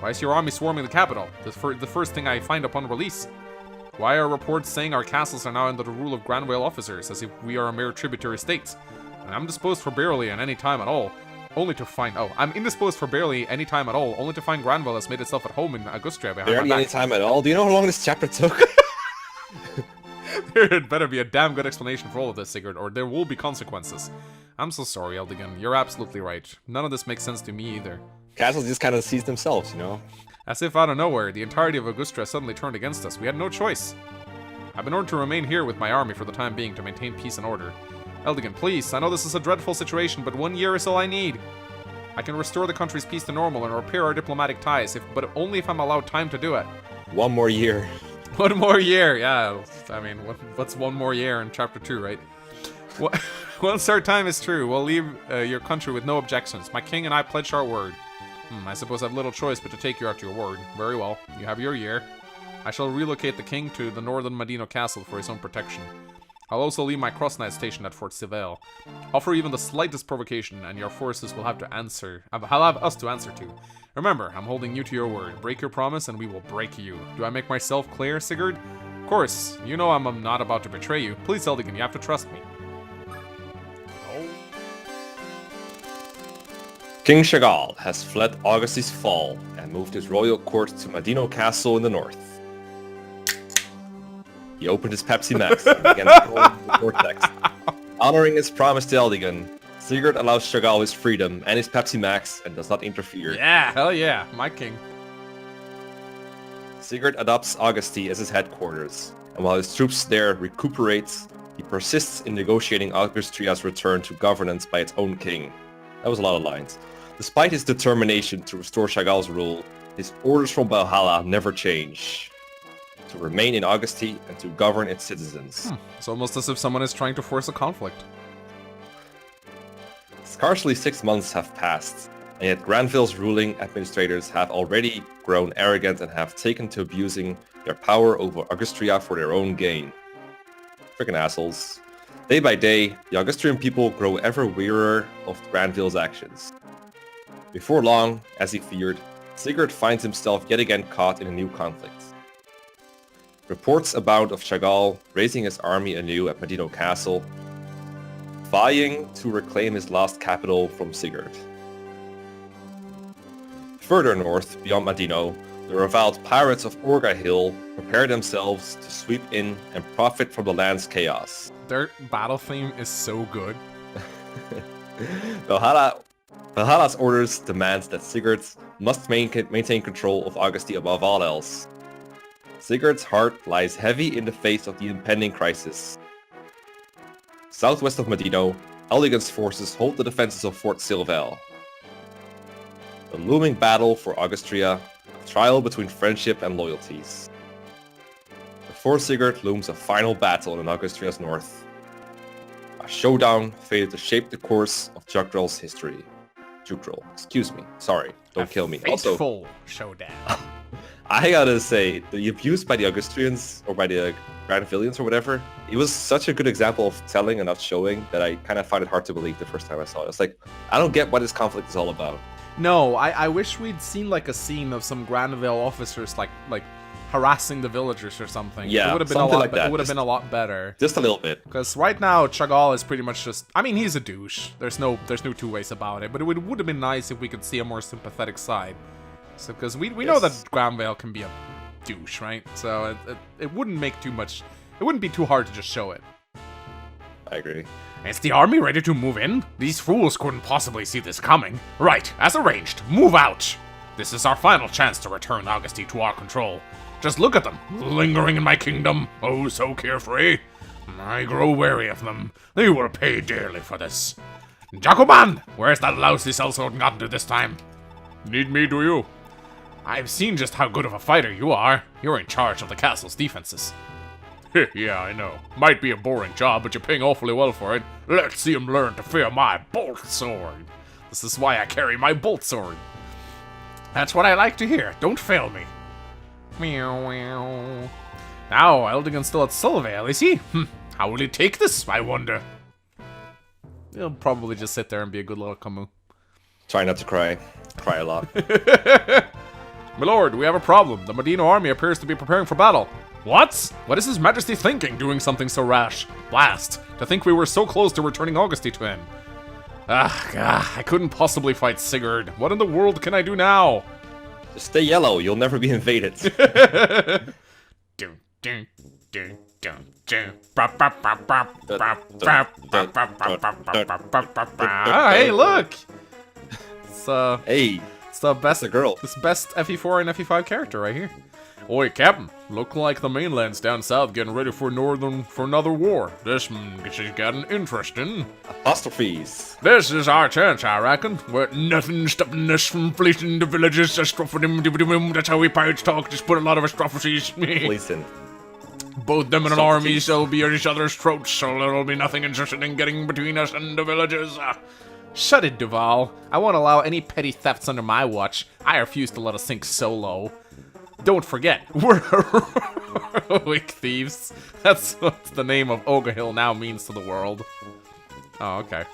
Why is your army swarming the capital? The first thing I find upon release. Why are reports saying our castles are now under the rule of Granville officers, as if we are a mere tributary state? And I'm indisposed for barely at any time at all, only to find Granville has made itself at home in Augustria behind Barely my any back. time at all. Do you know how long this chapter took? There had better be a damn good explanation for all of this, Sigurd, or there will be consequences. I'm so sorry, Eldigan. You're absolutely right. None of this makes sense to me either. Castles just kind of seize themselves, you know? As if out of nowhere, the entirety of Augustria suddenly turned against us. We had no choice. I've been ordered to remain here with my army for the time being to maintain peace and order. Eldigan, please, I know this is a dreadful situation, but 1 year is all I need. I can restore the country's peace to normal and repair our diplomatic ties, but only if I'm allowed time to do it. 1 more year. 1 more year, yeah. I mean, what's 1 more year in Chapter 2, right? Once our time is through, we'll leave your country with no objections. My king and I pledge our word. I suppose I have little choice but to take you at your word. Very well, you have your year. I shall relocate the king to the northern Medino castle for his own protection. I'll also leave my cross knight stationed at Fort Civale. Offer even the slightest provocation, and your forces will have us to answer to. Remember, I'm holding you to your word. Break your promise, and we will break you. Do I make myself clear, Sigurd? Of course, you know I'm not about to betray you. Please, Eldigan, you have to trust me. King Chagall has fled Augusty's fall and moved his royal court to Medino Castle in the north. He opened his Pepsi Max and began scrolling the vortex. Honoring his promise to Eldigan, Sigurd allows Chagall his freedom and his Pepsi Max and does not interfere. Yeah, hell yeah, my king. Sigurd adopts Augusty as his headquarters, and while his troops there recuperate, he persists in negotiating Augustria's return to governance by its own king. That was a lot of lines. Despite his determination to restore Chagall's rule, his orders from Valhalla never change. To remain in Augusty and to govern its citizens. It's almost as if someone is trying to force a conflict. Scarcely 6 months have passed, and yet Granville's ruling administrators have already grown arrogant and have taken to abusing their power over Augustria for their own gain. Freaking assholes. Day by day, the Augustrian people grow ever wearier of Granville's actions. Before long, as he feared, Sigurd finds himself yet again caught in a new conflict. Reports abound of Chagall raising his army anew at Medino Castle, vying to reclaim his lost capital from Sigurd. Further north, beyond Medino, the reviled pirates of Orga Hill prepare themselves to sweep in and profit from the land's chaos. Their battle theme is so good. Valhalla's orders demands that Sigurd must maintain control of Augusty above all else. Sigurd's heart lies heavy in the face of the impending crisis. Southwest of Medino, Eldigan's forces hold the defenses of Fort Civale. The looming battle for Augustria, a trial between friendship and loyalties. Before Sigurd looms a final battle in Augustria's north. A showdown fated to shape the course of Jugral's history. Jugrel, excuse me. Sorry, don't kill me. Fateful showdown. I gotta say, the abuse by the Augustrians, or by the Granvillians or whatever, it was such a good example of telling and not showing that I kind of found it hard to believe the first time I saw it. It's like, I don't get what this conflict is all about. No, I wish we'd seen like a scene of some Granville officers like harassing the villagers or something. Yeah, it would have been something like that. It would have been a lot better. Just a little bit. Because right now Chagall is pretty much just. I mean, he's a douche. There's no two ways about it. But it would have been nice if we could see a more sympathetic side. So because we know that Granville can be a douche, right? So it wouldn't make too much. It wouldn't be too hard to just show it. I agree. Is the army ready to move in? These fools couldn't possibly see this coming. Right, as arranged, move out. This is our final chance to return Augusty to our control. Just look at them, lingering in my kingdom, oh so carefree. I grow wary of them. They will pay dearly for this. Jacoban, where's that lousy sellsword gotten to this time? Need me, do you? I've seen just how good of a fighter you are. You're in charge of the castle's defenses. Yeah, I know. Might be a boring job, but you're paying awfully well for it. Let's see him learn to fear my bolt sword. This is why I carry my bolt sword. That's what I like to hear. Don't fail me. Meow, meow. Now, Eldigan's still at Silvale, is he? How will he take this, I wonder? He'll probably just sit there and be a good little Camus. Try not to cry. Cry a lot. My lord, we have a problem. The Medina army appears to be preparing for battle. What? What is His Majesty thinking, doing something so rash? Blast! To think we were so close to returning Auguste to him. I couldn't possibly fight Sigurd. What in the world can I do now? Just stay yellow, you'll never be invaded. Hey, look! Hey, It's the best the girl. This best FE4 and FE5 character right here. Oi, Captain. Look like the mainland's down south getting ready for another war. This is getting interesting. Apostrophes. This is our chance, I reckon. With nothing stopping us from fleecing the villages. That's how we pirates talk. Just put a lot of apostrophes. Listen. Both them and an army shall be at each other's throats, so there'll be nothing interested in getting between us and the villages. Shut it, Duval. I won't allow any petty thefts under my watch. I refuse to let us sink so low. Don't forget, we're heroic thieves. That's what the name of Ogahill now means to the world. Oh, okay.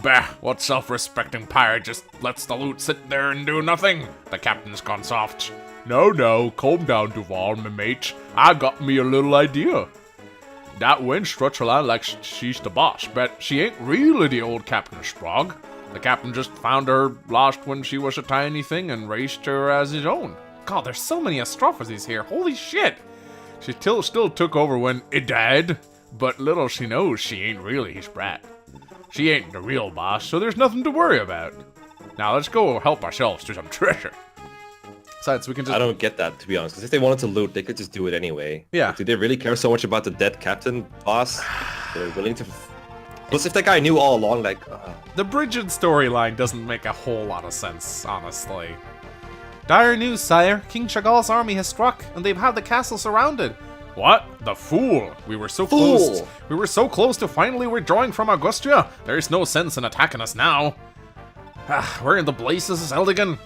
Bah, what self-respecting pirate just lets the loot sit there and do nothing? The captain's gone soft. No, calm down, Duval, my mate. I got me a little idea. That wench struts her line like she's the boss, but she ain't really the old Captain Sprog. The captain just found her lost when she was a tiny thing and raised her as his own. God, there's so many astrophases here. Holy shit! She still took over when it died, but little she knows she ain't really his brat. She ain't the real boss, so there's nothing to worry about. Now let's go help ourselves to some treasure. Besides, we can just... I don't get that, to be honest, because if they wanted to loot, they could just do it anyway. Yeah. Do they really care so much about the dead captain boss? They're willing to... Plus, if that guy knew all along, like... The Bridget storyline doesn't make a whole lot of sense, honestly. Dire news, sire. King Chagall's army has struck, and they've had the castle surrounded. What? The fool! We were so close. We were so close to finally withdrawing from Augustia. There's no sense in attacking us now. Where in the blazes is Eldigan?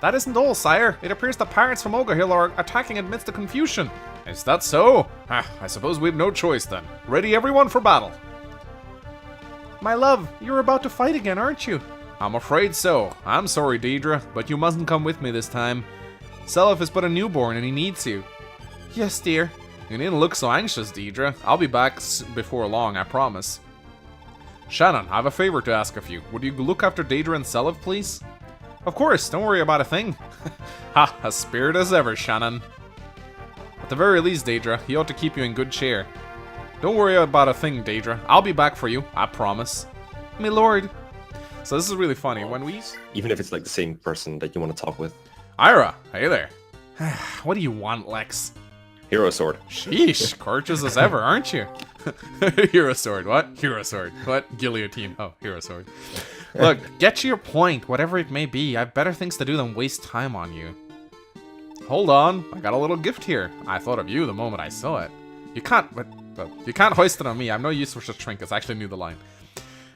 That isn't all, sire. It appears the pirates from Ogahill are attacking amidst the confusion. Is that so? I suppose we've no choice then. Ready everyone for battle. My love, you're about to fight again, aren't you? I'm afraid so. I'm sorry, Deidre, but you mustn't come with me this time. Seliph is but a newborn and he needs you. Yes, dear. You needn't look so anxious, Deidre. I'll be back before long, I promise. Shannon, I have a favor to ask of you. Would you look after Deidre and Seliph, please? Of course, don't worry about a thing. Ha, as spirit as ever, Shannon. At the very least, Deidre, he ought to keep you in good cheer. Don't worry about a thing, Deidre. I'll be back for you, I promise. My lord. So this is really funny. When we... Even if it's like the same person that you want to talk with. Ira, hey there. What do you want, Lex? Hero sword. Sheesh, courteous as ever, aren't you? Hero sword, what? Hero sword, what? Guillotine, oh, hero sword. Look, get to your point, whatever it may be. I've better things to do than waste time on you. Hold on, I got a little gift here. I thought of you the moment I saw it. You can't, but you can't hoist it on me. I'm no use for such trinkets. I actually knew the line.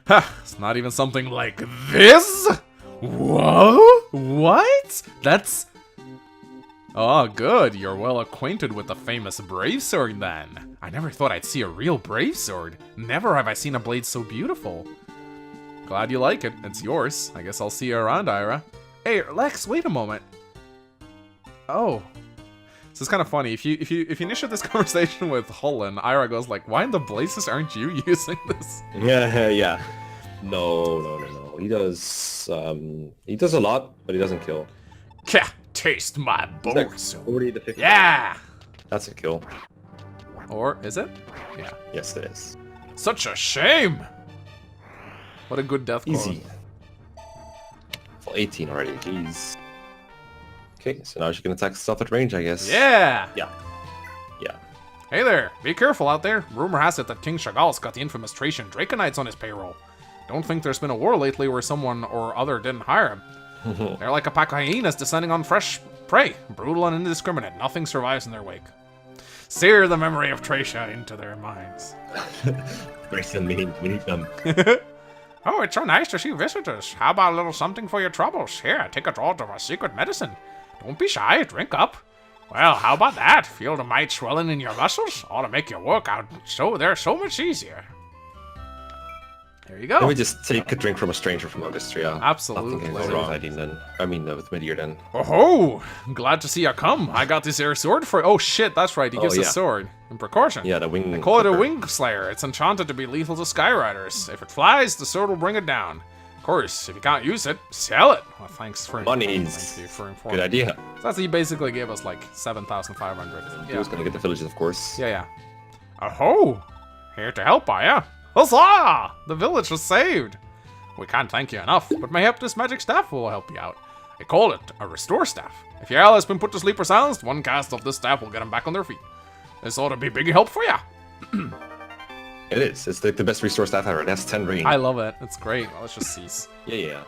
Ha! It's not even something like this? Whoa? What? That's... Oh, good. You're well acquainted with the famous Brave Sword, then. I never thought I'd see a real Brave Sword. Never have I seen a blade so beautiful. Glad you like it. It's yours. I guess I'll see you around, Ira. Hey, Lex, wait a moment. Oh. This is kind of funny. If you initiate this conversation with Holland, Ira goes like, "Why in the blazes aren't you using this?" Yeah. No. He does a lot, but he doesn't kill. Kah, taste my bones. 40 to 50. Yeah. That's a kill. Or is it? Yeah. Yes, it is. Such a shame. What a good death call. Easy. Full 18 already. Jeez. Okay, so now she can attack stuff at range, I guess. Yeah. Yeah. Hey there, be careful out there. Rumor has it that King Chagall's got the infamous Thracian Draconites on his payroll. Don't think there's been a war lately where someone or other didn't hire him. They're like a pack of hyenas descending on fresh prey. Brutal and indiscriminate. Nothing survives in their wake. Sear the memory of Thracia into their minds. Thracian, we need them. Oh, it's so nice to see visitors. How about a little something for your troubles? Here, take a draught of our secret medicine. Don't be shy, drink up. Well, how about that? Feel the might swelling in your muscles? Ought to make your workout they're so much easier. There you go. Let me just take a drink from a stranger from Augustria. Absolutely. Nothing can go wrong with ID then. I mean, with Midir then. Oh, glad to see you come. I got this air sword for. Oh shit, that's right. He gives a yeah. sword in precaution. Yeah, the wing. They call it a clipper. wing slayer. It's enchanted to be lethal to Skyriders. If it flies, the sword will bring it down. Of course, if you can't use it, sell it. Well, thanks for Monies. Thank you for informing. Good idea. So that's he basically gave us like 7,500. He was gonna get the villages, of course. Yeah. Oh, here to help, are ya? Huzzah! The village was saved. We can't thank you enough, but mayhap this magic staff will help you out. I call it a restore staff. If your ally has been put to sleep or silenced, one cast of this staff will get them back on their feet. This ought to be big help for you. It is. It's like the best restore staff ever. It has 10 range. I love it. It's great. Well, let's just cease. Yeah.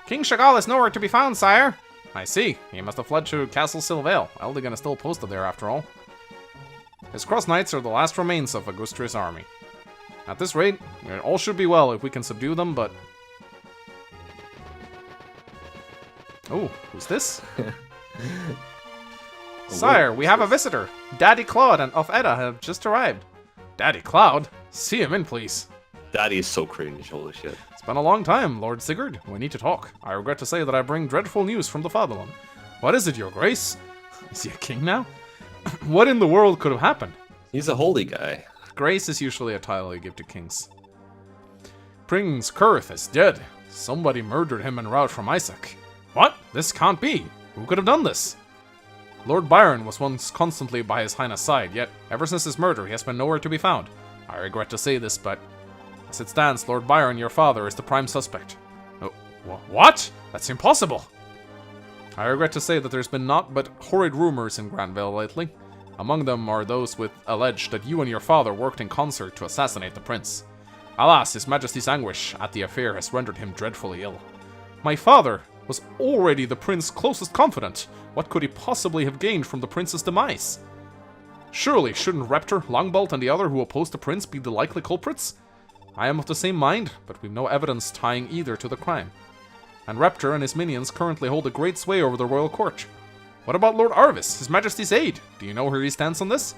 King Chagall is nowhere to be found, sire. I see. He must have fled to Castle Silvale. Eldigan is still posted there, after all. His cross knights are the last remains of Augustria's army. At this rate, all should be well if we can subdue them, but... Oh, who's this? Sire, we have a visitor. Daddy Claude and of Edda have just arrived. Daddy Cloud? See him in, please. Daddy is so cringe. Holy shit. It's been a long time, Lord Sigurd. We need to talk. I regret to say that I bring dreadful news from the fatherland. What is it, your grace? Is he a king now? What in the world could have happened? He's a holy guy. Grace is usually a title you give to kings. Prince Kurth is dead. Somebody murdered him en route from Isaac. What? This can't be. Who could have done this? Lord Byron was once constantly by his highness' side, yet ever since his murder he has been nowhere to be found. I regret to say this, but as it stands, Lord Byron, your father, is the prime suspect. Oh, what? That's impossible! I regret to say that there's been naught but horrid rumors in Granville lately. Among them are those which allege that you and your father worked in concert to assassinate the prince. Alas, His Majesty's anguish at the affair has rendered him dreadfully ill. My father was already the prince's closest confidant. What could he possibly have gained from the prince's demise? Surely shouldn't Reptor, Longbolt, and the other who opposed the prince be the likely culprits? I am of the same mind, but we've no evidence tying either to the crime. And Reptor and his minions currently hold a great sway over the royal court. What about Lord Arvis, His Majesty's aide? Do you know where he stands on this?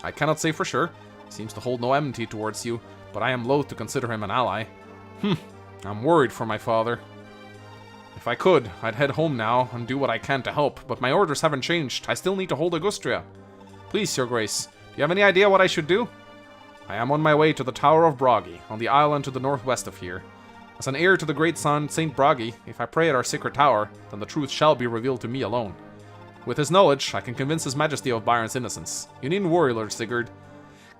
I cannot say for sure. He seems to hold no enmity towards you, but I am loath to consider him an ally. I'm worried for my father. If I could, I'd head home now and do what I can to help, but my orders haven't changed. I still need to hold Augustria. Please, your grace, do you have any idea what I should do? I am on my way to the Tower of Bragi, on the island to the northwest of here. As an heir to the great son, Saint Bragi, if I pray at our sacred tower, then the truth shall be revealed to me alone. With his knowledge, I can convince His Majesty of Byron's innocence. You needn't worry, Lord Sigurd.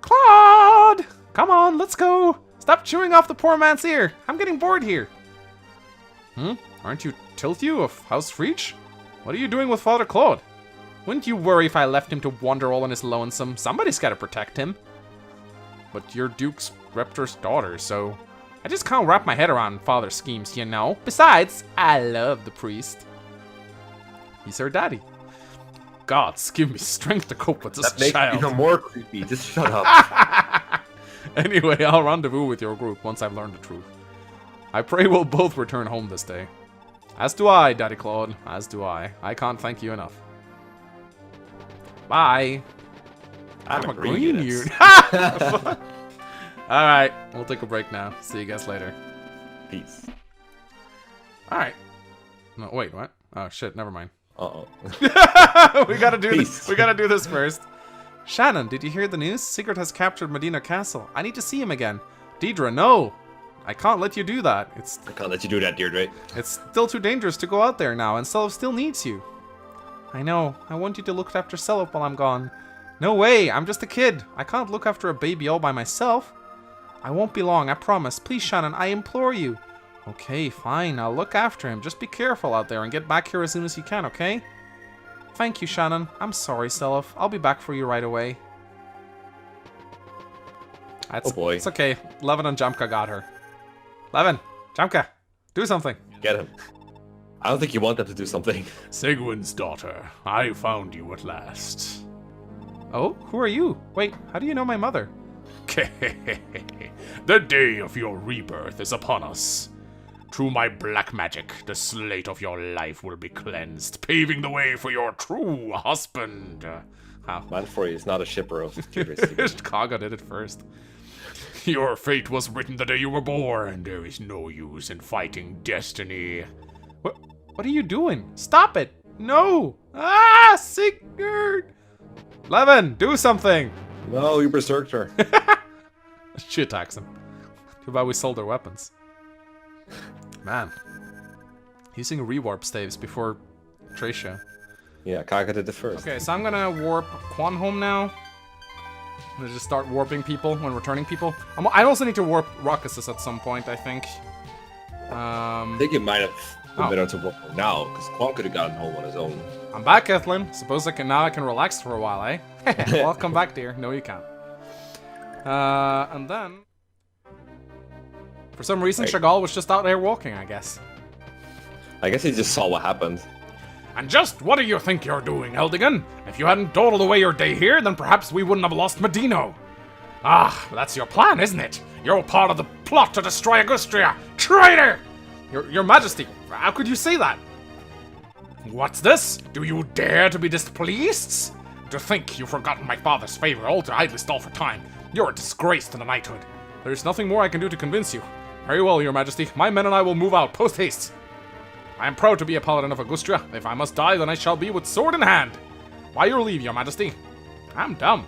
Claude! Come on, let's go! Stop chewing off the poor man's ear! I'm getting bored here! Aren't you Tilthew of House Freach? What are you doing with Father Claude? Wouldn't you worry if I left him to wander all on his lonesome? Somebody's gotta protect him. But you're Duke's Reptor's daughter, so... I just can't wrap my head around Father's schemes, you know? Besides, I love the priest. He's her daddy. Gods, give me strength to cope with this That makes child. it even more creepy. Just shut up. Anyway, I'll rendezvous with your group once I've learned the truth. I pray we'll both return home this day. As do I, Daddy Claude. As do I. I can't thank you enough. Bye. I'm a green unit. Alright, we'll take a break now. See you guys later. Peace. Alright. No, wait, what? Oh shit, never mind. Uh-oh. we gotta do Peace. this. We gotta do this first. Shannon, did you hear the news? Sigurd has captured Medina Castle. I need to see him again. Deidre, no. I can't let you do that. I can't let you do that, Deirdre. It's still too dangerous to go out there now, and Selov still needs you. I know. I want you to look after Selov while I'm gone. No way. I'm just a kid. I can't look after a baby all by myself. I won't be long, I promise. Please, Shannon, I implore you. Okay, fine. I'll look after him. Just be careful out there and get back here as soon as you can, okay? Thank you, Shannon. I'm sorry, Selov. I'll be back for you right away. Oh boy. It's okay. Levin and Jamka got her. Levin, Jamka, do something. Get him. I don't think you want them to do something. Sigwin's daughter, I found you at last. Oh, who are you? Wait, how do you know my mother? The day of your rebirth is upon us. Through my black magic, the slate of your life will be cleansed, paving the way for your true husband. Manfrey is not a shipper of curious. Kaga did it first. Your fate was written the day you were born. There is no use in fighting destiny. What are you doing? Stop it! No! Ah, Sigurd! Levin, do something! No, you berserked her. She attacks him. Too bad we sold our weapons. Man. Using rewarp staves before Tracia. Yeah, Kaga did it first. Okay, so I'm gonna warp Quan home now. I'm gonna just start warping people when returning people. I also need to warp Rockuses at some point, I think. I think you might have been better to work now, because Quan could have gotten home on his own. I'm back, Ethlyn. Suppose now I can relax for a while, eh? Well, come back, dear. No, you can't. And then... For some reason, Chagall was just out there walking, I guess. I guess he just saw what happened. And just what do you think you're doing, Eldigan? If you hadn't dawdled away your day here, then perhaps we wouldn't have lost Medino. Ah, that's your plan, isn't it? You're part of the plot to destroy Augustria. Traitor! Your Majesty, how could you say that? What's this? Do you dare to be displeased? To think you've forgotten my father's favor, all to idly stall for time. You're a disgrace to the knighthood. There's nothing more I can do to convince you. Very well, Your Majesty. My men and I will move out post-haste. I am proud to be a paladin of Augustria. If I must die, then I shall be with sword in hand. By your leave, Your Majesty. I'm dumb.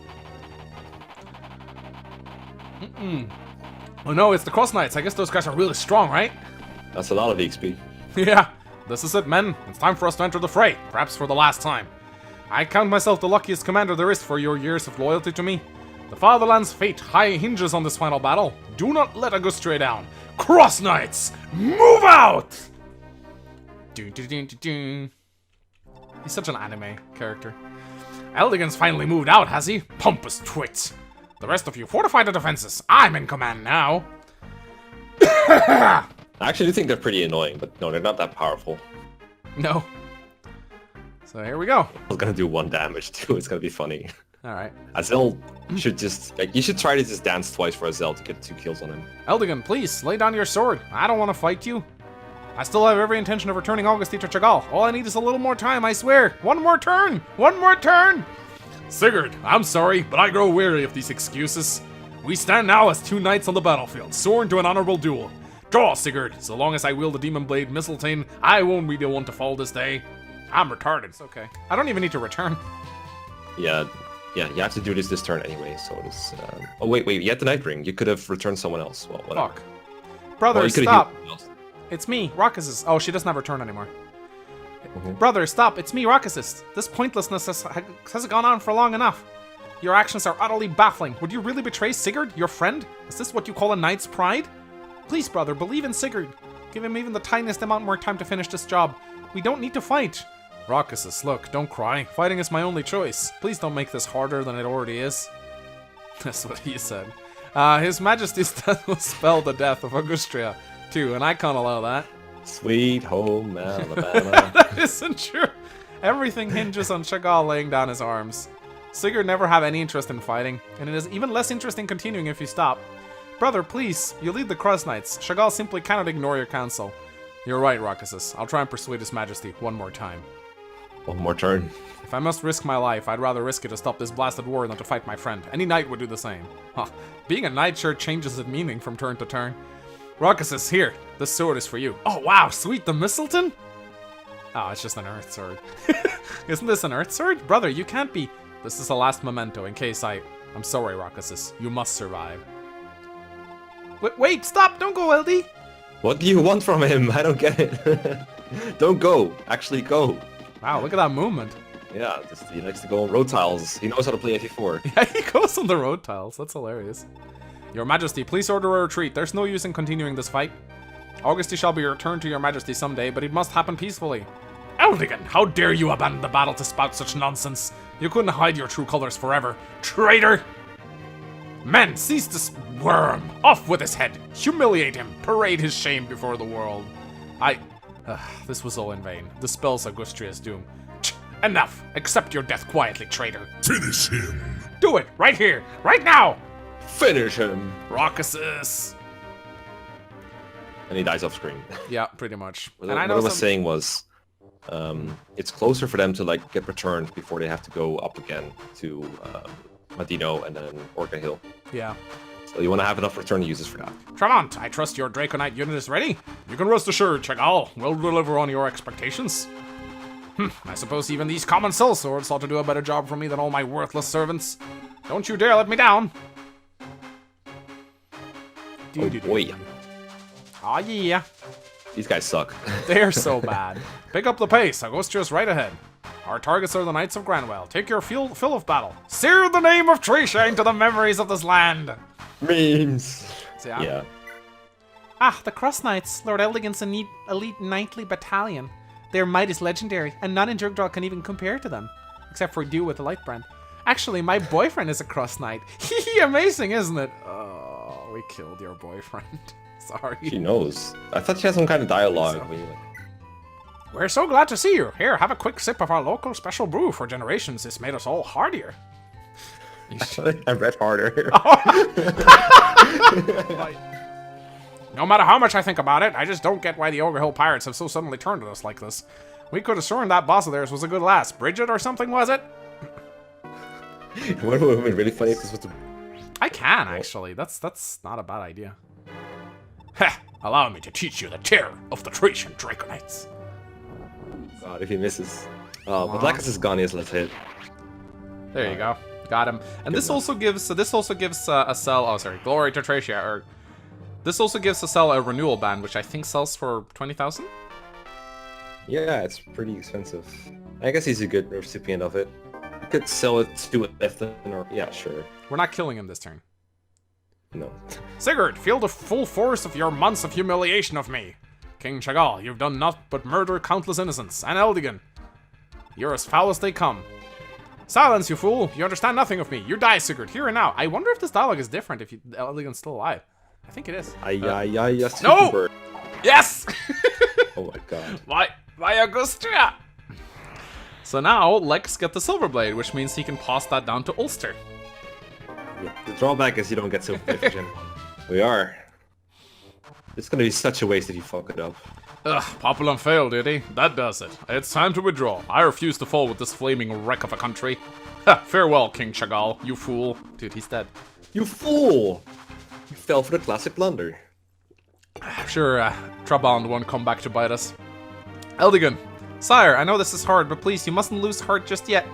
Oh no, it's the Cross Knights. I guess those guys are really strong, right? That's a lot of XP. Yeah, this is it, men. It's time for us to enter the fray, perhaps for the last time. I count myself the luckiest commander there is for your years of loyalty to me. The fatherland's fate hinges on this final battle. Do not let Augustria down. Cross Knights, move out! He's such an anime character. Eldigan's finally moved out, has he? Pompous twit. The rest of you, fortify the defenses. I'm in command now. I actually do think they're pretty annoying, but no, they're not that powerful. No. So here we go. It's gonna do 1 damage too. It's gonna be funny. Alright. Azel should just, you should try to just dance twice for Azel to get 2 kills on him. Eldigan, please, lay down your sword. I don't want to fight you. I still have every intention of returning Augusti to Chagall. All I need is a little more time, I swear. One more turn! One more turn! Sigurd, I'm sorry, but I grow weary of these excuses. We stand now as 2 knights on the battlefield, sworn to an honorable duel. Draw, Sigurd. So long as I wield the demon blade Mistletoe, I won't be the one to fall this day. I'm retarded. It's okay. I don't even need to return. Yeah, you have to do this turn anyway, so it's... Oh, wait, you had the Night Ring. You could have returned someone else. Well, whatever. Fuck. Brother, Well, you could've stop. healed someone else. It's me, Rockuses. Oh, she doesn't have her turn anymore. Brother, stop. It's me, Rockuses. This pointlessness has gone on for long enough. Your actions are utterly baffling. Would you really betray Sigurd, your friend? Is this what you call a knight's pride? Please, brother, believe in Sigurd. Give him even the tiniest amount more time to finish this job. We don't need to fight. Rockuses, look, don't cry. Fighting is my only choice. Please don't make this harder than it already is. That's what he said. His Majesty's death will spell the death of Augustria, too, and I can't allow that. Sweet home Alabama. That isn't true. Everything hinges on Chagall laying down his arms. Sigurd never have any interest in fighting, and it is even less interest in continuing if you stop. Brother, please, you lead the Cross Knights. Chagall simply cannot ignore your counsel. You're right, Rockuses. I'll try and persuade His Majesty one more time. One more turn. If I must risk my life, I'd rather risk it to stop this blasted war than to fight my friend. Any knight would do the same. Huh. Being a knight sure changes its meaning from turn to turn. Rockuses, here. This sword is for you. Oh, wow, sweet, the Mistletoe? Oh, it's just an earth sword. Isn't this an earth sword? Brother, you can't be... This is the last memento in case I'm sorry, Rockuses. You must survive. Wait, stop! Don't go, LD! What do you want from him? I don't get it. Don't go. Actually go. Wow, look at that movement. Yeah, he likes to go on road tiles. He knows how to play FE4. Yeah, he goes on the road tiles. That's hilarious. Your Majesty, please order a retreat. There's no use in continuing this fight. Augusty shall be returned to your Majesty someday, but it must happen peacefully. Eldigan, how dare you abandon the battle to spout such nonsense? You couldn't hide your true colors forever. Traitor! Men, seize this worm! Off with his head! Humiliate him! Parade his shame before the world! This was all in vain. The spell's Augustria's doom. Enough! Accept your death quietly, traitor! Finish him! Do it! Right here! Right now! Finish him! Rockuses! and he dies off screen. Yeah, pretty much. What And I I know was saying was, it's closer for them to like get returned before they have to go up again to Madino and then Orca Hill. Yeah. So you want to have enough return uses for that. Tremont, I trust your Draconite unit is ready. You can rest assured, Chagall. We'll deliver on your expectations. I suppose even these common sellswords ought to do a better job for me than all my worthless servants. Don't you dare let me down. Oh boy, Aw, yeah. these guys suck. They're so bad. Pick up the pace. Augustia's right ahead. Our targets are the Knights of Granville. Take your fill of battle. Sear the name of Trisha into the memories of this land. Memes. Yeah. Ah, the Cross Knights, Lord Eldigan's elite knightly battalion. Their might is legendary, and none in Jugdral can even compare to them. Except for you with the Lightbrand. Actually, my boyfriend is a Cross Knight. Hee, amazing, isn't it? Oh, we killed your boyfriend. Sorry. She knows. I thought she had some kind of dialogue. We're so glad to see you. Here, have a quick sip of our local special brew. For generations, it's made us all hardier. I read harder. No matter how much I think about it, I just don't get why the Ogre Hill Pirates have so suddenly turned on us like this. We could have sworn that boss of theirs was a good lass. Bridget or something, was it? What would have been really funny if this was the... I can, actually. That's not a bad idea. Ha! Allow me to teach you the terror of the Tracian Draconites. God, if he misses. But Lacus is gone, yes, let's hit. There you go. Got him. And this also gives a cell. Oh, sorry, glory to Tracia. Or this also gives a cell a renewal band, which I think sells for 20,000. Yeah, it's pretty expensive. I guess he's a good recipient of it. You could sell it to Ethan, or yeah, sure. We're not killing him this turn. No. Sigurd, feel the full force of your months of humiliation of me. King Chagall, you've done naught but murder countless innocents, and Eldigan. You're as foul as they come. Silence, you fool! You understand nothing of me. You die, Sigurd, here and now. I wonder if this dialogue is different if Eldigan's still alive. I think it is. No! Yes! Oh my god. Why Augustia? So now, Lex get the Silver Blade, which means he can pass that down to Ulster. Yeah, the drawback is you don't get Silver Blade for Gen 1. We are. It's gonna be such a waste if you fuck it up. Ugh, Populum failed, did he? That does it. It's time to withdraw. I refuse to fall with this flaming wreck of a country. Ha, farewell, King Chagall, you fool. Dude, he's dead. You fool! You fell for the classic blunder. Sure, Trabond won't come back to bite us. Eldigan, sire, I know this is hard, but please, you mustn't lose heart just yet.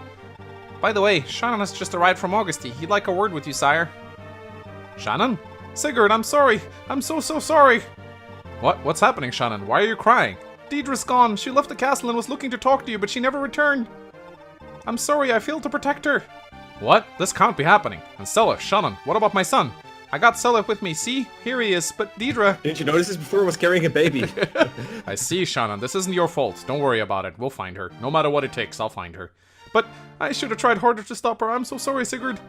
By the way, Shannon has just arrived from Augusty. He'd like a word with you, sire. Shannon? Sigurd, I'm sorry. I'm so sorry. What's happening, Shannon? Why are you crying? Deidre's gone. She left the castle and was looking to talk to you, but she never returned. I'm sorry, I failed to protect her. What? This can't be happening. And Stella, Shannon, what about my son? I got Stella with me, see? Here he is, but Deidre... Didn't you notice this before? I was carrying a baby. I see, Shannon. This isn't your fault. Don't worry about it. We'll find her. No matter what it takes, I'll find her. But I should have tried harder to stop her. I'm so sorry, Sigurd.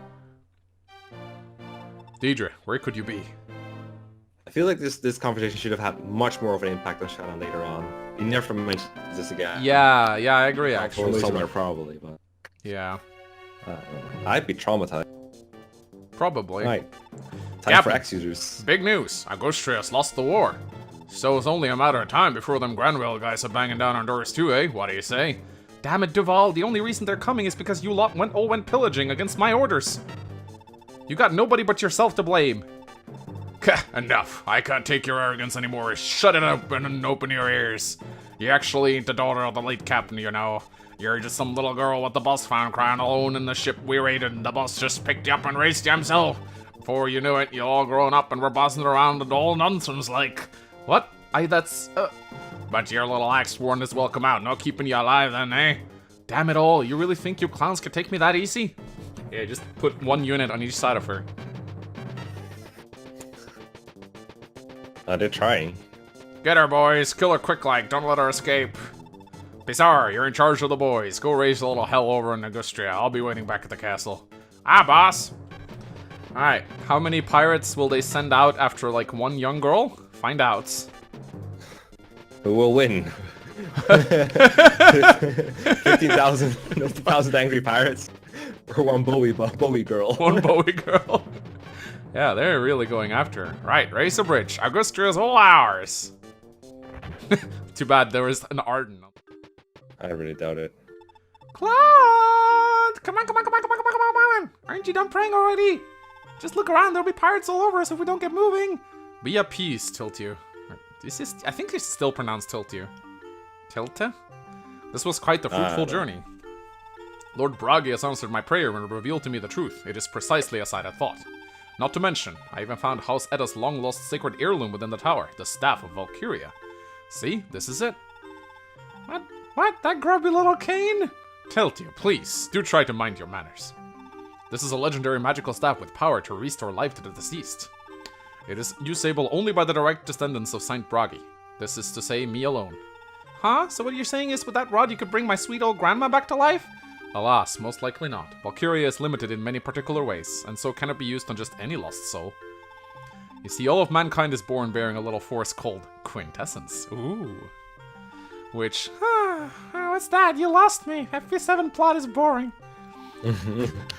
Deidre, where could you be? I feel like this conversation should have had much more of an impact on Shannon later on. He never mentions this again. Yeah, I agree, actually. Or somewhere, probably, but... Yeah. I'd be traumatized. Probably. Right. Time for X users. Big news. Augustrius lost the war. So it's only a matter of time before them Granville guys are banging down on doors too, eh? What do you say? Damn it, Duval. The only reason they're coming is because you lot went pillaging against my orders. You got nobody but yourself to blame. Enough. I can't take your arrogance anymore. Shut it open and open your ears. You actually ain't the daughter of the late captain, you know. You're just some little girl what the boss found crying alone in the ship we raided. The boss just picked you up and raised you himself. Before you knew it, you all grown up and were bossing around and all nonsense like. What? But your little axe warned us welcome out. No keeping you alive then, eh? Damn it all. You really think you clowns could take me that easy? Yeah, just put one unit on each side of her. They're trying. Get her, boys. Kill her quick like. Don't let her escape. Bizarre, you're in charge of the boys. Go raise a little hell over in Augustria. I'll be waiting back at the castle. Ah, boss. Alright, how many pirates will they send out after, like, one young girl? Find out. Who will win? 50,000 angry pirates? Or one Bowie girl? One Bowie girl. Yeah, they're really going after her. Right, raise a bridge. Augusta is all ours. Too bad there was an Arden. I really doubt it. Claude! Come on, come on, come on, come on, come on, come on! Aren't you done praying already? Just look around, there'll be pirates all over us if we don't get moving. Be at peace, Tiltu. I think it's still pronounced Tiltu. Tilta? This was quite the fruitful journey. Lord Bragi has answered my prayer and revealed to me the truth. It is precisely as I had thought. Not to mention, I even found House Edda's long-lost sacred heirloom within the tower, the Staff of Valkyria. See, this is it. What? That grubby little cane? Tiltu, please, do try to mind your manners. This is a legendary magical staff with power to restore life to the deceased. It is usable only by the direct descendants of Saint Bragi. This is to say, me alone. Huh? So what you're saying is with that rod you could bring my sweet old grandma back to life? Alas, most likely not. Valkyria is limited in many particular ways, and so cannot be used on just any lost soul. You see, all of mankind is born bearing a little force called quintessence. Ooh. Which, what's that? You lost me. FP7 plot is boring.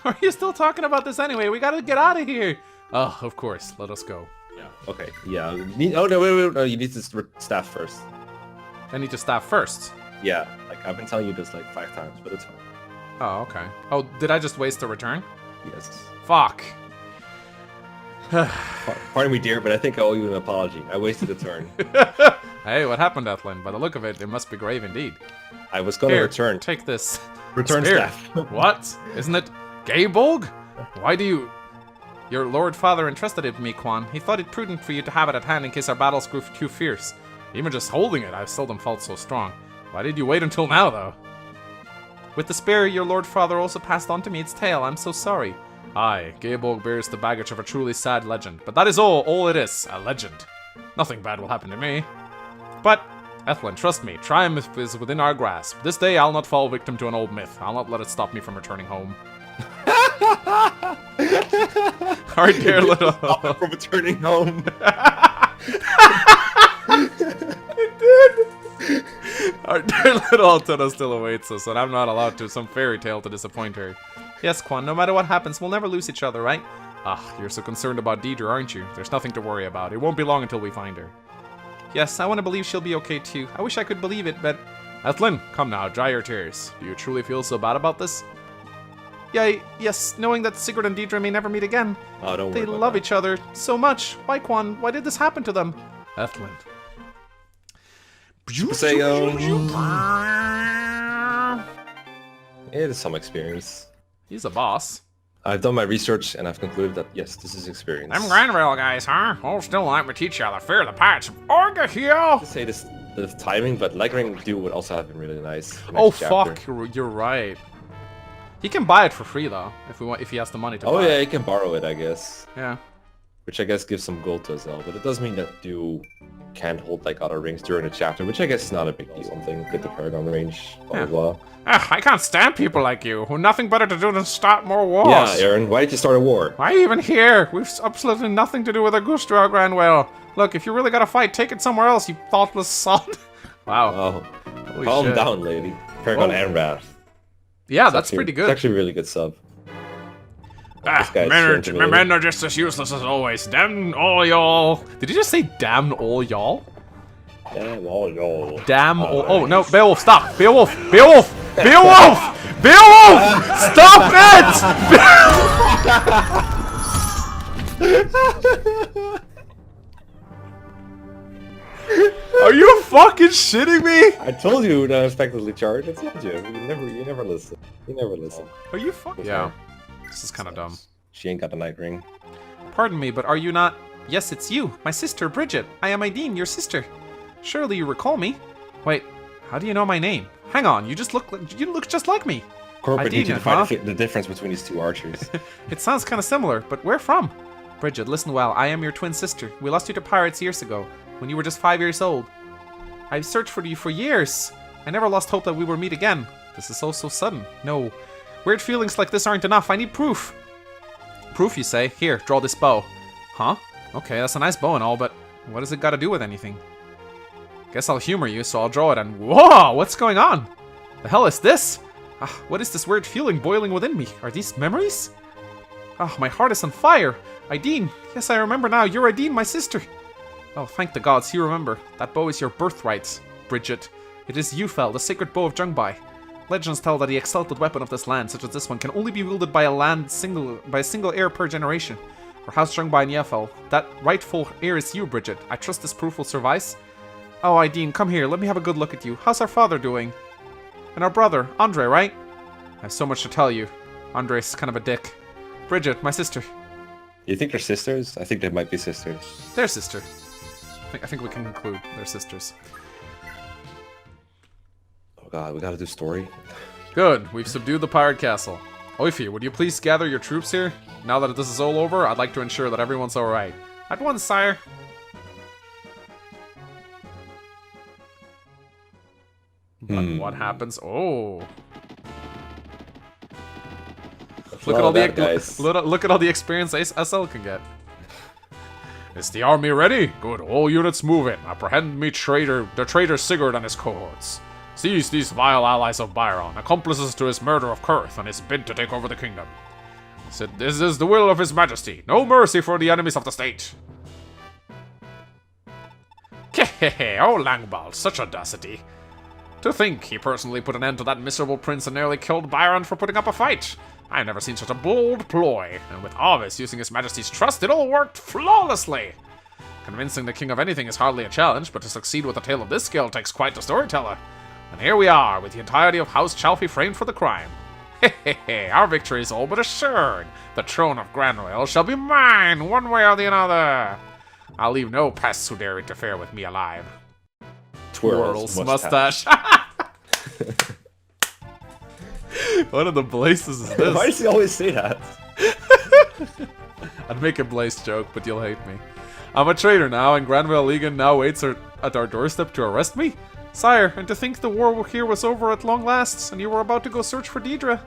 Are you still talking about this anyway? We gotta get out of here. Oh, of course. Let us go. Yeah. Okay. Yeah. Oh no! Wait! No, you need to staff first. I need to staff first. Yeah. Like I've been telling you this like 5 times, but it's fine. Oh, okay. Oh, did I just waste a return? Yes. Fuck. Pardon me, dear, but I think I owe you an apology. I wasted a turn. Hey, what happened, Ethlin? By the look of it, it must be grave indeed. I was gonna Here, return. Take this. Return Spear. staff. What? Isn't it Gaybolg? Why do you... Your lord father entrusted it to me, Quan. He thought it prudent for you to have it at hand in case our battles grew too fierce. Even just holding it, I've seldom felt so strong. Why did you wait until now, though? With the spear, your lord father also passed on to me its tale. I'm so sorry. Aye, Gaybolg bears the baggage of a truly sad legend. But that is all it is, a legend. Nothing bad will happen to me. But, Ethlin, trust me, triumph is within our grasp. This day, I'll not fall victim to an old myth. I'll not let it stop me from returning home. Our dear little... From returning home. It did! Our dear little Altona still awaits us, and I'm not allowed to some fairy tale to disappoint her. Yes, Quan, no matter what happens, we'll never lose each other, right? Ah, you're so concerned about Deidre, aren't you? There's nothing to worry about. It won't be long until we find her. Yes, I want to believe she'll be okay too. I wish I could believe it, but... Ethlin, come now, dry your tears. Do you truly feel so bad about this? Yes, knowing that Sigurd and Deidre may never meet again. Oh, don't worry They about love that. each other so much. Why, Quan? Why did this happen to them? Ethlin. Say, it is some experience. He's a boss. I've done my research and I've concluded that yes, this is experience. Them Granville guys, huh? All still like me teach you the fear of the pirates of Orga here. To say this the timing, but Lightning Dew would also have been really nice. the Oh next chapter. fuck, you're right. He can buy it for free though, if he has the money to Oh buy yeah, it. you can borrow it, I guess. Yeah. Which I guess gives some gold to Zell, but it does mean that Dew can't hold like other rings during the chapter, which I guess is not a big deal. Something get the Paragon range, blah Yeah. blah blah. I can't stand people like you who have nothing better to do than start more wars. Yeah, Aaron, why did you start a war? Why even here? We've absolutely nothing to do with Augusta or Granville. Look, if you really gotta fight, take it somewhere else, you thoughtless sod. Wow. Oh, Holy calm shit. down, lady. Paragon Oh. and Wrath. Yeah, It's that's actually- pretty It's good. actually a really good sub. This guy's Men intimidating. are just as useless as always. Damn all y'all. Did you just say damn all y'all? Damn all y'all. Damn all... Oh, no, Beowulf, stop! Beowulf! Beowulf! Beowulf! Beowulf! Stop it! Are you fucking shitting me? I told you to unexpectedly charge. I told you. You never listen. You never listen. Are you fucking... Yeah. This is kind of dumb. She ain't got the night ring. Pardon me, but are you not... Yes, it's you, my sister, Bridget. I am Aideen, your sister. Surely you recall me. Wait, how do you know my name? Hang on, you look just like me. Corporate need to Aideen, define the difference between these two archers. It sounds kind of similar, but where from? Bridget, listen well, I am your twin sister. We lost you to pirates years ago, when you were just 5 years old. I've searched for you for years. I never lost hope that we would meet again. This is all so sudden. No. Weird feelings like this aren't enough. I need proof. Proof, you say? Here, draw this bow. Huh? Okay, that's a nice bow and all, but what does it got to do with anything? Guess I'll humor you, so I'll draw it and... Whoa! What's going on? The hell is this? What is this weird feeling boiling within me? Are these memories? My heart is on fire. Ideen! Yes, I remember now. You're Ideen, my sister! Oh, thank the gods, you remember. That bow is your birthright, Bridget. It is Yufel, the sacred bow of Jumbai. Legends tell that the exalted weapon of this land, such as this one, can only be wielded by a single heir per generation. For House Jumbai and Yefel, that rightful heir is you, Bridget. I trust this proof will suffice. Oh, Ideen, come here. Let me have a good look at you. How's our father doing? And our brother, Andre, right? I have so much to tell you. Andre's kind of a dick. Bridget, my sister. You think they're sisters? I think they might be sisters. They're sister. I think we can conclude they're sisters. Oh god, we gotta do story. Good. We've subdued the pirate castle. Oifi, would you please gather your troops here? Now that this is all over, I'd like to ensure that everyone's alright. At once, sire. What happens? Oh. Look at all the look at all the experience SL can get. Is the army ready? Good. All units move in. Apprehend me the traitor Sigurd and his cohorts. Seize these vile allies of Byron, accomplices to his murder of Kurth and his bid to take over the kingdom. Said this is the will of his majesty. No mercy for the enemies of the state. Kehehe, oh Langbal, such audacity. To think he personally put an end to that miserable prince and nearly killed Byron for putting up a fight. I've never seen such a bold ploy, and with Arvis using his majesty's trust, it all worked flawlessly. Convincing the king of anything is hardly a challenge, but to succeed with a tale of this scale takes quite a storyteller. And here we are, with the entirety of House Chalfie framed for the crime. Hehehe, our victory is all but assured. The throne of Granville shall be mine, one way or the other. I'll leave no pests who dare interfere with me alive. Twirls mustache. What in the blazes is this? Why does he always say that? I'd make a Blaze joke, but you'll hate me. I'm a traitor now, and Granville Legan now waits at our doorstep to arrest me? Sire, and to think the war here was over at long last, and you were about to go search for Deidre.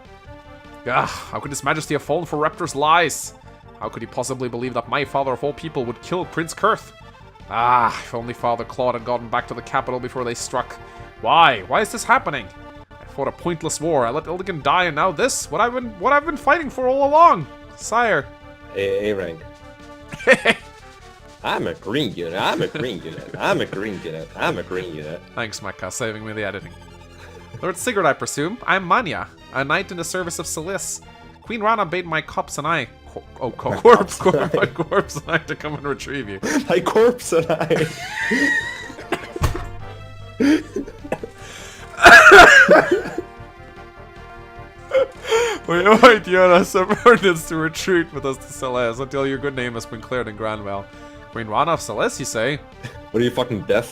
Ah, how could His Majesty have fallen for Reptor's lies? How could he possibly believe that my father of all people would kill Prince Kurth? Ah, if only Father Claude had gotten back to the capital before they struck. Why? Why is this happening? I fought a pointless war. I let Illigan die, and now this? What I've been fighting for all along, sire. A-rank. I'm a green unit. I'm a green unit. I'm a green unit. I'm a green unit. Thanks, Micah, saving me the editing. Lord Sigurd, I presume. I'm Manya, a knight in the service of Celis. Queen Rana bade my corpse and I... my corpse and I to come and retrieve you. My corpse and I... We invite you and our subordinates to retreat with us to Celis until your good name has been cleared in Granville. Queen Rana of Celis, you say? What are you, fucking deaf?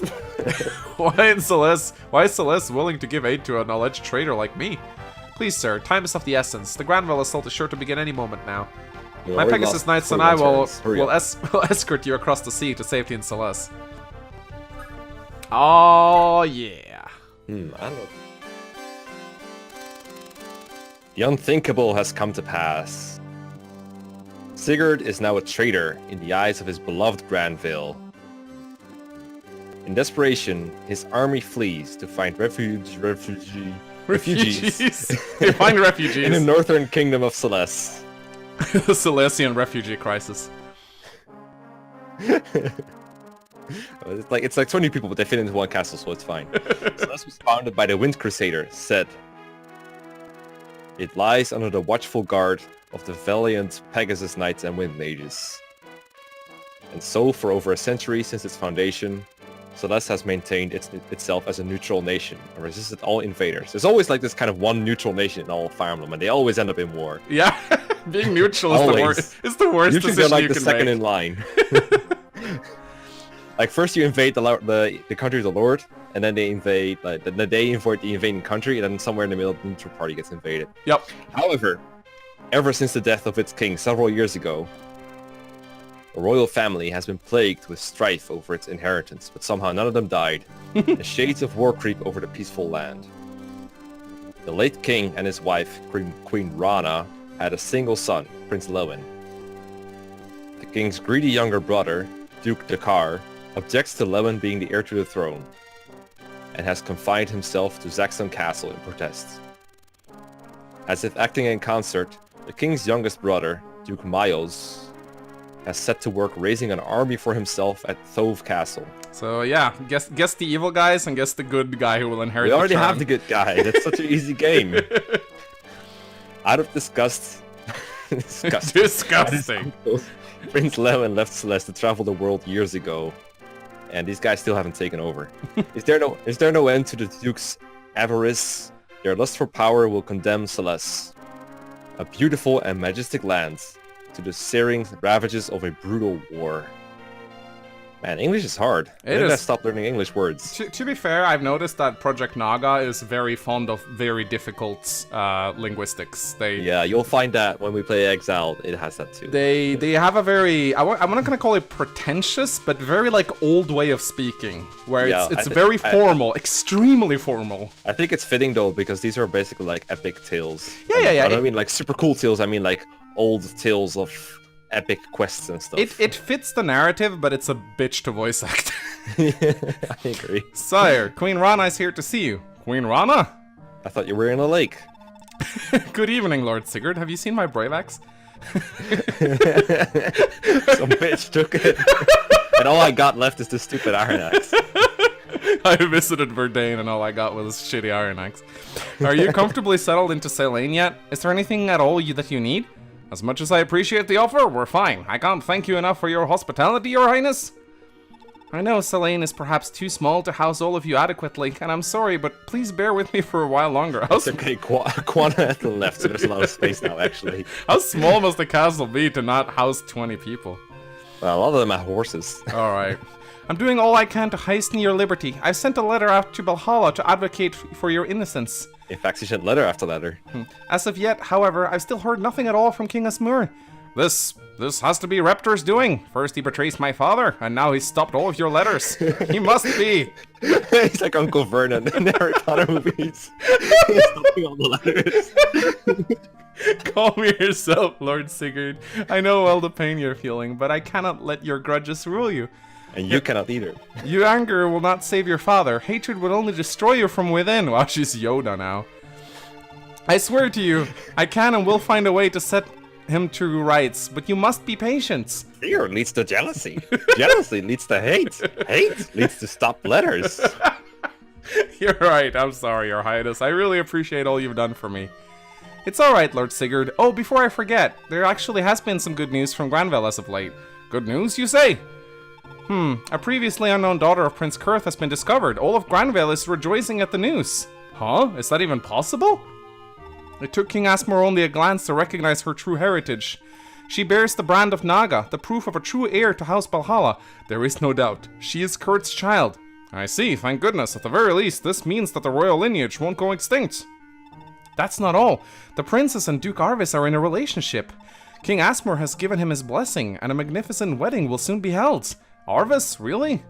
Why is Celis willing to give aid to an alleged traitor like me? Please, sir, time is of the essence. The Granville assault is sure to begin any moment now. My Pegasus Knights and I will escort you across the sea to safety in Celis. Oh, yeah. I don't know. The unthinkable has come to pass. Sigurd is now a traitor in the eyes of his beloved Granville. In desperation, his army flees to find refugees. They find refugees. In the northern kingdom of Celes. The Celestian refugee crisis. It's like 20 people, but they fit into one castle, so it's fine. Celes was founded by the Wind Crusader, Sed. It lies under the watchful guard of the valiant Pegasus Knights and Wind Mages. And so, for over a century since its foundation, Celes has maintained itself as a neutral nation and resisted all invaders. There's always like this kind of one neutral nation in all Fire Emblem, and they always end up in war. Yeah, being neutral is the worst. It's the worst Usually decision they're like you the can second make. in line. Like first you invade the country of the Lord, and then they invade the invading country, and then somewhere in the middle the neutral party gets invaded. Yep. However, ever since the death of its king several years ago, the royal family has been plagued with strife over its inheritance, but somehow none of them died, and shades of war creep over the peaceful land. The late king and his wife, Queen Rana, had a single son, Prince Lewin. The king's greedy younger brother, Duke Dakar, objects to Lewin being the heir to the throne, and has confined himself to Zaxxon Castle in protest. As if acting in concert, the king's youngest brother, Duke Miles, has set to work raising an army for himself at Thove Castle. So yeah, guess the evil guys and guess the good guy who will inherit We the already throne. have the good guy. That's such an easy game. Out of disgust. Disgusting. Prince Levin left Celeste to travel the world years ago. And these guys still haven't taken over. Is there no end to the Duke's avarice? Their lust for power will condemn Celeste, a beautiful and majestic land, to the searing ravages of a brutal war. Man, English is hard. It I is. stopped learning English words. To be fair, I've noticed that Project Naga is very fond of very difficult linguistics. Yeah, you'll find that when we play Exile, it has that too. They have a very, I'm not gonna call it pretentious, but very like old way of speaking, where Yeah, it's very formal, extremely formal. I think it's fitting though, because these are basically like epic tales. Yeah. I don't mean like super cool tales, I mean like old tales of epic quests and stuff. It fits the narrative, but it's a bitch to voice act. I agree. Sire, Queen Rana is here to see you. Queen Rana? I thought you were in a lake. Good evening, Lord Sigurd. Have you seen my brave axe? Some bitch took it. And all I got left is this stupid iron axe. I visited Verdane and all I got was shitty iron axe. Are you comfortably settled into Selene yet? Is there anything at all that you need? As much as I appreciate the offer, we're fine. I can't thank you enough for your hospitality, Your Highness. I know Selene is perhaps too small to house all of you adequately, and I'm sorry, but please bear with me for a while longer. It's okay, Quana at the left, so there's a lot of space now, actually. How small must the castle be to not house 20 people? Well, a lot of them have horses. Alright. I'm doing all I can to hasten your liberty. I've sent a letter out to Valhalla to advocate for your innocence. In fact, she sent letter after letter. As of yet, however, I've still heard nothing at all from King Asmur. This has to be Reptor's doing. First he betrays my father, and now he's stopped all of your letters. He must be. He's like Uncle Vernon in the Harry Potter movies. He's stopping all the letters. Calm yourself, Lord Sigurd. I know well the pain you're feeling, but I cannot let your grudges rule you. And you cannot either. Your anger will not save your father. Hatred would only destroy you from within. Wow, she's Yoda now. I swear to you, I can and will find a way to set him to rights, but you must be patient. Fear leads to jealousy. Jealousy leads to hate. Hate leads to stopped letters. You're right, I'm sorry, Your Highness. I really appreciate all you've done for me. It's alright, Lord Sigurd. Oh, before I forget, there actually has been some good news from Granville as of late. Good news, you say? A previously unknown daughter of Prince Kurth has been discovered. All of Granville is rejoicing at the news. Huh? Is that even possible? It took King Asmur only a glance to recognize her true heritage. She bears the brand of Naga, the proof of a true heir to House Valhalla. There is no doubt. She is Kurt's child. I see, thank goodness. At the very least, this means that the royal lineage won't go extinct. That's not all. The princess and Duke Arvis are in a relationship. King Asmur has given him his blessing, and a magnificent wedding will soon be held. Arvis? Really?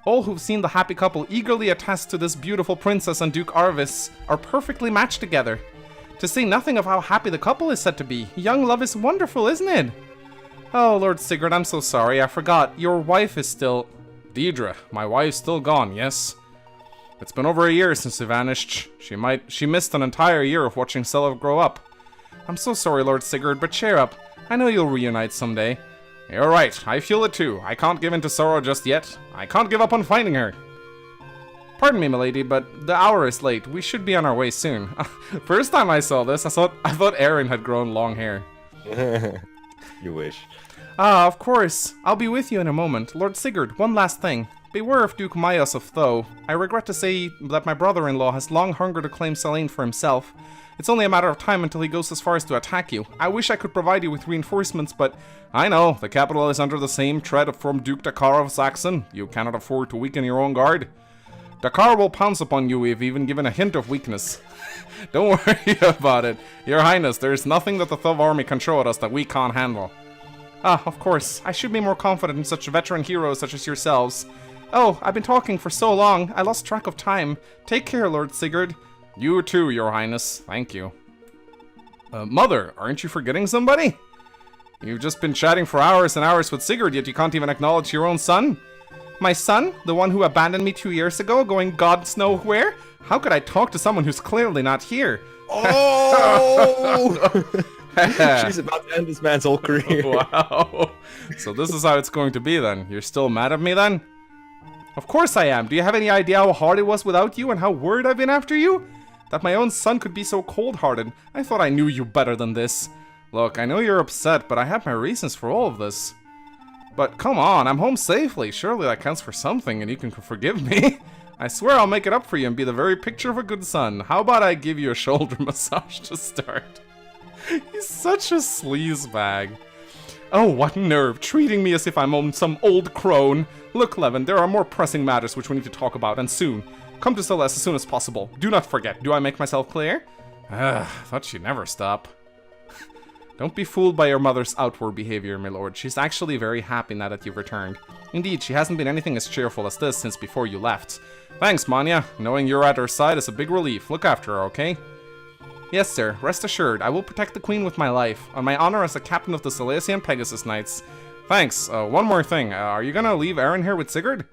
All who've seen the happy couple eagerly attest to this beautiful princess and Duke Arvis are perfectly matched together. To say nothing of how happy the couple is said to be. Young love is wonderful, isn't it? Oh, Lord Sigurd, I'm so sorry. I forgot. Your wife is still... Deidre. My wife's still gone, yes. It's been over a year since she vanished. She missed an entire year of watching Selov grow up. I'm so sorry, Lord Sigurd, but cheer up. I know you'll reunite someday. You're right, I feel it too. I can't give in to sorrow just yet. I can't give up on finding her. Pardon me, milady, but the hour is late. We should be on our way soon. First time I saw this, I thought Aaron had grown long hair. You wish. Ah, of course. I'll be with you in a moment. Lord Sigurd, one last thing. Beware of Duke Maios of Tho. I regret to say that my brother-in-law has long hungered to claim Selene for himself. It's only a matter of time until he goes as far as to attack you. I wish I could provide you with reinforcements, but I know, the capital is under the same tread from Duke Dakar of Saxon. You cannot afford to weaken your own guard. Dakar will pounce upon you if even given a hint of weakness. Don't worry about it. Your Highness, there is nothing that the Thov army can throw at us that we can't handle. Ah, of course. I should be more confident in such veteran heroes such as yourselves. Oh, I've been talking for so long, I lost track of time. Take care, Lord Sigurd. You too, Your Highness. Thank you. Mother, aren't you forgetting somebody? You've just been chatting for hours and hours with Sigurd, yet you can't even acknowledge your own son? My son? The one who abandoned me 2 years ago, going God knows where? How could I talk to someone who's clearly not here? Oh! She's about to end this man's whole career. Wow. So this is how it's going to be then. You're still mad at me then? Of course I am. Do you have any idea how hard it was without you and how worried I've been after you? That my own son could be so cold-hearted. I thought I knew you better than this. Look, I know you're upset, but I have my reasons for all of this. But come on, I'm home safely. Surely that counts for something and you can forgive me. I swear I'll make it up for you and be the very picture of a good son. How about I give you a shoulder massage to start? He's such a sleazebag. Oh, what nerve, treating me as if I'm some old crone. Look, Levin, there are more pressing matters which we need to talk about, and soon. Come to Celeste as soon as possible. Do not forget. Do I make myself clear? Thought she'd never stop. Don't be fooled by your mother's outward behavior, my lord. She's actually very happy now that you've returned. Indeed, she hasn't been anything as cheerful as this since before you left. Thanks, Manya. Knowing you're at her side is a big relief. Look after her, okay? Yes, sir. Rest assured, I will protect the queen with my life, on my honor as the captain of the Silesian Pegasus Knights. Thanks. One more thing. Are you gonna leave Aaron here with Sigurd?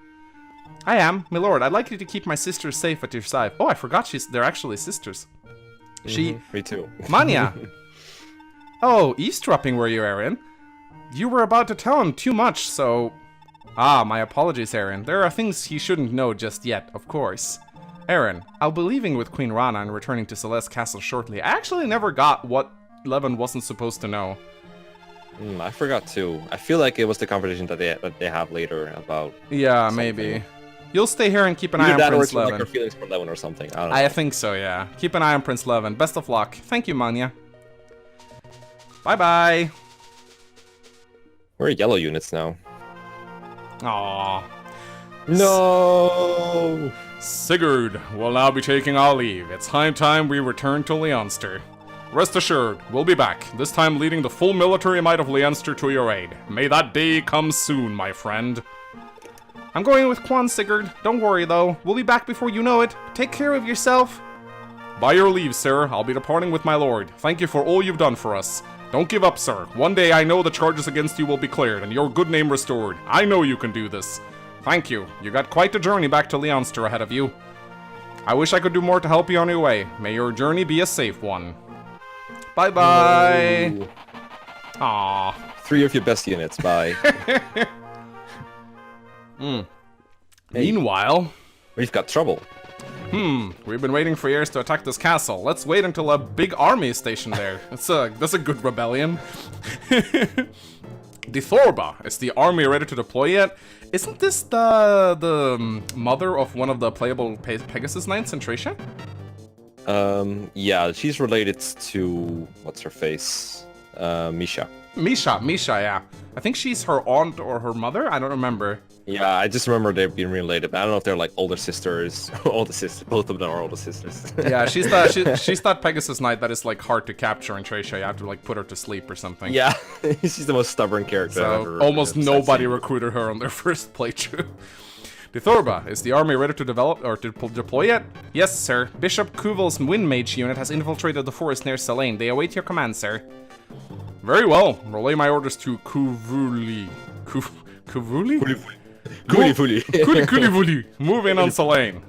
I am. My lord, I'd like you to keep my sisters safe at your side. Oh, I forgot they're actually sisters. Me too. Manya! Oh, eavesdropping were you, Aaron? You were about to tell him too much, so... Ah, my apologies, Aaron. There are things he shouldn't know just yet, of course. Aaron, I'll be leaving with Queen Rana and returning to Celeste Castle shortly. I actually never got what Levin wasn't supposed to know. I forgot too. I feel like it was the conversation that they have later about... Yeah, something. maybe. You'll stay here and keep an eye Either on that or Prince it's like Levin. her feelings for Levin or something. I don't know. I think so, yeah. Keep an eye on Prince Levin. Best of luck. Thank you, Manya. Bye-bye. We're yellow units now. Aww. No! Sigurd will now be taking our leave. It's high time we return to Leonster. Rest assured, we'll be back, this time leading the full military might of Leonster to your aid. May that day come soon, my friend. I'm going with Quan, Sigurd. Don't worry, though. We'll be back before you know it. Take care of yourself. By your leave, sir, I'll be departing with my lord. Thank you for all you've done for us. Don't give up, sir. One day I know the charges against you will be cleared and your good name restored. I know you can do this. Thank you. You got quite a journey back to Leonster ahead of you. I wish I could do more to help you on your way. May your journey be a safe one. Bye-bye. No. Aww. 3 of your best units, bye. Hey. Meanwhile... We've got trouble. We've been waiting for years to attack this castle. Let's wait until a big army is stationed there. That's a good rebellion. The Thorba, is the army ready to deploy yet? Isn't this the mother of one of the playable Pegasus Knights in Tracia? Yeah, she's related to... what's her face? Misha. Misha, yeah. I think she's her aunt or her mother, I don't remember. Yeah, I just remember they've been related, but I don't know if they're like older sisters. Older sisters. Both of them are older sisters. Yeah, she's that Pegasus Knight that is like hard to capture in Tracia. You have to like put her to sleep or something. Yeah, she's the most stubborn character I've So ever almost nobody seen. recruited her on their first playthrough. The Thorba, is the army ready to develop or to deploy yet? Yes, sir. Bishop Kuvel's Wind Mage unit has infiltrated the forest near Selene. They await your command, sir. Very well. Relay my orders to Kuvuli. Kuvuli? Kulivuli. Move in on Selene.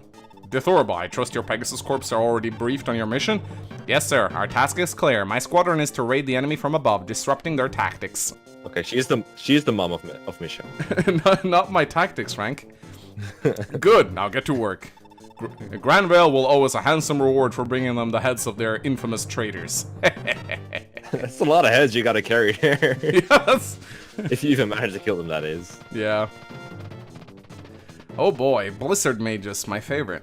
The Thorba, I trust your Pegasus Corps are already briefed on your mission? Yes, sir. Our task is clear. My squadron is to raid the enemy from above, disrupting their tactics. Okay, she's the mom of Misha. Not my tactics, Frank. Good, now get to work. Granville will owe us a handsome reward for bringing them the heads of their infamous traitors. That's a lot of heads you gotta carry here. Yes. If you even manage to kill them, that is. Yeah. Oh boy, Blizzard Mages, my favorite.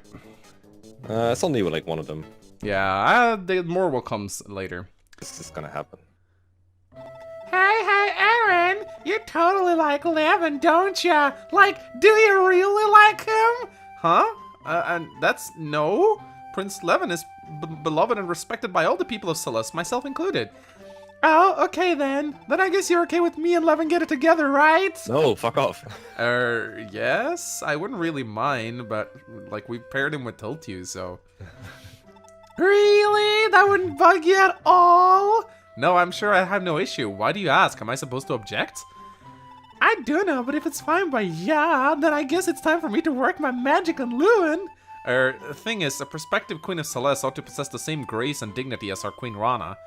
It's only like one of them. Yeah, more will come later. This is gonna happen. Hey, Aaron! You totally like Levin, don't ya? Like, do you really like him? Huh? And that's no. Prince Levin is beloved and respected by all the people of Celeste, myself included. Oh, okay then. Then I guess you're okay with me and Levin get it together, right? No, fuck off. Yes, I wouldn't really mind, but like we paired him with Tiltu, so. Really? That wouldn't bug you at all? No, I'm sure I have no issue. Why do you ask? Am I supposed to object? I don't know, but if it's fine by ya, then I guess it's time for me to work my magic on Lewin. The thing is, a prospective Queen of Celeste ought to possess the same grace and dignity as our Queen Rana.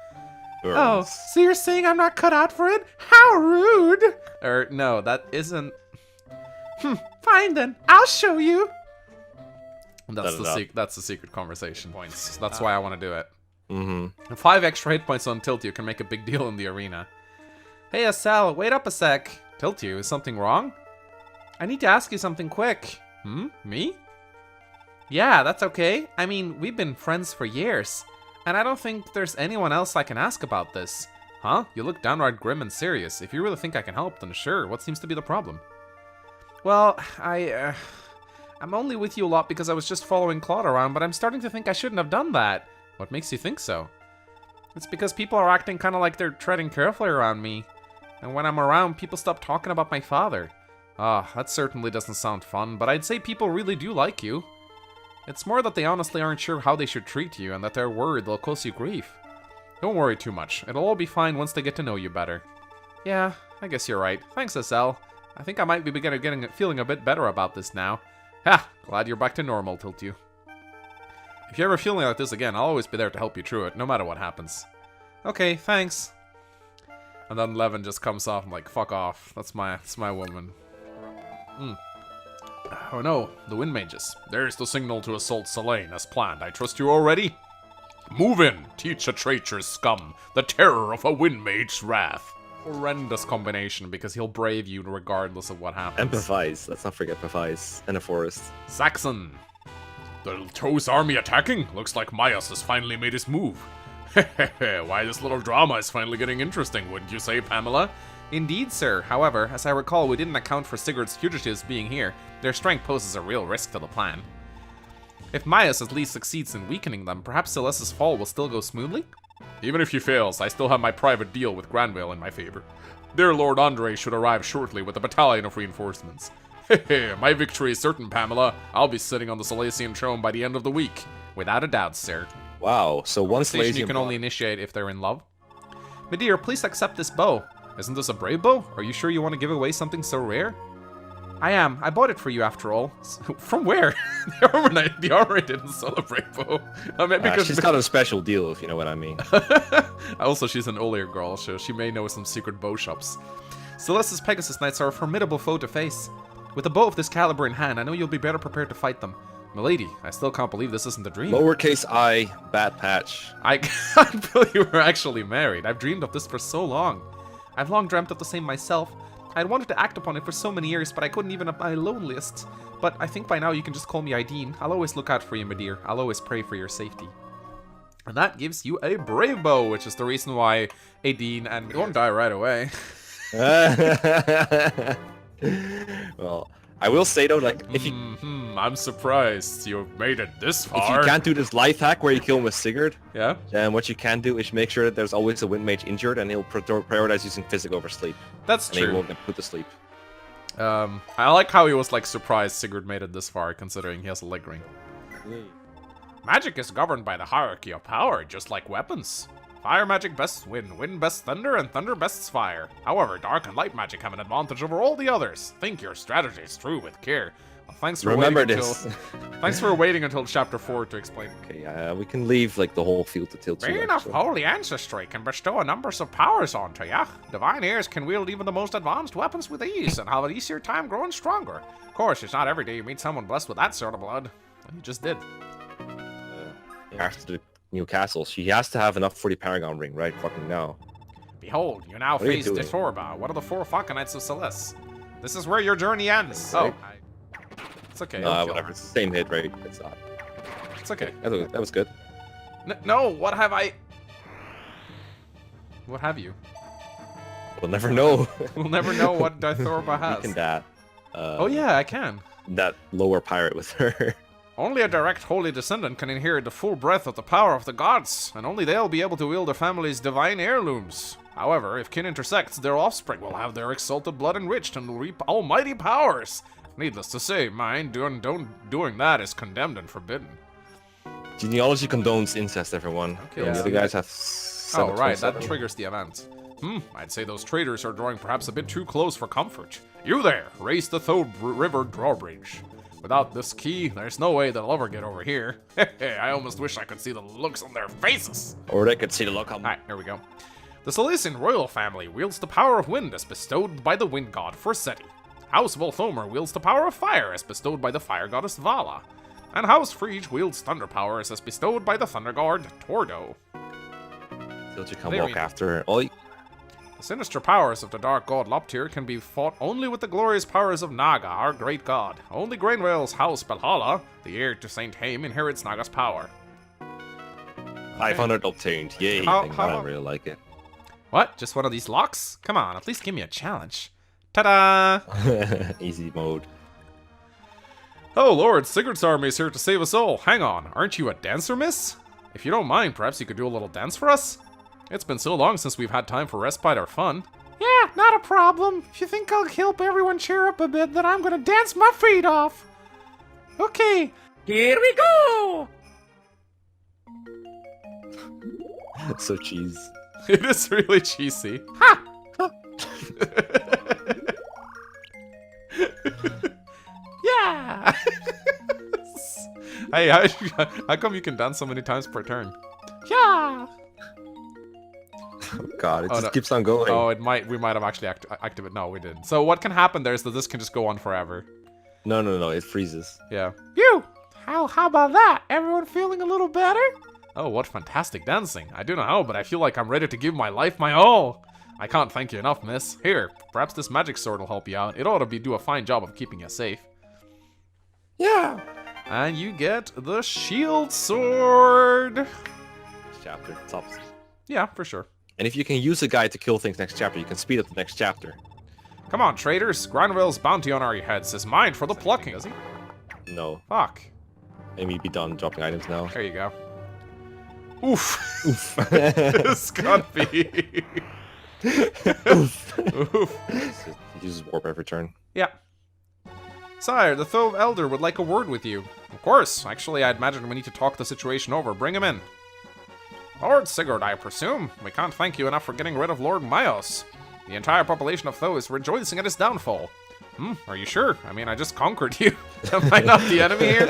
Oh, Burns. so you're saying I'm not cut out for it? How rude! No, that isn't... Fine then, I'll show you. That's the secret conversation points. That's why I want to do it. Mm-hmm. And 5 extra hit points on Tilt You can make a big deal in the arena. Hey, Estelle, wait up a sec. Tilt You, is something wrong? I need to ask you something quick. Me? Yeah, that's okay. I mean, we've been friends for years. And I don't think there's anyone else I can ask about this. Huh? You look downright grim and serious. If you really think I can help, then sure. What seems to be the problem? Well, I'm only with you a lot because I was just following Claude around, but I'm starting to think I shouldn't have done that. What makes you think so? It's because people are acting kind of like they're treading carefully around me. And when I'm around, people stop talking about my father. That certainly doesn't sound fun, but I'd say people really do like you. It's more that they honestly aren't sure how they should treat you, and that they're worried they'll cause you grief. Don't worry too much. It'll all be fine once they get to know you better. Yeah, I guess you're right. Thanks, SL. I think I might be feeling a bit better about this now. Ha! Glad you're back to normal, Tilt You. If you're ever feeling like this again, I'll always be there to help you through it, no matter what happens. Okay, thanks. And then Levin just comes off and like, fuck off. That's my woman. Oh no, the Wind Mages. There's the signal to assault Selene as planned. I trust you already? Move in, teach a traitor's scum the terror of a Wind Mage's wrath. Horrendous combination, because he'll brave you regardless of what happens. Empathize. Let's not forget empathize. And a forest. Saxon. The Toe's army attacking? Looks like Myas has finally made his move. Why, this little drama is finally getting interesting, wouldn't you say, Pamela? Indeed, sir. However, as I recall, we didn't account for Sigurd's fugitives being here. Their strength poses a real risk to the plan. If Myas at least succeeds in weakening them, perhaps Celeste's fall will still go smoothly? Even if he fails, I still have my private deal with Granville in my favor. Their Lord Andre should arrive shortly with a battalion of reinforcements. My victory is certain, Pamela. I'll be sitting on the Silesian throne by the end of the week. Without a doubt, sir. Wow, so one Station you Silesian can only initiate if they're in love. Midir, please accept this bow. Isn't this a brave bow? Are you sure you want to give away something so rare? I am. I bought it for you after all. From where? the armor didn't sell a brave bow. I mean, because she's got a special deal, if you know what I mean. Also, she's an older girl, so she may know some secret bow shops. Celeste's Pegasus Knights are a formidable foe to face. With a bow of this caliber in hand, I know you'll be better prepared to fight them. Milady, I still can't believe this isn't a dream. Lowercase I, Bad Patch. I can't believe we're actually married. I've dreamed of this for so long. I've long dreamt of the same myself. I had wanted to act upon it for so many years, but I couldn't even at my loneliest. But I think by now you can just call me Aideen. I'll always look out for you, my dear. I'll always pray for your safety. And that gives you a brave bow, which is the reason why Aideen and... You won't die right away. Well, I will say though, like, if you... I'm surprised you've made it this far. If you can't do this life hack where you kill him with Sigurd, Yeah? then what you can do is make sure that there's always a Wind Mage injured, and he'll prioritize using physic over sleep. That's And he true. won't get put to sleep. I like how he was, like, surprised Sigurd made it this far, considering he has a leg ring. Magic is governed by the hierarchy of power, just like weapons. Fire magic bests wind, wind bests thunder, and thunder bests fire. However, dark and light magic have an advantage over all the others. Think your strategies through with care. Well, thanks for Remember waiting this. Thanks for waiting until chapter 4 to explain. Okay, we can leave like the whole field to Tilt 2. Being of holy ancestry can bestow a number of powers onto ya. Divine heirs can wield even the most advanced weapons with ease and have an easier time growing stronger. Of course, it's not every day you meet someone blessed with that sort of blood. You just did. After the new castle, she has to have enough for the Paragon ring, right? Fucking now. Behold, you now What are you face doing? Detorba, one of the 4 Falconites of Celeste. This is where your journey ends. Oh. It's okay. I'll kill Whatever. her. It's the same hit rate. It's not. It's okay. That was good. No, what have I... What have you? We'll never know. We'll never know what Dithorba has. You can that. Oh yeah, I can. That lower pirate with her. Only a direct holy descendant can inherit the full breadth of the power of the gods, and only they'll be able to wield their family's divine heirlooms. However, if kin intersects, their offspring will have their exalted blood enriched and will reap almighty powers. Needless to say, doing that is condemned and forbidden. Genealogy condones incest, everyone. Okay, The yeah. other guys have. Oh right, that 727. triggers the event. I'd say those traders are drawing perhaps a bit too close for comfort. You there, raise the Thoe River drawbridge. Without this key, there's no way they'll ever get over here. I almost wish I could see the looks on their faces. Or they could see the look on. Alright, here we go. The Silesian royal family wields the power of wind as bestowed by the wind god Forseti. House Volthomer wields the power of fire as bestowed by the fire goddess Vala. And House Frege wields thunder powers as bestowed by the thunder god Tordo. So you can Very walk after. Oh, The sinister powers of the dark god Loptir can be fought only with the glorious powers of Naga, our great god. Only Granville's house Belhala, the heir to Saint Haim, inherits Naga's power. 500 obtained. Yay! I don't really like it. What? Just one of these locks? Come on, at least give me a challenge. Ta-da! Easy mode. Oh lord, Sigurd's army is here to save us all. Hang on, aren't you a dancer, miss? If you don't mind, perhaps you could do a little dance for us? It's been so long since we've had time for respite or fun. Yeah, not a problem. If you think I'll help everyone cheer up a bit, then I'm gonna dance my feet off. Okay, here we go! It's so cheese. It is really cheesy. Ha! Yeah! Hey, how come you can dance so many times per turn? Yeah! Oh god, it Oh, just no. keeps on going. Oh, we might have actually activated. No, we didn't. So what can happen there is that this can just go on forever. No, it freezes. Yeah. You! How about that? Everyone feeling a little better? Oh, what fantastic dancing. I don't know how, but I feel like I'm ready to give my life my all. I can't thank you enough, miss. Here, perhaps this magic sword will help you out. It ought to do a fine job of keeping you safe. Yeah! And you get the shield sword. Chapter tops. Yeah, for sure. And if you can use a guy to kill things next chapter, you can speed up the next chapter. Come on, traders. Granville's bounty on our heads is mine for the plucking. Does he? No. Fuck. Maybe be done dropping items now. There you go. Oof. Oof. This can't be. Oof. He uses warp every turn. Yeah. Sire, the Thove Elder would like a word with you. Of course. Actually, I'd imagine we need to talk the situation over. Bring him in. Lord Sigurd, I presume. We can't thank you enough for getting rid of Lord Myos. The entire population of Thove is rejoicing at his downfall. Are you sure? I mean, I just conquered you. Am I not the enemy here?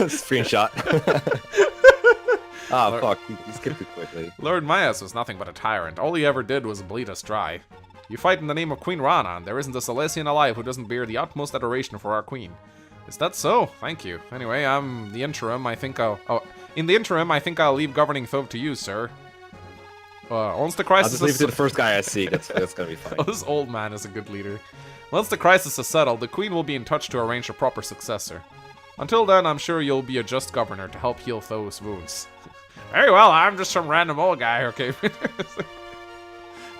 Screenshot. Fuck. He skipped it quickly. Lord Myos was nothing but a tyrant. All he ever did was bleed us dry. You fight in the name of Queen Rana, and there isn't a Silesian alive who doesn't bear the utmost adoration for our queen. Is that so? Thank you. Anyway, I'm the interim. In the interim, I think I'll leave governing Thove to you, sir. Once the I'll crisis just leave it to the first guy I see. That's gonna be fine. Oh, this old man is a good leader. Once the crisis is settled, the queen will be in touch to arrange a proper successor. Until then, I'm sure you'll be a just governor to help heal Thove's wounds. Very well, I'm just some random old guy, okay?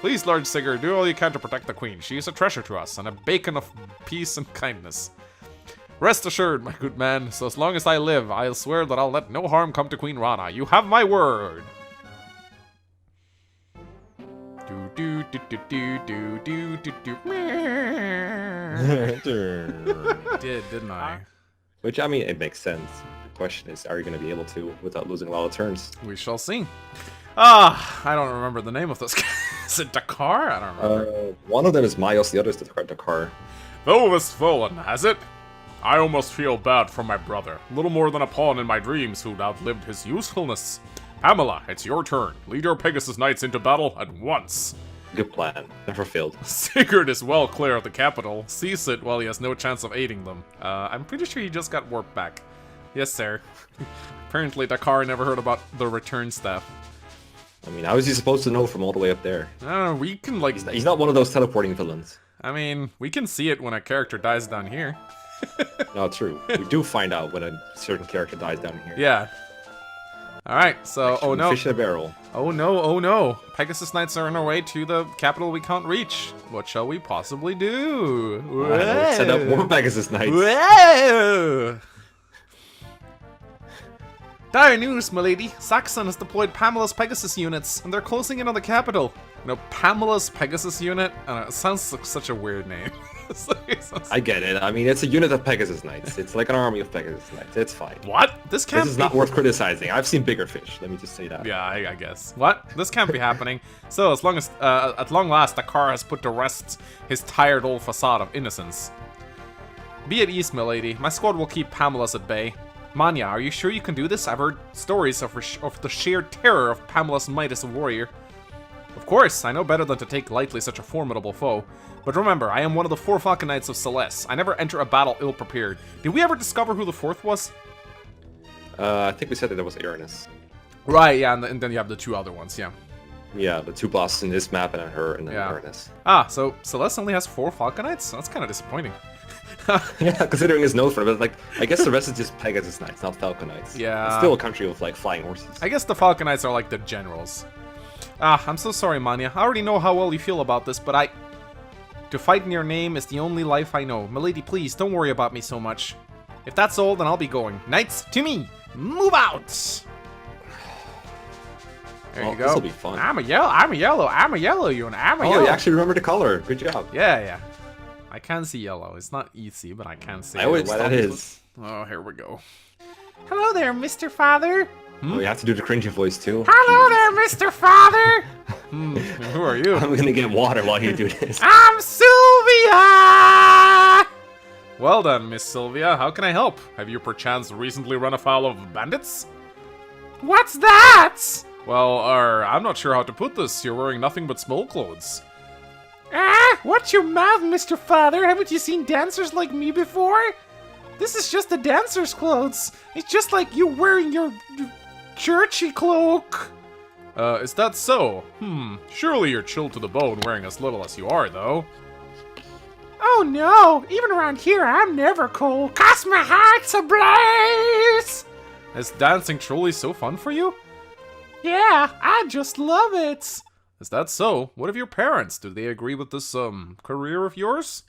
Please, Lord Sigurd, do all you can to protect the queen. She is a treasure to us, and a beacon of peace and kindness. Rest assured, my good man, so as long as I live, I'll swear that I'll let no harm come to Queen Rana. You have my word! Do do do do do do do do do. Didn't I? Which, I mean, it makes sense. The question is, are you going to be able to without losing a lot of turns? We shall see. I don't remember the name of this guy. Is it Dakar? I don't remember. One of them is Myos, the other is Dakar. Thove has fallen, has it? I almost feel bad for my brother. Little more than a pawn in my dreams who'd outlived his usefulness. Pamela, it's your turn. Lead your Pegasus Knights into battle at once. Good plan. Never failed. Sigurd is well clear of the capital. Seize it while he has no chance of aiding them. I'm pretty sure he just got warped back. Yes, sir. Apparently Dakar never heard about the return stuff. I mean, how is he supposed to know from all the way up there? I don't know, we can like... He's not one of those teleporting villains. I mean, we can see it when a character dies down here. No, true. We do find out when a certain character dies down here. Yeah. Alright, so, Actually, oh no. Fish in a barrel. Oh no. Pegasus Knights are on our way to the capital we can't reach. What shall we possibly do? Let's set up more Pegasus Knights. Whoa! Dire news, milady. Saxon has deployed Pamela's Pegasus units, and they're closing in on the capital. You know, Pamela's Pegasus unit? I don't know, it sounds like such a weird name. I get it. I mean, it's a unit of Pegasus Knights. It's like an army of Pegasus Knights. It's fine. What? This can't This is be... not worth criticizing. I've seen bigger fish. Let me just say that. Yeah, I guess. What? This can't be happening. So, as long as, at long last, Dakar has put to rest his tired old facade of innocence. Be at ease, milady. My squad will keep Pamela's at bay. Manya, are you sure you can do this? I've heard stories of the sheer terror of Pamela's might as a warrior. Of course, I know better than to take lightly such a formidable foe. But remember, I am one of the 4 Falcon Knights of Celeste. I never enter a battle ill-prepared. Did we ever discover who the 4th was? I think we said that there was Aranus. Right, yeah, and then you have the 2 other ones, yeah. Yeah, the 2 bosses in this map and then her and then Yeah. Aranus. Ah, so Celeste only has 4 Falcon Knights? That's kind of disappointing. Yeah, considering his nose for it, but like, I guess the rest is just Pegasus Knights, not Falcon Knights. Yeah. It's still a country with like flying horses. I guess the Falcon Knights are like the generals. Ah, I'm so sorry, Manya. I already know how well you feel about this, but to fight in your name is the only life I know. Milady, please, don't worry about me so much. If that's all, then I'll be going. Knights, to me! Move out! There you go. This'll be fun. I'm a yellow, you and I'm a Oh, yellow. you actually remember the color. Good job. Yeah. I can see yellow. It's not easy, but I can see I it. know why that is. Oh, here we go. Hello there, Mr. Father. Oh, you have to do the cringy voice too. Hello there, Mr. Father. Who are you? I'm gonna get water while you do this. I'm Sylvia. Well done, Miss Sylvia. How can I help? Have you perchance recently run afoul of bandits? What's that? Well, I'm not sure how to put this. You're wearing nothing but small clothes. Watch your mouth, Mr. Father. Haven't you seen dancers like me before? This is just the dancer's clothes. It's just like you wearing your churchy cloak. Is that so? Surely you're chilled to the bone wearing as little as you are, though. Oh no, even around here I'm never cold, 'cause my heart's ablaze! Is dancing truly so fun for you? Yeah, I just love it. Is that so? What of your parents? Do they agree with this, career of yours?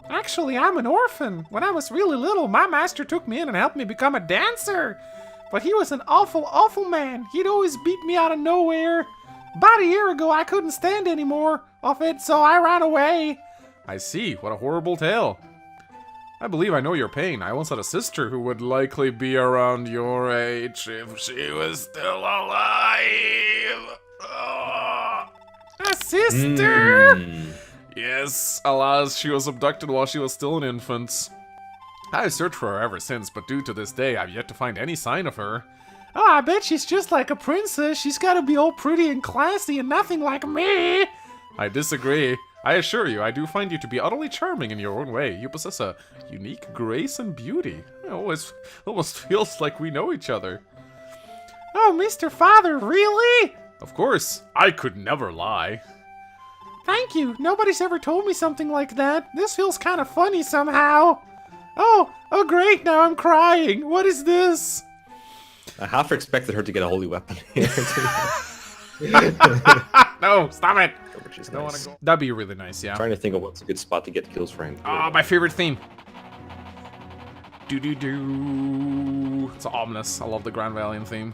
Actually, I'm an orphan. When I was really little, my master took me in and helped me become a dancer. But he was an awful, awful man. He'd always beat me out of nowhere. About a year ago, I couldn't stand anymore of it, so I ran away. I see. What a horrible tale. I believe I know your pain. I once had a sister who would likely be around your age if she was still alive. A sister? Yes, alas, she was abducted while she was still an infant. I've searched for her ever since, but due to this day, I've yet to find any sign of her. Oh, I bet she's just like a princess. She's gotta be all pretty and classy and nothing like me. I disagree. I assure you, I do find you to be utterly charming in your own way. You possess a unique grace and beauty. It almost feels like we know each other. Oh, Mr. Father, really? Of course, I could never lie. Thank you. Nobody's ever told me something like that. This feels kind of funny somehow. Oh great, now I'm crying. What is this? I half expected her to get a holy weapon here. No, stop it. Which is Don't nice. wanna go. That'd be really nice, yeah. Trying to think of what's a good spot to get kills for him. Ah, my favorite theme. Do-do-do. It's ominous. I love the Granvillian theme.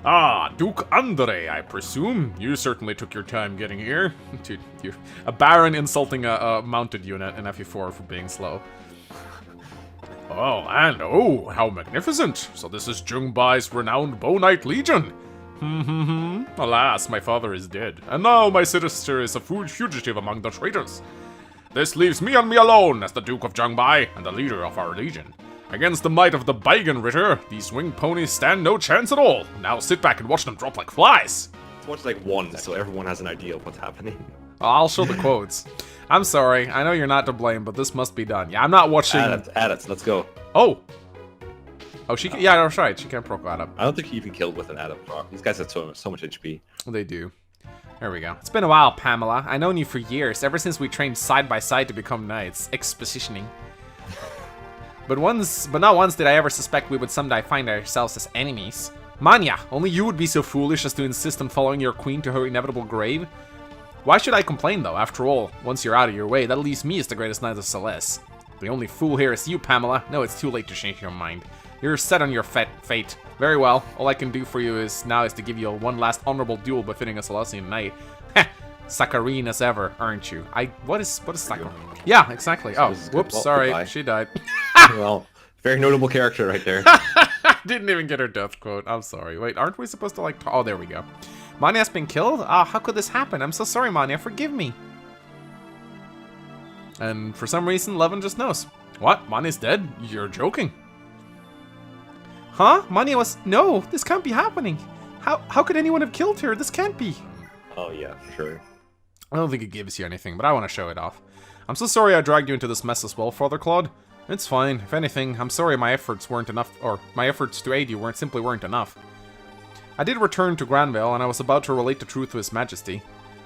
Ah, Duke Andre, I presume. You certainly took your time getting here. Dude, a baron insulting a mounted unit in FE4 for being slow. Oh, and how magnificent. So this is Jungbai's renowned Bow Knight Legion. Alas, my father is dead, and now my sister is a fugitive among the traitors. This leaves me and me alone as the Duke of Jungbai and the leader of our legion. Against the might of the Baigan Ritter, these winged ponies stand no chance at all. Now sit back and watch them drop like flies. Let's watch like one, so everyone has an idea of what's happening. I'll show the quotes. I'm sorry, I know you're not to blame, but this must be done. Yeah, I'm not watching... Add it, let's go. Oh, yeah, that's right. She can proc that up. I don't think he even killed with an Adam proc. These guys have so much HP. They do. There we go. It's been a while, Pamela. I've known you for years, ever since we trained side by side to become knights. Expositioning. But not once did I ever suspect we would someday find ourselves as enemies. Manya, only you would be so foolish as to insist on following your queen to her inevitable grave. Why should I complain, though? After all, once you're out of your way, that leaves me as the greatest knight of Celeste. The only fool here is you, Pamela. No, it's too late to change your mind. You're set on your fate. Very well. All I can do for you is to give you one last honorable duel befitting a Celestian knight. Heh, saccharine as ever, aren't you? What is saccharine? Yeah, exactly. Oh, whoops, Well, sorry, goodbye. she died. Well, very notable character right there. Didn't even get her death quote. I'm sorry. Wait, aren't we supposed to oh, there we go. Manya's been killed? Ah, how could this happen? I'm so sorry, Manya. Forgive me. And for some reason, Levin just knows. What? Manya's dead? You're joking. Huh? Manya was... No, this can't be happening. How could anyone have killed her? This can't be. Oh yeah, for sure. I don't think it gives you anything, but I want to show it off. I'm so sorry I dragged you into this mess as well, Father Claude. It's fine. If anything, I'm sorry my efforts weren't enough, or my efforts to aid you weren't enough. I did return to Granville, and I was about to relate the truth to His Majesty.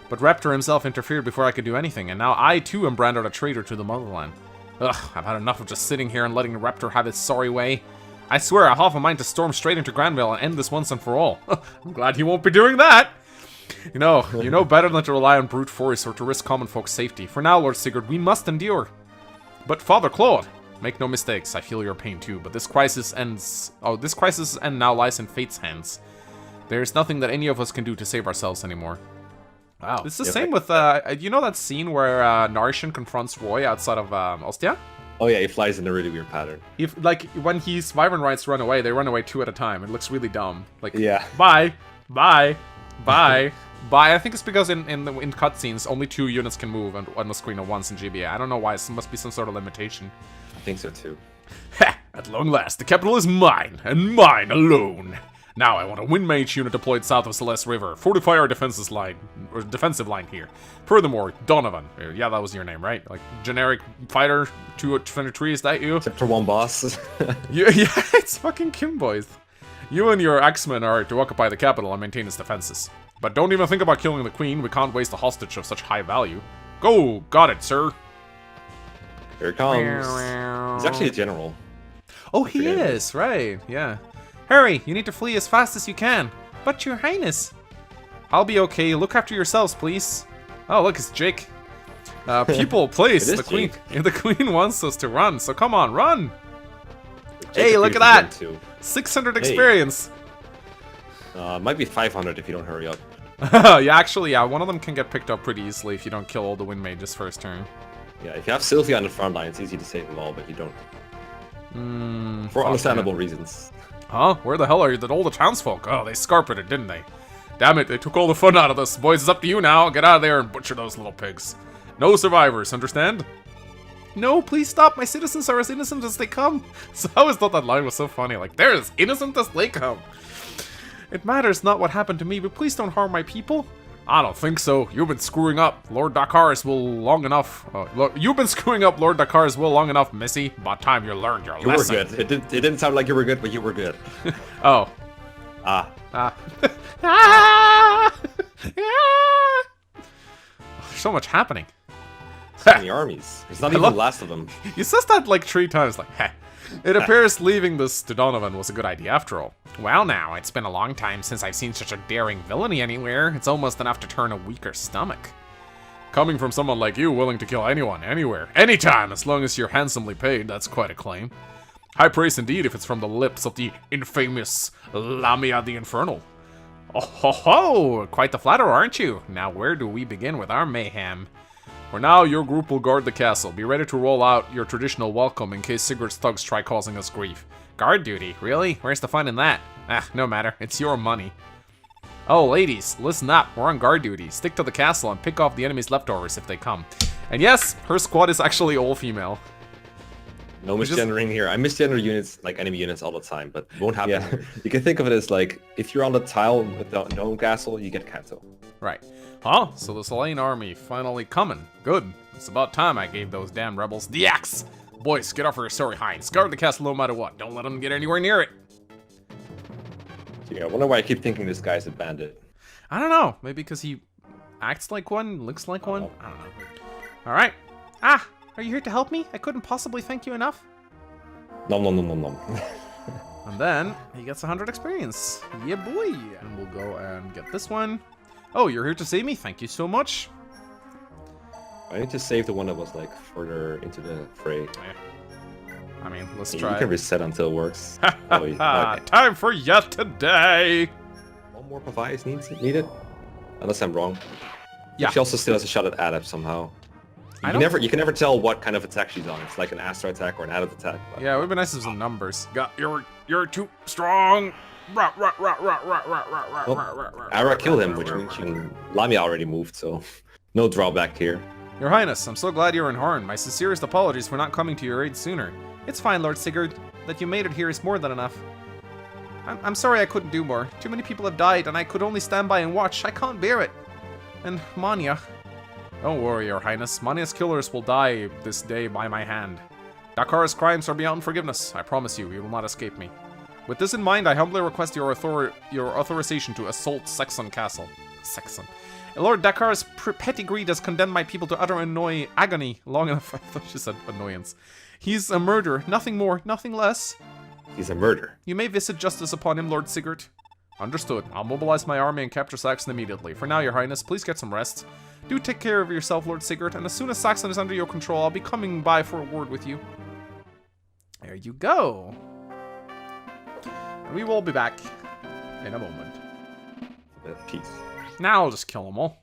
But Raptor himself interfered before I could do anything, and now I too am branded a traitor to the motherland. Ugh, I've had enough of just sitting here and letting Raptor have his sorry way. I swear I have a mind to storm straight into Granville and end this once and for all. I'm glad he won't be doing that! You know better than to rely on brute force or to risk common folks' safety. For now, Lord Sigurd, we must endure. But Father Claude, make no mistakes, I feel your pain too, but this crisis now lies in fate's hands. There's nothing that any of us can do to save ourselves anymore. Wow. It's the same with, you know that scene where Narshan confronts Roy outside of Ostia? Oh yeah, he flies in a really weird pattern. If, like, when he's Wyvern Rights run away, they run away 2 at a time. It looks really dumb. Like, Yeah. bye, bye, bye, bye. I think it's because in cutscenes, only 2 units can move on the screen at once in GBA. I don't know why, it must be some sort of limitation. I think so too. Ha! At long last, the capital is mine, and mine alone. Now I want a Wind Mage unit deployed south of Celeste River. Fortify our defensive line here. Furthermore, Donovan. Yeah, that was your name, right? Like, generic fighter 223, is that you? Chapter 1 boss. Yeah, it's fucking Kim Boys. You and your X-Men are to occupy the capital and maintain its defenses. But don't even think about killing the queen. We can't waste a hostage of such high value. Go! Got it, sir. Here it comes. He's actually a general. Oh, he is, right, yeah. Hurry, you need to flee as fast as you can. But your highness. I'll be okay, look after yourselves, please. Oh, look, it's Jake. People, please, the queen. The queen wants us to run, so come on, run. Hey, look at that. 600 experience. Might be 500 if you don't hurry up. Yeah, actually, yeah, one of them can get picked up pretty easily if you don't kill all the Wind Mages first turn. Yeah, if you have Sylvia on the front line, it's easy to save them all, but you don't. For understandable reasons. Huh? Where the hell are you? All the townsfolk? Oh, they scarpeted, didn't they? Damn it, they took all the fun out of this. Boys, it's up to you now. Get out of there and butcher those little pigs. No survivors, understand? No, please stop. My citizens are as innocent as they come. So I always thought that line was so funny. Like, they're as innocent as they come. It matters not what happened to me, but please don't harm my people. I don't think so. You've been screwing up Lord Dakar's will long enough. You've been screwing up Lord Dakar's will long enough, Missy. About time you learned your lesson. You were good. It didn't sound like you were good, but you were good. Oh. Ah. There's so much happening. So many armies. There's not even the last of them. You says that like 3 times, like, heh. It appears leaving this to Donovan was a good idea after all. Well now, it's been a long time since I've seen such a daring villainy anywhere. It's almost enough to turn a weaker stomach. Coming from someone like you willing to kill anyone, anywhere, anytime, as long as you're handsomely paid, that's quite a claim. High praise indeed if it's from the lips of the infamous Lamia the Infernal. Oh ho ho! Quite the flatterer, aren't you? Now where do we begin with our mayhem? For now, your group will guard the castle. Be ready to roll out your traditional welcome in case Sigurd's thugs try causing us grief. Guard duty? Really? Where's the fun in that? Ah, no matter. It's your money. Oh, ladies, listen up. We're on guard duty. Stick to the castle and pick off the enemy's leftovers if they come. And yes, her squad is actually all female. No misgendering here. I misgender units, like enemy units, all the time, but it won't happen. Yeah. You can think of it as like, if you're on the tile with the gnome castle, you get Kanto. Right. Huh? So the Selene army finally coming. Good. It's about time I gave those damn rebels the axe. Boys, get off your sorry hinds. Guard the castle no matter what. Don't let them get anywhere near it. Yeah, I wonder why I keep thinking this guy's a bandit. I don't know. Maybe because he acts like one, looks like one. I don't know. All right. Ah, are you here to help me? I couldn't possibly thank you enough. Nom. And then he gets 100 experience. Yeah, boy. And we'll go and get this one. Oh, you're here to save me? Thank you so much. I need to save the one that was like further into the fray. I mean, let's try. You can reset until it works. Okay. Time for yesterday. One more Pavias needed? Unless I'm wrong. Yeah. She also still has a shot at Adept somehow. You can never tell what kind of attack she's on. It's like an Astro attack or an Adept attack. But... Yeah, it would be nice with some numbers. You're too strong. Ara killed him, which means Lamia already moved, so no drawback here. Your Highness, I'm so glad you're in Horn. My sincerest apologies for not coming to your aid sooner. It's fine, Lord Sigurd. That you made it here is more than enough. I'm sorry I couldn't do more. Too many people have died, and I could only stand by and watch. I can't bear it. And Manya. Don't worry, Your Highness. Manya's killers will die this day by my hand. Dakar's crimes are beyond forgiveness. I promise you, he will not escape me. With this in mind, I humbly request your authorization to assault Saxon Castle. Saxon. Lord Dakar's petty greed has condemned my people to utter agony long enough. I thought she said annoyance. He's a murderer, nothing more, nothing less. He's a murderer. You may visit justice upon him, Lord Sigurd. Understood. I'll mobilize my army and capture Saxon immediately. For now, Your Highness, please get some rest. Do take care of yourself, Lord Sigurd, and as soon as Saxon is under your control, I'll be coming by for a word with you. There you go. We will be back in a moment. Peace. Now I'll just kill them all.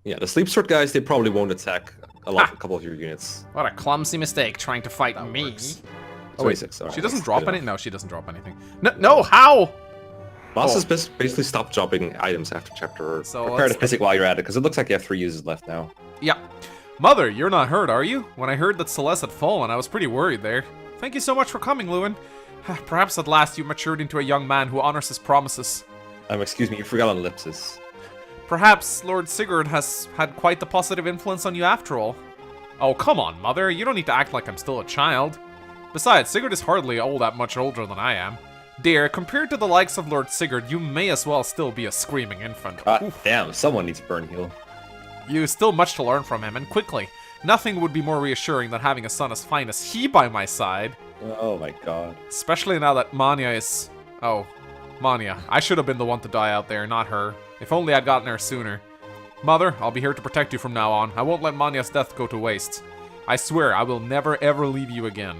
Yeah, the sleep sword guys, they probably won't attack a couple of your units. What a clumsy mistake trying to fight me. Works. Oh, wait, 26, alright, she doesn't that's drop good any? enough. No, she doesn't drop anything. No, how? Boss has basically stopped dropping items after chapter. So Prepare let's- to physic while you're at it, because it looks like you have 3 uses left now. Yeah. Mother, you're not hurt, are you? When I heard that Celeste had fallen, I was pretty worried there. Thank you so much for coming, Lewin. Perhaps at last you matured into a young man who honors his promises. Excuse me, you forgot on ellipsis. Perhaps Lord Sigurd has had quite the positive influence on you after all. Oh, come on, Mother. You don't need to act like I'm still a child. Besides, Sigurd is hardly all that much older than I am. Dear, compared to the likes of Lord Sigurd, you may as well still be a screaming infant. God damn, someone needs burn heal. You still much to learn from him, and quickly. Nothing would be more reassuring than having a son as fine as he by my side. Oh my god. Especially now that Manya is... Oh, Manya. I should have been the one to die out there, not her. If only I'd gotten her sooner. Mother, I'll be here to protect you from now on. I won't let Manya's death go to waste. I swear I will never ever leave you again.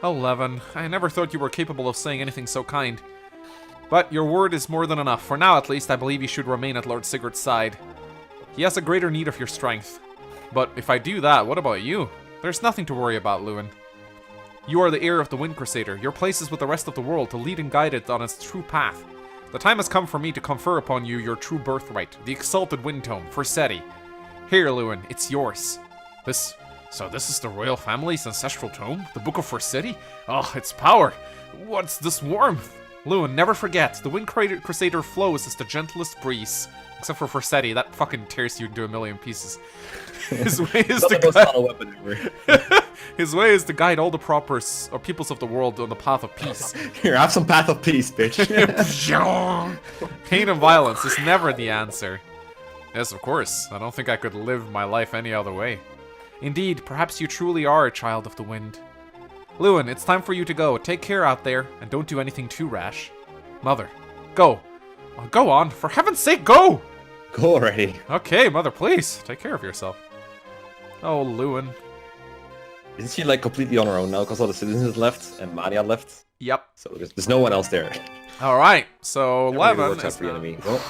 Oh, Levin, I never thought you were capable of saying anything so kind. But your word is more than enough. For now, at least, I believe you should remain at Lord Sigurd's side. He has a greater need of your strength. But if I do that, what about you? There's nothing to worry about, Lewin. You are the heir of the Wind Crusader. Your place is with the rest of the world to lead and guide it on its true path. The time has come for me to confer upon you your true birthright, the exalted Wind Tome, Forseti. Here, Lewin, it's yours. So this is the royal family's ancestral tome? The Book of Forseti? Oh, its power! What's this warmth? Lewin, never forget, the Wind Crusader flows as the gentlest breeze. Except for Forseti, that fucking tears you into a million pieces. His way is to guide... His way is to guide all the peoples of the world on the path of peace. Here, have some path of peace, bitch. Pain and violence is never the answer. Yes, of course. I don't think I could live my life any other way. Indeed, perhaps you truly are a child of the wind. Lewin, it's time for you to go. Take care out there, and don't do anything too rash. Mother, go. Oh, go on. For heaven's sake, go! Go already. Okay, Mother, please. Take care of yourself. Oh, Lewin. Isn't she like completely on her own now because all the citizens left and Mania left? Yep. So there's no one else there. Alright, so Never really 11 works out is for the enemy. Well,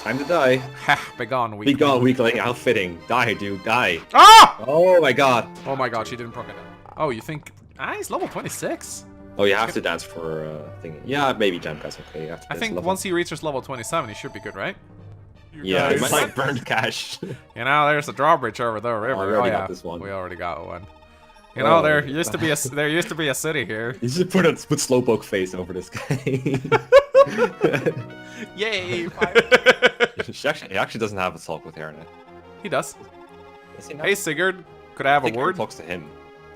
time to die. Ha, begone, weakling. Be gone, weakling. Outfitting. Die, dude. Die. Ah! Oh my god. Oh my god, she didn't proc it down. Oh, you think... he's level 26. Oh, you have to dance for thing. Yeah, maybe jump. That's okay. You have to I dance think level. once he reaches level 27, he should be good, right? Yeah, guys- it might like burned cash. You know, there's a drawbridge over the river. we already yeah, got this one. we already got one. You know, Oh. there used to be a city here. You should put slowpoke face over this guy. Yay! He actually doesn't have a talk with Aaron. He does. Does he not? Hey, Sigurd, could I have I a think Aaron word? talks to him.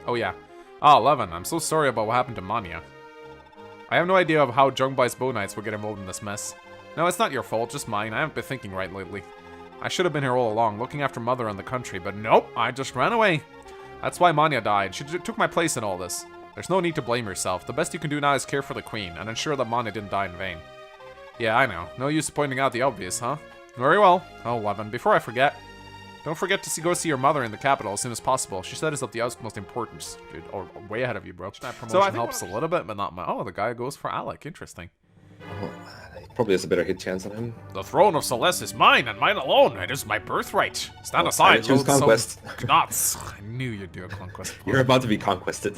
Oh yeah. Oh, Levin, I'm so sorry about what happened to Manya. I have no idea of how Jungbai's Bow Knights would get involved in this mess. No, it's not your fault, just mine. I haven't been thinking right lately. I should have been here all along, looking after Mother and the country, but nope, I just ran away. That's why Manya died. She took my place in all this. There's no need to blame yourself. The best you can do now is care for the Queen, and ensure that Manya didn't die in vain. Yeah, I know. No use pointing out the obvious, huh? Very well. Oh, Levin, before I forget, don't forget to go see your mother in the capital as soon as possible. She said it's of the utmost importance. Dude, or way ahead of you, bro. That promotion helps a little bit, but not much. Oh, the guy goes for Alec. Interesting. Oh, he probably has a better hit chance than him. The throne of Celeste is mine and mine alone. It is my birthright. Stand Oh, aside, I choose loathsome conquest. knots. I knew you'd do a conquest. You're about to be conquested.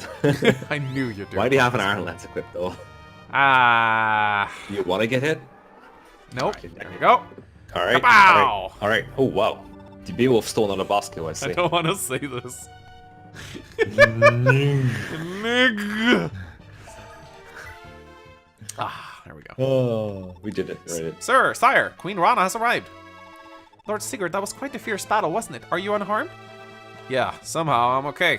I knew you'd do Why a do you have an conquest. Iron Lance equipped though? Ah. You want to get hit? Nope. There you go. Alright. Kapow! Alright. Oh wow. The Beowulf stole another boss kill, I I see. don't want to say this. Ah, there we go. Oh, we did it. We did it. Sir, sire, Queen Rana has arrived. Lord Sigurd, that was quite a fierce battle, wasn't it? Are you unharmed? Yeah, somehow I'm okay.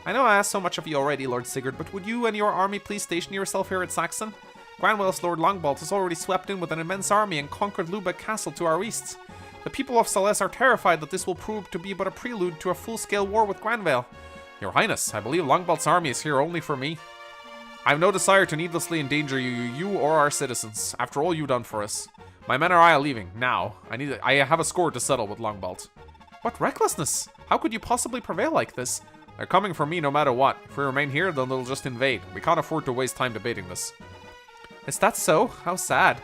I know I asked so much of you already, Lord Sigurd, but would you and your army please station yourself here at Saxon? Granville's Lord Longbolt has already swept in with an immense army and conquered Lubeck Castle to our east. The people of Celeste are terrified that this will prove to be but a prelude to a full-scale war with Granville. Your Highness, I believe Longbolt's army is here only for me. I have no desire to needlessly endanger you or our citizens, after all you've done for us. My men and I are leaving, now. I have a score to settle with Longbolt. What recklessness! How could you possibly prevail like this? They're coming for me no matter what. If we remain here, then they'll just invade. We can't afford to waste time debating this. Is that so? How sad.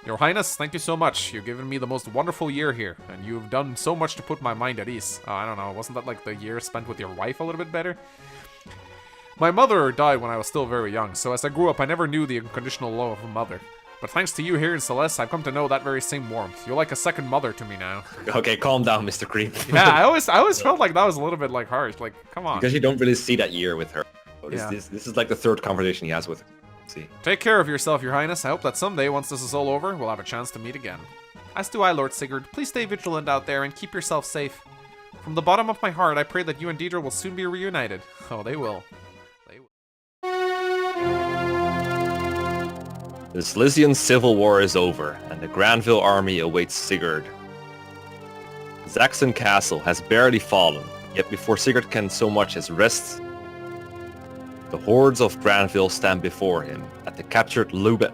Your Highness, thank you so much. You've given me the most wonderful year here, and you've done so much to put my mind at ease. I don't know, wasn't that like the year spent with your wife a little bit better? My mother died when I was still very young, so as I grew up I never knew the unconditional love of a mother. But thanks to you here in Celeste, I've come to know that very same warmth. You're like a second mother to me now. Okay, calm down, Mr. Creep. Yeah, I always felt like that was a little bit like harsh. Like, come on. Because you don't really see that year with her. Yeah. This is like the third conversation he has with her. See. Take care of yourself, Your Highness. I hope that someday, once this is all over, we'll have a chance to meet again. As do I, Lord Sigurd. Please stay vigilant out there and keep yourself safe. From the bottom of my heart, I pray that you and Deidre will soon be reunited. Oh, they will. They will. The Silesian civil war is over, and the Granville army awaits Sigurd. Saxon Castle has barely fallen, yet before Sigurd can so much as rest, the hordes of Granville stand before him at the captured Lubeck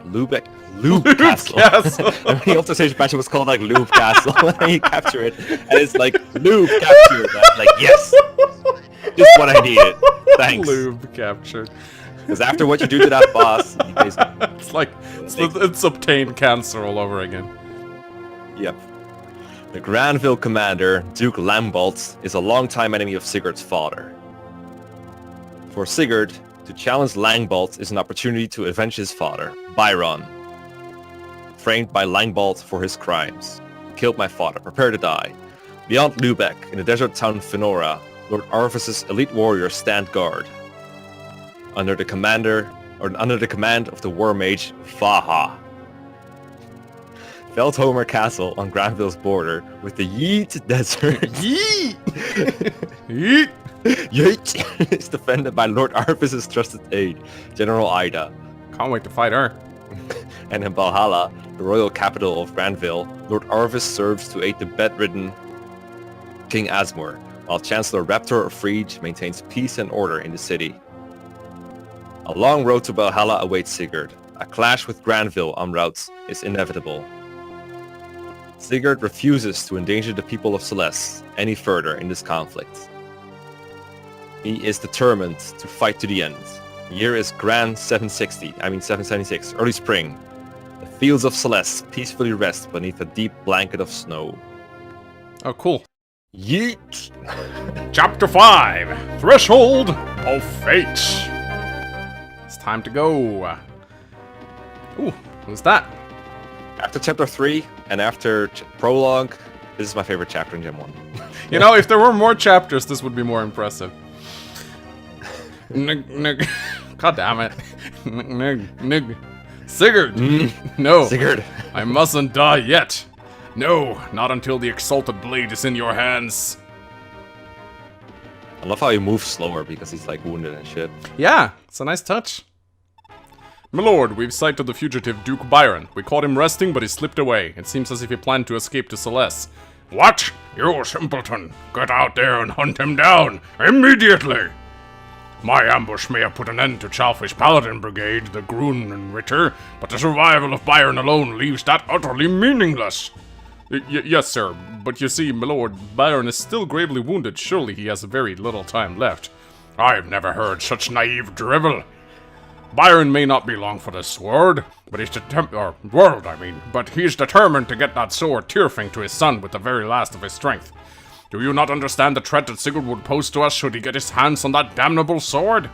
Castle. I mean, the stage battle was called like Lube Castle, and you capture it, and it's like Lube captured. I'm like, yes, just what I needed. Thanks. Lube captured. Because after what you do to that boss, you basically... It's like, it's obtained cancer all over again. Yep. The Granville commander, Duke Longbolt, is a longtime enemy of Sigurd's father. For Sigurd, to challenge Longbolt is an opportunity to avenge his father, Byron, framed by Longbolt for his crimes. Killed my father, prepare to die. Beyond Lubeck, in the desert town Fenora, Lord Arvis's elite warriors stand guard. Under the command of the war mage Vaha. Veldhomer Castle on Granville's border with the Yeet Desert. Yeet! Yeet! Yeet! is defended by Lord Arvis's trusted aide, General Ida. Can't wait to fight her. And in Valhalla, the royal capital of Granville, Lord Arvis serves to aid the bedridden King Asmur, while Chancellor Raptor of Frege maintains peace and order in the city. A long road to Valhalla awaits Sigurd. A clash with Granville en route is inevitable. Sigurd refuses to endanger the people of Celeste any further in this conflict. He is determined to fight to the end. The year is Gran 776, early spring. The fields of Celeste peacefully rest beneath a deep blanket of snow. Oh, cool. Yeet! Chapter 5, Threshold of Fate. It's time to go. Ooh, who's that? After chapter 3 and after prologue, this is my favorite chapter in Gen 1. You know, if there were more chapters, this would be more impressive. God damn it. Sigurd! No. Sigurd! I mustn't die yet. No, not until the exalted blade is in your hands. I love how he moves slower because he's like wounded and shit. Yeah, it's a nice touch. My lord, we've sighted the fugitive Duke Byron. We caught him resting, but he slipped away. It seems as if he planned to escape to Celeste. What? You simpleton! Get out there and hunt him down! Immediately! My ambush may have put an end to Chalfish Paladin Brigade, the Grun and Ritter, but the survival of Byron alone leaves that utterly meaningless. Yes, sir, but you see, my lord, Byron is still gravely wounded. Surely he has very little time left. I've never heard such naive drivel. Byron may not be long for the sword, but he's but he's determined to get that sword Tyrfing to his son with the very last of his strength. Do you not understand the threat that Sigurd would pose to us should he get his hands on that damnable sword?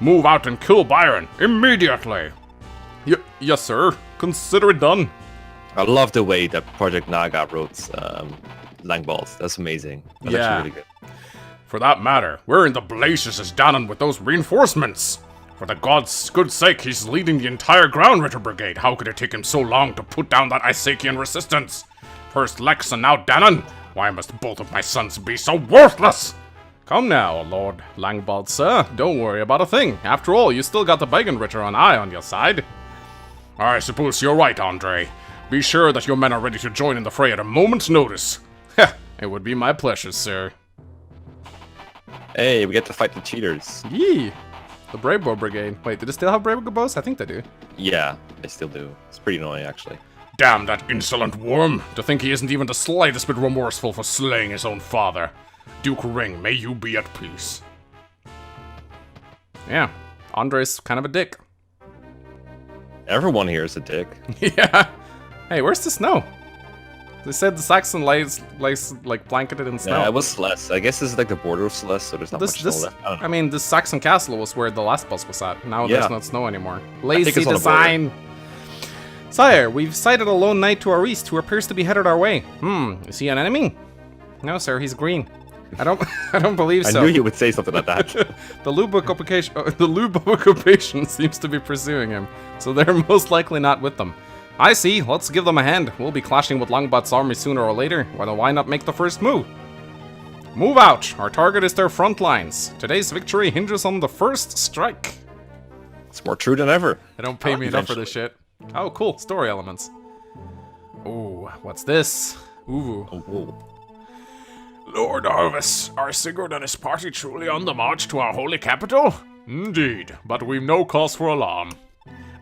Move out and kill Byron, immediately! Yes, sir. Consider it done. I love the way that Project Naga wrote Longbolt. That's amazing. That's actually really good. For that matter, where in the blazes is Danon with those reinforcements? For the god's good sake, he's leading the entire Ground Ritter Brigade. How could it take him so long to put down that Isakian resistance? First Lex and now Dannon. Why must both of my sons be so worthless? Come now, Lord Langbald, sir. Don't worry about a thing. After all, you still got the Bacon Ritter and I on your side. I suppose you're right, Andre. Be sure that your men are ready to join in the fray at a moment's notice. Heh, it would be my pleasure, sir. Hey, we get to fight the cheaters. Yee! The Brave Bow Brigade. Wait, do they still have Brave Bows? I think they do. Yeah, they still do. It's pretty annoying, actually. Damn that insolent worm! To think he isn't even the slightest bit remorseful for slaying his own father. Duke Ring, may you be at peace. Yeah, Andre's kind of a dick. Everyone here is a dick. Yeah. Hey, where's the snow? They said the Saxon lays like blanketed in snow. Yeah, it was Celeste. I guess this is like the border of Celeste, so there's not much snow left. I don't know. I mean, this Saxon castle was where the last boss was at. Now Yeah. there's not snow anymore. think Lazy it's on the border. design. Sire, we've sighted a lone knight to our east who appears to be headed our way. Is he an enemy? No, sir, he's green. I don't believe I so. knew you would say something like that. The Lubbock occupation seems to be pursuing him, so they're most likely not with them. I see, let's give them a hand. We'll be clashing with Longbot's army sooner or later. Why not make the first move? Move out! Our target is their front lines. Today's victory hinges on the first strike. It's more true than ever. They don't pay me enough for this shit. Oh, cool. Story elements. Ooh, what's this? Ooh. Ooh. Lord Arvis, are Sigurd and his party truly on the march to our holy capital? Indeed, but we've no cause for alarm.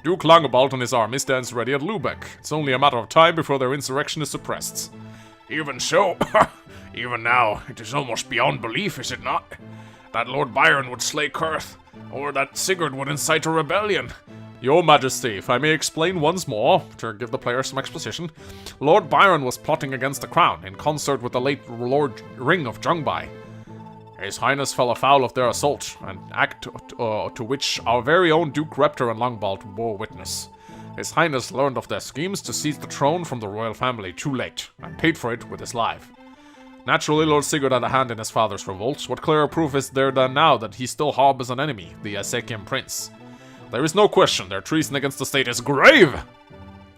Duke Langebold and his army stands ready at Lubeck. It's only a matter of time before their insurrection is suppressed. Even so, even now, it is almost beyond belief, is it not? That Lord Byron would slay Kurth, or that Sigurd would incite a rebellion. Your Majesty, if I may explain once more, to give the player some exposition, Lord Byron was plotting against the crown, in concert with the late Lord Ring of Jumba. His Highness fell afoul of their assault, an act to which our very own Duke Reptor and Longbald bore witness. His Highness learned of their schemes to seize the throne from the royal family too late, and paid for it with his life. Naturally, Lord Sigurd had a hand in his father's revolt. What clearer proof is there than now that he still harbors an enemy, the Asekian prince? There is no question their treason against the state is grave!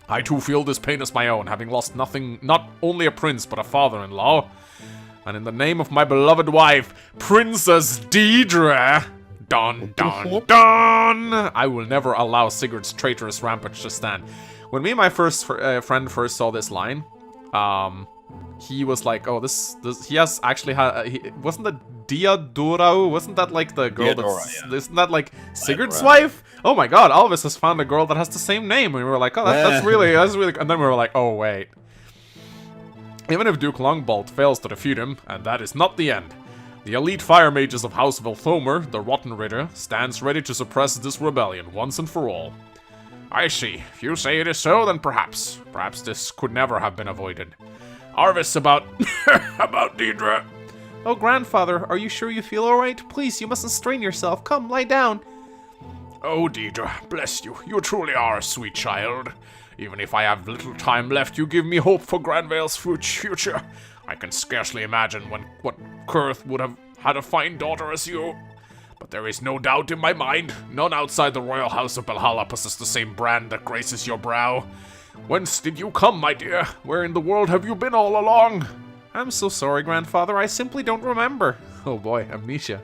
I too feel this pain as my own, having lost not only a prince, but a father-in-law. And in the name of my beloved wife, Princess Deidre, dun dun dun, I will never allow Sigurd's traitorous rampage to stand. When me and my first friend first saw this line, he was like, "Oh, this he has actually had. Wasn't that Diadorau? Wasn't that like the girl isn't that like Sigurd's wife? Oh my God, Alvis has found a girl that has the same name." And we were like, "Oh, that's really." And then we were like, "Oh wait." Even if Duke Longbolt fails to defeat him, and that is not the end, the elite fire mages of House Vilthomer, the Rotten Ritter, stands ready to suppress this rebellion once and for all. I see. If you say it is so, then perhaps this could never have been avoided. Arvis, about Deidre. Oh, grandfather, are you sure you feel alright? Please, you mustn't strain yourself. Come, lie down. Oh, Deidre, bless you. You truly are a sweet child. Even if I have little time left, you give me hope for Granville's future. I can scarcely imagine what Kurth would have had a fine daughter as you. But there is no doubt in my mind, none outside the royal house of Valhalla possess the same brand that graces your brow. Whence did you come, my dear? Where in the world have you been all along? I'm so sorry, grandfather. I simply don't remember. Oh boy, amnesia.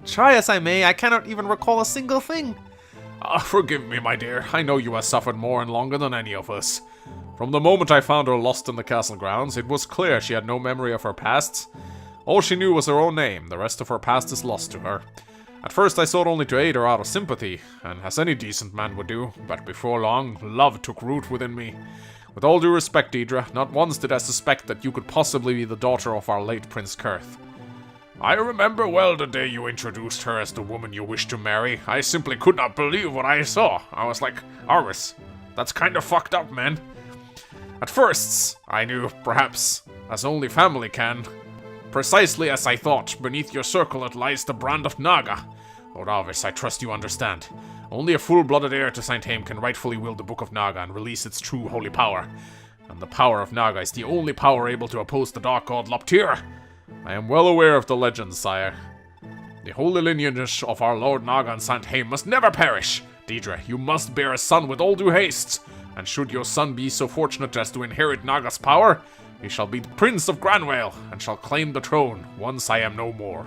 Try as I may, I cannot even recall a single thing. Forgive me, my dear. I know you have suffered more and longer than any of us. From the moment I found her lost in the castle grounds, it was clear she had no memory of her past. All she knew was her own name. The rest of her past is lost to her. At first I sought only to aid her out of sympathy, and as any decent man would do, but before long, love took root within me. With all due respect, Deidre, not once did I suspect that you could possibly be the daughter of our late Prince Kurth. I remember well the day you introduced her as the woman you wished to marry. I simply could not believe what I saw. I was like, Arvis, that's kinda fucked up, man. At first, I knew, perhaps, as only family can. Precisely as I thought, beneath your circlet lies the brand of Naga. Lord Arvis, I trust you understand. Only a full-blooded heir to Saint Haim can rightfully wield the Book of Naga and release its true holy power. And the power of Naga is the only power able to oppose the dark god Loptir. I am well aware of the legend, sire. The holy lineage of our Lord Naga and Saint Haim must never perish. Deidre, you must bear a son with all due haste. and should your son be so fortunate as to inherit Naga's power, he shall be the Prince of Granville, and shall claim the throne once I am no more.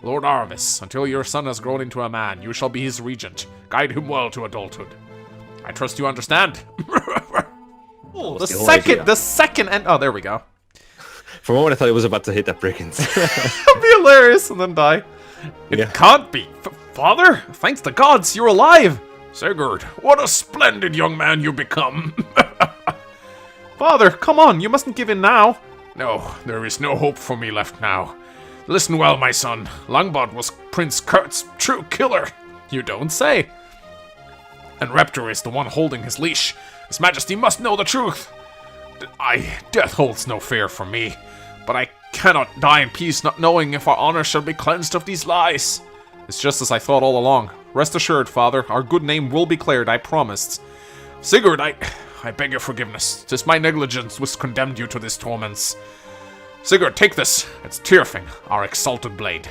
Lord Arvis, until your son has grown into a man, you shall be his regent. Guide him well to adulthood. I trust you understand. Oh, the whole idea. the second, and oh, there we go. For a moment, I thought it was about to hit that brigands. That'd be hilarious, and then die. It can't be. Father, thanks the gods, you're alive. Sigurd, what a splendid young man you become. Father, come on, you mustn't give in now. No, there is no hope for me left now. Listen well, my son. Longbot was Prince Kurt's true killer. You don't say. And Raptor is the one holding his leash. His Majesty must know the truth. Death holds no fear for me, but I cannot die in peace not knowing if our honor shall be cleansed of these lies. It's just as I thought all along. Rest assured, Father, our good name will be cleared, I promised. Sigurd, I beg your forgiveness. 'Tis my negligence which condemned you to these torments. Sigurd, take this. It's Tyrfing, our exalted blade.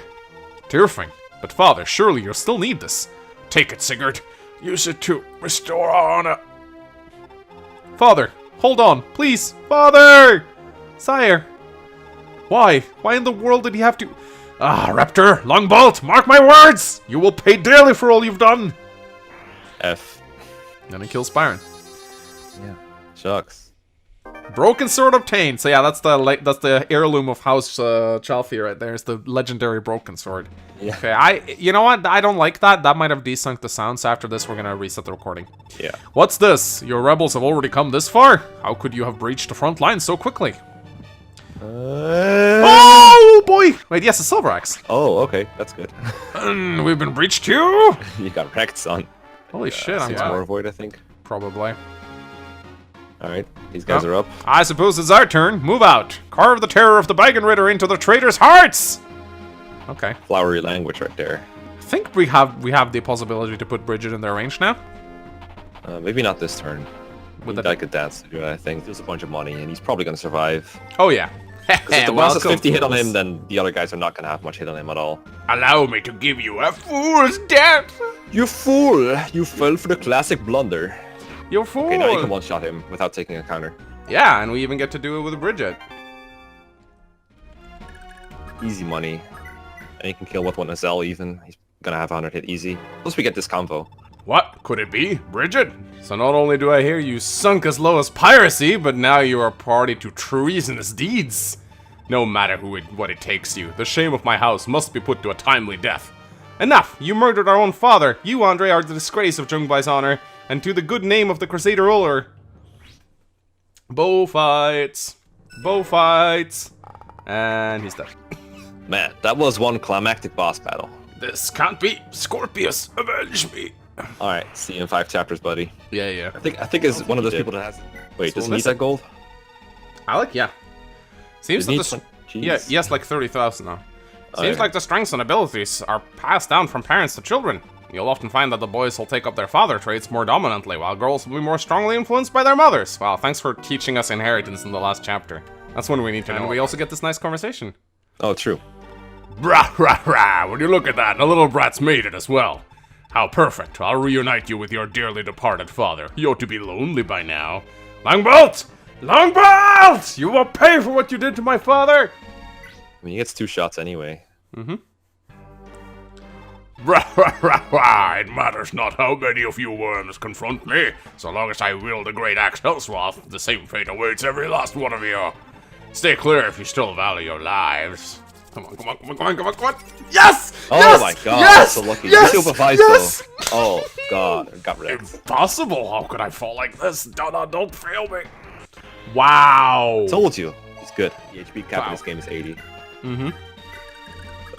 Tyrfing? But Father, surely you'll still need this. Take it, Sigurd. Use it to restore our honor. Father, hold on, please. Father! Sire. Why? Why in the world did he have to... Ah, Raptor, Longbolt, mark my words! You will pay dearly for all you've done! F. Then he kills Byron. Yeah. Shucks. Broken sword obtained. So yeah, that's the heirloom of House Chalfie right there. It's the legendary broken sword. Yeah. Okay, you know what? I don't like that. That might have desynced the sound. So after this, we're gonna reset the recording. Yeah. What's this? Your rebels have already come this far? How could you have breached the front line so quickly? Oh boy! Wait, yes, a silver axe. Oh, okay, that's good. We've been breached too? You got wrecked, son. Holy shit, I'm more void, I think. Probably. Alright, these guys are up. I suppose it's our turn. Move out. Carve the terror of the Bagon Ritter into the traitors' hearts! Okay. Flowery language right there. I think we have the possibility to put Bridget in their range now. Maybe not this turn. With He'd like a dance to do it, I think. There's a bunch of money, and he's probably going to survive. Oh yeah. Because if the boss has 50 hit on him, then the other guys are not going to have much hit on him at all. Allow me to give you a fool's death! You fool! You fell for the classic blunder. You fool! Okay, now you can one-shot him without taking a counter. Yeah, and we even get to do it with Bridget. Easy money. And he can kill with one Azel even. He's going to have 100 hit easy. Plus we get this combo. What? Could it be? Bridget? So not only do I hear you sunk as low as piracy, but now you are party to treasonous deeds. No matter what it takes you, the shame of my house must be put to a timely death. Enough! You murdered our own father. You, Andre, are the disgrace of Jungbai's honor, and to the good name of the Crusader ruler. Bow fights. Bow fights. And he's dead. Man, that was one climactic boss battle. This can't be. Scorpius, avenge me. Alright, see you in 5 chapters, buddy. Yeah. I think it's one of those people that has... Wait, does he need that gold? Alec, yeah. Seems that Jeez. Yeah, yes, like 30,000 now. Seems like the strengths and abilities are passed down from parents to children. You'll often find that the boys will take up their father traits more dominantly, while girls will be more strongly influenced by their mothers. Well, thanks for teaching us inheritance in the last chapter. That's when we need to know. And we also get this nice conversation. Oh, true. Brah, rah, rah. When you look at that, the little brat's made it as well. How perfect. I'll reunite you with your dearly departed father. You ought to be lonely by now. Longbolt! Longbolt! You will pay for what you did to my father! I mean, he gets 2 shots anyway. Mm-hmm. Rah, rah, rah, rah. It matters not how many of you worms confront me. So long as I wield the great axe Hellswath, the same fate awaits every last one of you. Stay clear if you still value your lives. Come on, come on, come on, come on, come on, come on. Yes! Oh yes! my god, yes! so lucky. Yes! You supervised yes! though. Oh god, got wrecked. Impossible! How could I fall like this? Don't fail me. Wow. Told you. He's good. The HP cap in this game is 80. Mm-hmm.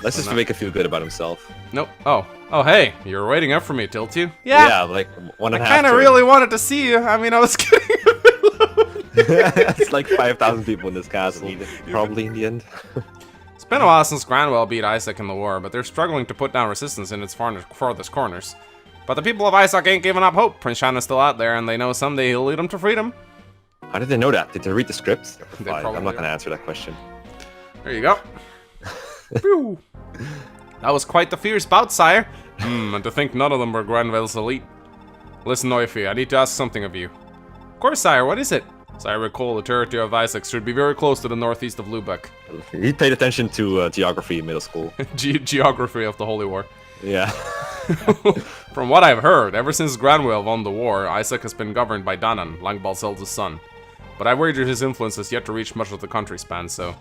Let's just make him feel good about himself. Nope. Oh, hey, you were waiting up for me, tilt you? Yeah, like 1.5 I kind of really wanted to see you. I mean, I was kidding. It's like 5,000 people in this castle, probably in the end. It's been a while since Granville beat Isaac in the war, but they're struggling to put down resistance in its farthest corners. But the people of Isaac ain't giving up hope. Prince Shanna's still out there, and they know someday he'll lead them to freedom. How did they know that? Did they read the script? They I'm probably not did. going to answer that question. There you go. Phew. That was quite the fierce bout, sire. And to think none of them were Granville's elite. Listen, Noifi, I need to ask something of you. course, sire. What is it? As I recall, the territory of Isaac should be very close to the northeast of Lubeck. He paid attention to geography in middle school. Geography of the Holy War. Yeah. From what I've heard, ever since Granville won the war, Isaac has been governed by Danan, Langbal's eldest son. But I wager his influence has yet to reach much of the country span, so...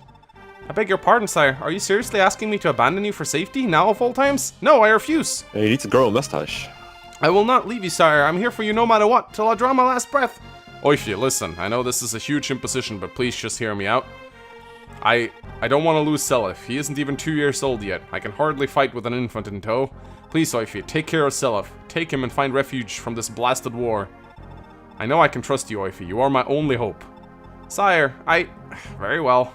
I beg your pardon, sire. Are you seriously asking me to abandon you for safety, now of all times? No, I refuse. You need to grow a mustache. I will not leave you, sire. I'm here for you no matter what, till I draw my last breath. Oifi, listen, I know this is a huge imposition, but please just hear me out. I don't want to lose Seliph. He isn't even 2 years old yet. I can hardly fight with an infant in tow. Please, Oifi, take care of Seliph. Take him and find refuge from this blasted war. I know I can trust you, Oifi. You are my only hope. Sire, very well.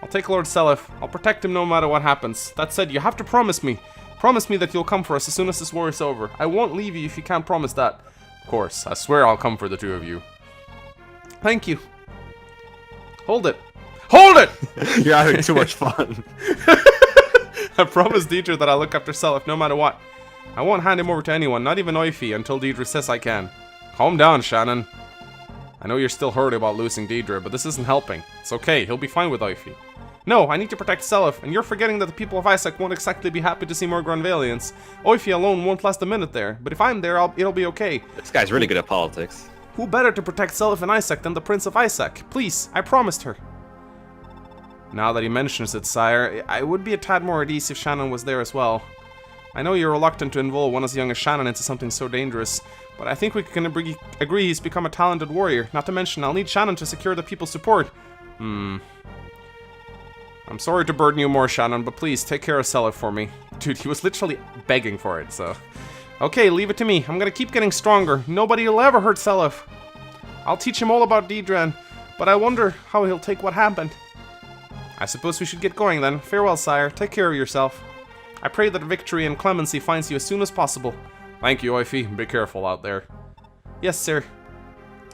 I'll take Lord Seliph. I'll protect him no matter what happens. That said, you have to promise me. Promise me that you'll come for us as soon as this war is over. I won't leave you if you can't promise that. Of course, I swear I'll come for the two of you. Thank you. Hold it. Hold it! You're having too much fun. I promised Deidre that I'll look after Seliph no matter what. I won't hand him over to anyone, not even Oifi, until Deidre says I can. Calm down, Shannon. I know you're still hurt about losing Deidre, but this isn't helping. It's okay, he'll be fine with Oifi. No, I need to protect Seliph, and you're forgetting that the people of Isaac won't exactly be happy to see more Granvillians. Oifi alone won't last a minute there, but if I'm there, it'll be okay. This guy's really good at politics. Who better to protect Seliph and Isaac than the Prince of Isaac? Please, I promised her. Now that he mentions it, sire, I would be a tad more at ease if Shannon was there as well. I know you're reluctant to involve one as young as Shannon into something so dangerous, but I think we can agree he's become a talented warrior. Not to mention, I'll need Shannon to secure the people's support. I'm sorry to burden you more, Shannon, but please, take care of Seliph for me. Dude, he was literally begging for it, so... Okay, leave it to me. I'm gonna keep getting stronger. Nobody will ever hurt Seliph. I'll teach him all about Deidre, but I wonder how he'll take what happened. I suppose we should get going then. Farewell, sire. Take care of yourself. I pray that victory and clemency finds you as soon as possible. Thank you, Oifi. Be careful out there. Yes, sir.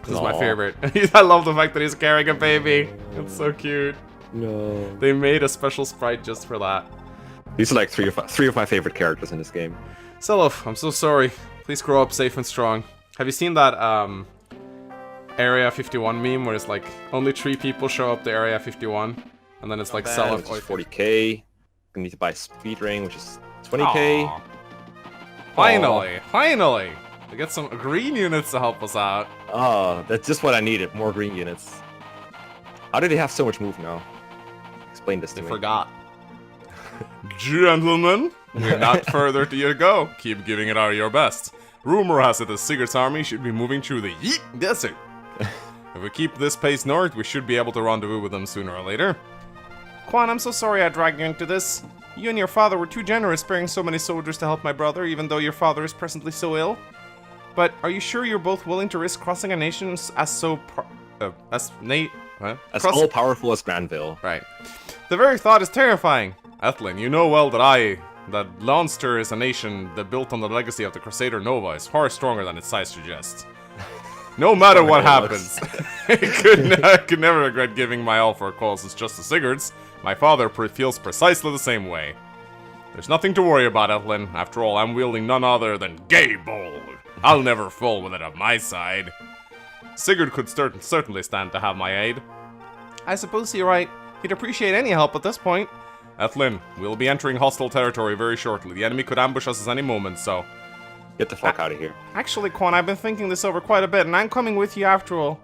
This is my favorite. I love the fact that he's carrying a baby. It's so cute. No. They made a special sprite just for that. These are like three of my favorite characters in this game. Seliph, I'm so sorry. Please grow up safe and strong. Have you seen that Area 51 meme where it's like only 3 people show up to Area 51? And then it's like Seliph. Which is 40k. I need to buy a speed ring, which is 20k. Aww. Finally, finally! We get some green units to help us out. Oh, that's just what I needed. More green units. How did they have so much move now? Explain this to me. They forgot. Gentlemen, we're not further to you to go. Keep giving it out your best. Rumor has it that Sigurd's army should be moving through the Yeet Desert. If we keep this pace north, we should be able to rendezvous with them sooner or later. Quan, I'm so sorry I dragged you into this. You and your father were too generous sparing so many soldiers to help my brother, even though your father is presently so ill. But are you sure you're both willing to risk crossing a nation as all-powerful as Granville? Right. The very thought is terrifying. Ethlin, you know well that Leinster is a nation that built on the legacy of the Crusader Nova is far stronger than its size suggests. No matter what happens, I could never regret giving my all for a cause as just as Sigurd's. My father feels precisely the same way. There's nothing to worry about, Ethlin. After all, I'm wielding none other than Gaybold. I'll never fall with it on my side. Sigurd could certainly stand to have my aid. I suppose you're right. He'd appreciate any help at this point. Ethlin, we'll be entering hostile territory very shortly. The enemy could ambush us at any moment, so... Get the fuck out of here. Actually, Quan, I've been thinking this over quite a bit, and I'm coming with you after all.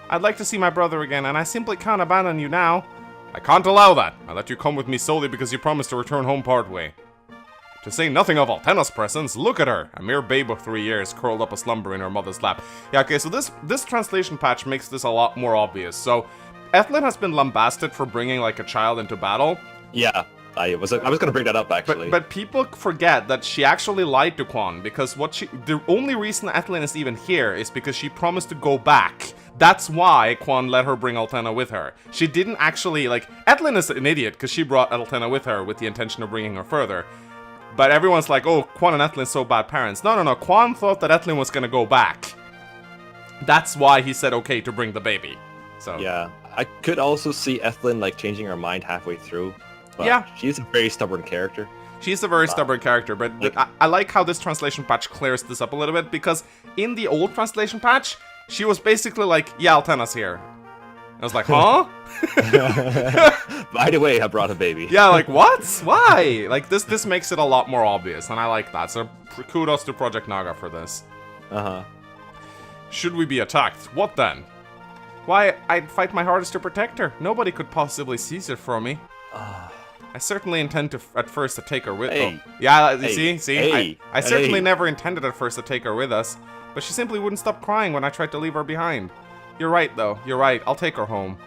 I'd like to see my brother again, and I simply can't abandon you now. I can't allow that. I let you come with me solely because you promised to return home partway. To say nothing of Altena's presence, look at her, a mere babe of 3 years, curled up aslumbering in her mother's lap. Yeah, okay, so this translation patch makes this a lot more obvious. So, Ethlin has been lambasted for bringing, like, a child into battle. Yeah, I was gonna bring that up, actually. But people forget that she actually lied to Quan, because the only reason Ethlin is even here is because she promised to go back. That's why Quan let her bring Altena with her. She didn't actually, like, Ethlin is an idiot, because she brought Altena with her with the intention of bringing her further. But everyone's like, oh, Quan and Ethlin so bad parents. No, Quan thought that Ethlin was gonna go back. That's why he said okay to bring the baby. So yeah, I could also see Ethlin, like, changing her mind halfway through. But yeah, she's a very stubborn character. She's a very stubborn character, but I like how this translation patch clears this up a little bit, because in the old translation patch, She was basically like, yeah, Altena's here. I was like, huh? By the way, I brought a baby. Yeah, like, what? Why? Like, this makes it a lot more obvious, and I like that. So kudos to Project Naga for this. Uh-huh. Should we be attacked? What then? Why, I'd fight my hardest to protect her. Nobody could possibly seize it from me. I certainly intend to, at first, to take her with... Hey. Oh. Yeah, Hey. see? Hey. I certainly Hey. never intended at first to take her with us, but she simply wouldn't stop crying when I tried to leave her behind. You're right, though. You're right. I'll take her home.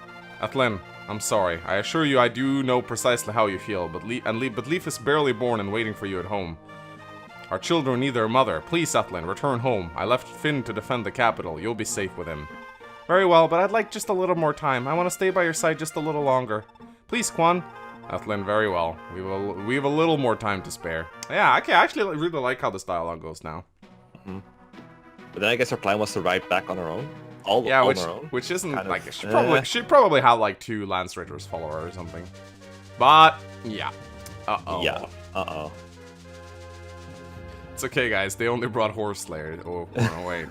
Athlin, I'm sorry. I assure you I do know precisely how you feel, but Leaf is barely born and waiting for you at home. Our children need their mother. Please, Athlin, return home. I left Finn to defend the capital. You'll be safe with him. Very well, but I'd like just a little more time. I want to stay by your side just a little longer. Please, Quan. Athlin, very well. We have a little more time to spare. Yeah, okay, I actually really like how this dialogue goes now. But then I guess her plan was to ride back on her own. All Yeah, on her own. which isn't Kind of, like she'd probably have like 2 Lance Ritters follow her or something. But yeah. Uh-oh. Yeah. Uh-oh. It's okay, guys. They only brought Horse Slayer. Oh, no, wait.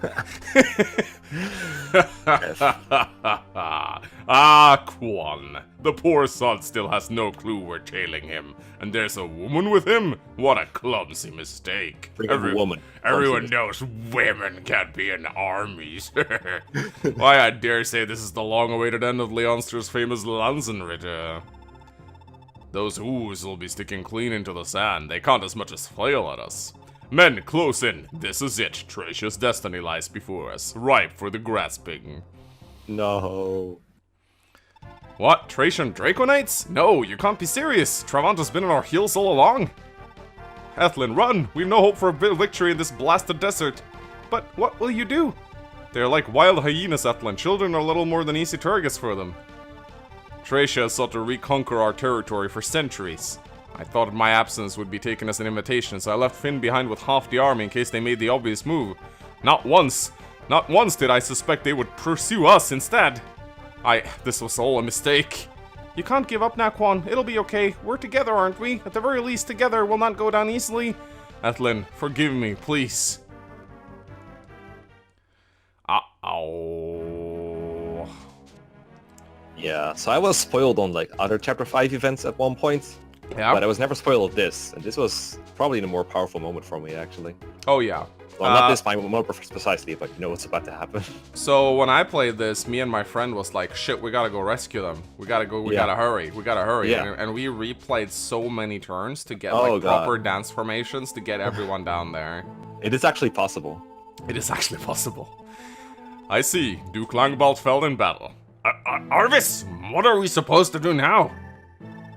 Ah, Quan. The poor sod still has no clue we're tailing him. And there's a woman with him? What a clumsy mistake. Bring up a woman. Everyone knows women can't be in armies. Why, I dare say this is the long-awaited end of Leonster's famous Lanzenritter. Those ooze will be sticking clean into the sand. They can't as much as flail at us. Men, close in. This is it. Tracia's destiny lies before us, ripe for the grasping. No. What? Tracian Draconites? No, you can't be serious. Travanta's been on our heels all along. Ethlin, run! We've no hope for a victory in this blasted desert. But what will you do? They're like wild hyenas, Ethlin. Children are little more than easy targets for them. Tracia has sought to reconquer our territory for centuries. I thought my absence would be taken as an invitation, so I left Finn behind with half the army in case they made the obvious move. Not once did I suspect they would pursue us instead. This was all a mistake. You can't give up now, Quan. It'll be okay. We're together, aren't we? At the very least, together we'll not go down easily. Ethlin, forgive me, please. Uh-oh. Yeah, so I was spoiled on like other Chapter 5 events at one point. Yeah. But I was never spoiled of this, and this was probably the more powerful moment for me, actually. Oh, yeah. Well, not this time, more precisely, but you know what's about to happen. So when I played this, me and my friend was like, shit, we gotta go rescue them. We gotta hurry. Yeah. And we replayed so many turns to get proper dance formations to get everyone down there. It is actually possible. It is actually possible. I see. Duke Langbalt fell in battle. Arvis, what are we supposed to do now?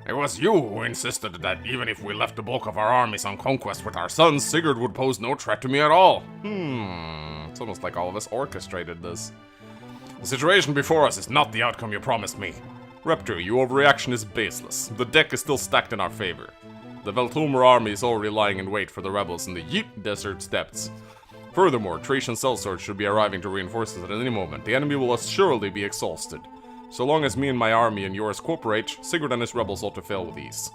It was you who insisted that even if we left the bulk of our armies on conquest with our sons, Sigurd would pose no threat to me at all. It's almost like all of us orchestrated this. The situation before us is not the outcome you promised me. Reptor, your overreaction is baseless. The deck is still stacked in our favor. The Veltomer army is already lying in wait for the rebels in the Yeet Desert Steppes. Furthermore, Tracian sellswords should be arriving to reinforce us at any moment. The enemy will assuredly be exhausted. So long as me and my army and yours cooperate, Sigurd and his rebels ought to fail with ease.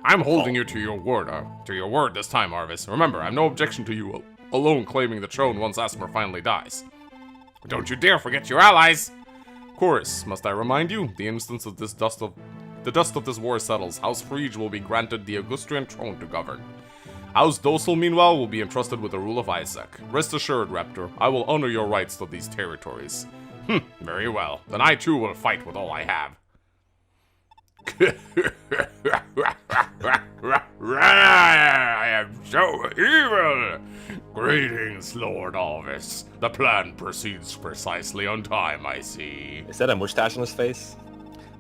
I'm holding you to your word this time, Arvis. Remember, I've no objection to you alone claiming the throne once Asmer finally dies. Don't you dare forget your allies! Chorus, must I remind you, the instant of the dust of this war settles, House Frege will be granted the Augustrian throne to govern. House Docil, meanwhile, will be entrusted with the rule of Isaac. Rest assured, Raptor, I will honor your rights to these territories. Very well. Then I too will fight with all I have. I am so evil! Greetings, Lord Alvis. The plan proceeds precisely on time, I see. Is that a mustache on his face?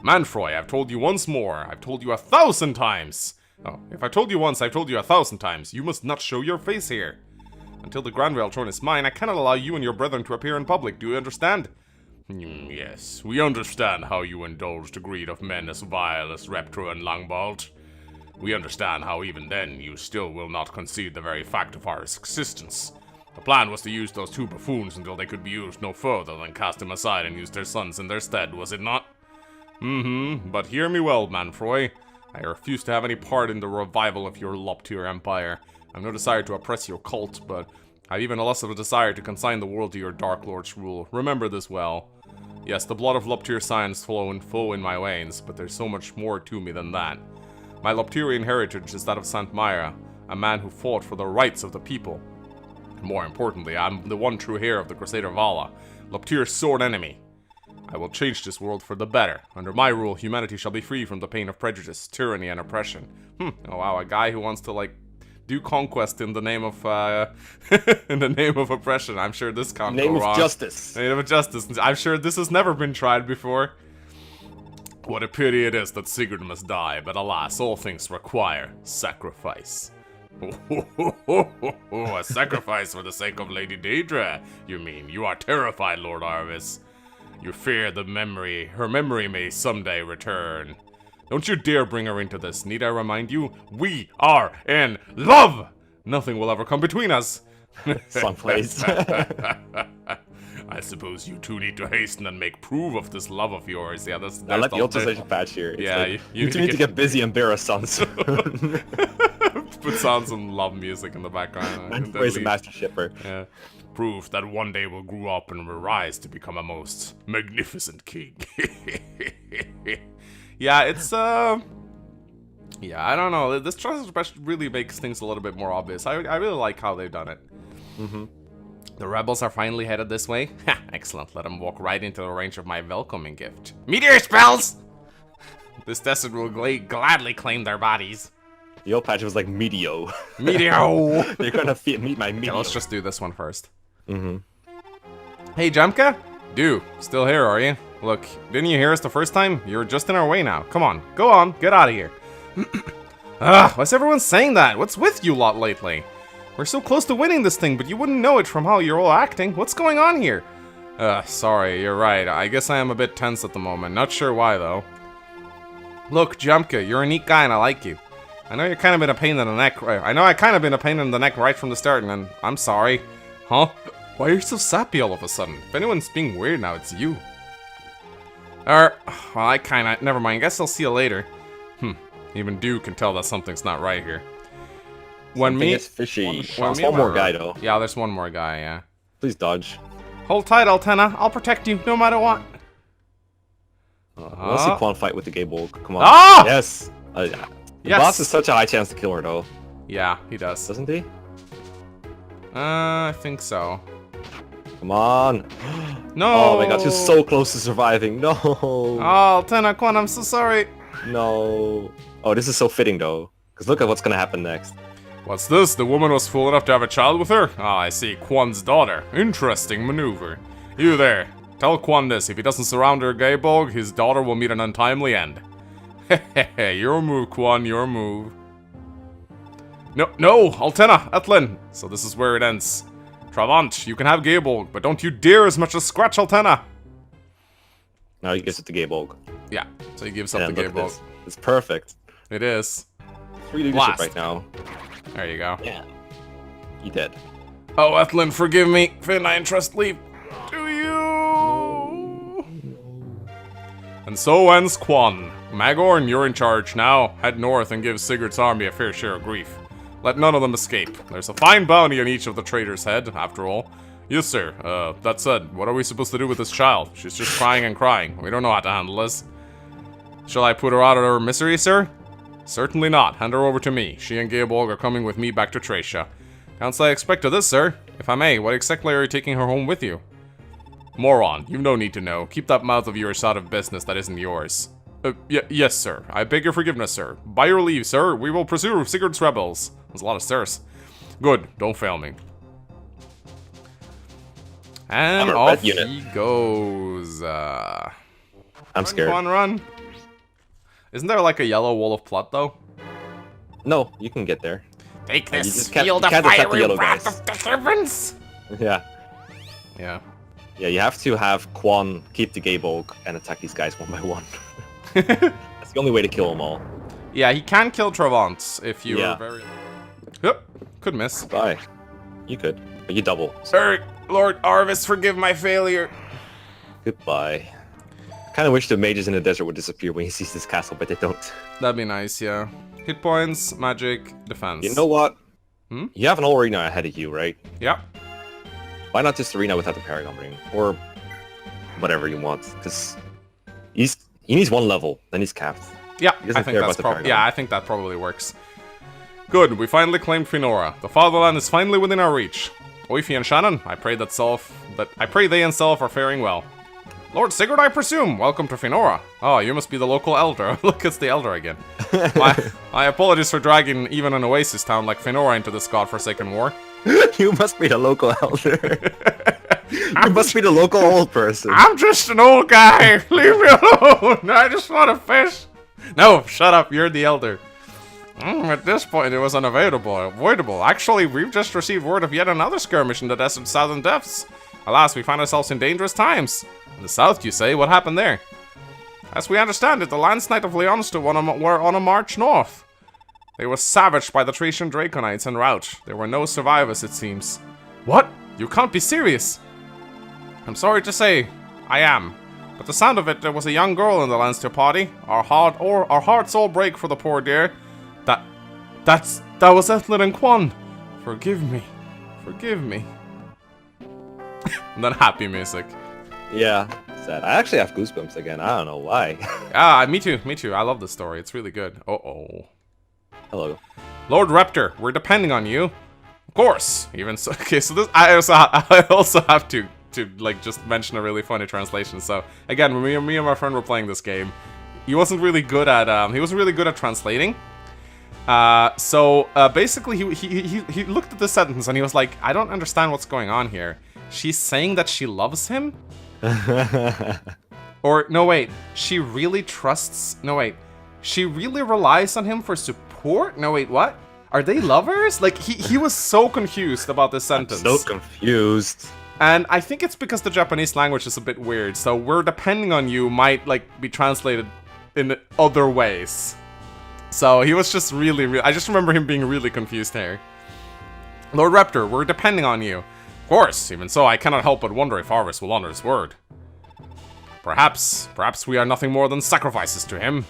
Manfroy, I've told you once more. I've told you 1,000 times. Oh, if I told you once, I've told you 1,000 times. You must not show your face here. Until the Granville throne is mine, I cannot allow you and your brethren to appear in public. Do you understand? Yes, we understand how you indulge the greed of men as vile as Reptro and Langbalt. We understand how even then you still will not concede the very fact of our existence. The plan was to use those 2 buffoons until they could be used no further than cast them aside and use their sons in their stead, was it not? But hear me well, Manfroy. I refuse to have any part in the revival of your lop-tier empire. I've no desire to oppress your cult, but I've even less of a desire to consign the world to your Dark Lord's rule. Remember this well. Yes, the blood of Loptir signs flow in my veins, but there's so much more to me than that. My Loptirian heritage is that of Saint Myra, a man who fought for the rights of the people. More importantly, I'm the one true heir of the Crusader Vala, Loptir's sword enemy. I will change this world for the better. Under my rule, humanity shall be free from the pain of prejudice, tyranny, and oppression. Oh wow, a guy who wants to, like, do conquest in the name of, in the name of oppression. I'm sure this can't go wrong. Name of justice. Name of justice. I'm sure this has never been tried before. What a pity it is that Sigurd must die, but alas, all things require sacrifice. A sacrifice for the sake of Lady Daedra, you mean? You are terrified, Lord Arvis. You fear her memory may someday return. Don't you dare bring her into this. Need I remind you? We are in love! Nothing will ever come between us. Song plays. I suppose you two need to hasten and make proof of this love of yours. Yeah, that's I like the authorization patch here. It's yeah, like, you two need to get busy and bear a son. Put on some love music in the background. And praise the master shipper. Yeah. Proof that one day we'll grow up and will rise to become a most magnificent king. Yeah, it's yeah, I don't know. This trust really makes things a little bit more obvious. I really like how they've done it. The rebels are finally headed this way. Ha, excellent. Let them walk right into the range of my welcoming gift. Meteor spells! This desert will gladly claim their bodies. The old patch was like Meteor. Meteor! You're gonna meet my Meteor. Okay, let's just do this one first. Hey, Jumka? Du, still here, are you? Look, didn't you hear us the first time? You're just in our way now. Come on, go on, get out of here. Why's everyone saying that? What's with you lot lately? We're so close to winning this thing, but you wouldn't know it from how you're all acting. What's going on here? Sorry, you're right. I guess I am a bit tense at the moment. Not sure why, though. Look, Jumka, you're a neat guy and I like you. I know you're kind of been a pain in the neck. I know I kind of been a pain in the neck right from the start, and I'm sorry. Huh? Why are you so sappy all of a sudden? If anyone's being weird now, it's you. Well, I kinda... Never mind, guess I'll see you later. Even Du can tell that something's not right here. Something is fishy. There's one more guy, though. Yeah, there's one more guy, yeah. Please dodge. Hold tight, Altena. I'll protect you, no matter what. Let's see Quan fight with the Gaybolg. Come on. Ah! Yes! The Yes! boss has such a high chance to kill her, though. Yeah, he does. Doesn't he? I think so. Come on. No! Oh my god, she's so close to surviving. No. Oh, Altena, Quan, I'm so sorry. No. Oh, this is so fitting, though. Because look at what's gonna happen next. What's this? The woman was fool enough to have a child with her? Ah, I see. Quan's daughter. Interesting maneuver. You there. Tell Quan this. If he doesn't surround her Gaybolg, his daughter will meet an untimely end. Hehehe, your move, Quan, your move. No, Altena, Etlin. So this is where it ends. Travant, you can have Gaybolg, but don't you dare as much as scratch Altena. Now he gives it to Gaybolg. Yeah, so he gives up the Gaybolg. It's perfect. It is. 3 leadership right now. There you go. Yeah. He dead. Oh, Etlin, forgive me. Finn, I entrust leave to you. And so ends Quan. Magorn, you're in charge now. Head north and give Sigurd's army a fair share of grief. Let none of them escape. There's a fine bounty on each of the traitors' head, after all. Yes, sir. That said, what are we supposed to do with this child? She's just crying and crying. We don't know how to handle this. Shall I put her out of her misery, sir? Certainly not. Hand her over to me. She and Gaybolg are coming with me back to Tracia. Can't say I expect of this, sir. If I may, what exactly are you taking her home with you? Moron, you've no need to know. Keep that mouth of yours out of business that isn't yours. Yes, sir. I beg your forgiveness, sir. By your leave, sir, we will pursue Sigurd's rebels. There's a lot of sirs. Good, don't fail me. And off he goes. I'm scared. Run. Isn't there like a yellow wall of plot, though? No, you can get there. Take You this, just can't- feel you the can't attack the fiery yellow wrath guys. of the servants! Yeah. Yeah. Yeah, you have to have Quan keep the Gaybolg and attack these guys one by one. That's the only way to kill them all. Yeah, he can kill Travant if you Yeah. are very... Yep, could miss. Bye. You could, but you double. Sir, Lord Arvis, forgive my failure. Goodbye. I kind of wish the mages in the desert would disappear when he sees this castle, but they don't. That'd be nice, yeah. Hit points, magic, defense. You know what? You have an whole arena ahead of you, right? Yep. Why not just arena without the Paragon Ring? Or whatever you want, because he needs one level, then he's capped. Yeah, He doesn't care about the Paragon. I think that probably works. Good, we finally claimed Finora. The fatherland is finally within our reach. Oifi and Shannon, I pray they and Self are faring well. Lord Sigurd, I presume. Welcome to Finora. Oh, you must be the local elder. Look, it's the elder again. My apologies for dragging even an oasis town like Finora into this godforsaken war. You must be the local elder. You must be the local old person. I'm just an old guy. Leave me alone. I just want to fish. No, shut up. You're the elder. At this point, it was avoidable. Actually, we've just received word of yet another skirmish in the desert southern depths. Alas, we find ourselves in dangerous times. In the south, you say? What happened there? As we understand it, the Lance Knight of Leonsta were on a march north. They were savaged by the Thracian Draconites en route. There were no survivors, it seems. What? You can't be serious. I'm sorry to say, I am. But the sound of it, there was a young girl in the Lancer party. Our hearts all break for the poor dear. That was Ethlyn and Quan. Forgive me. And then happy music. Yeah, sad. I actually have goosebumps again. I don't know why. Me too. I love this story. It's really good. Uh-oh. Hello. Lord Raptor, we're depending on you. Of course. Even so, okay, so this I also have to like just mention a really funny translation. So again, when me and my friend were playing this game, he wasn't really good at translating. Basically he looked at the sentence and he was like, I don't understand what's going on here. She's saying that she loves him? Or no wait, she really relies on him for support? No wait, what? Are they lovers? Like he was so confused about this sentence. I'm so confused. And I think it's because the Japanese language is a bit weird, so we're depending on you might like be translated in other ways. So he was just really I just remember him being really confused here. Lord Raptor, we're depending on you. Of course, even so, I cannot help but wonder if Arvis will honor his word. Perhaps we are nothing more than sacrifices to him.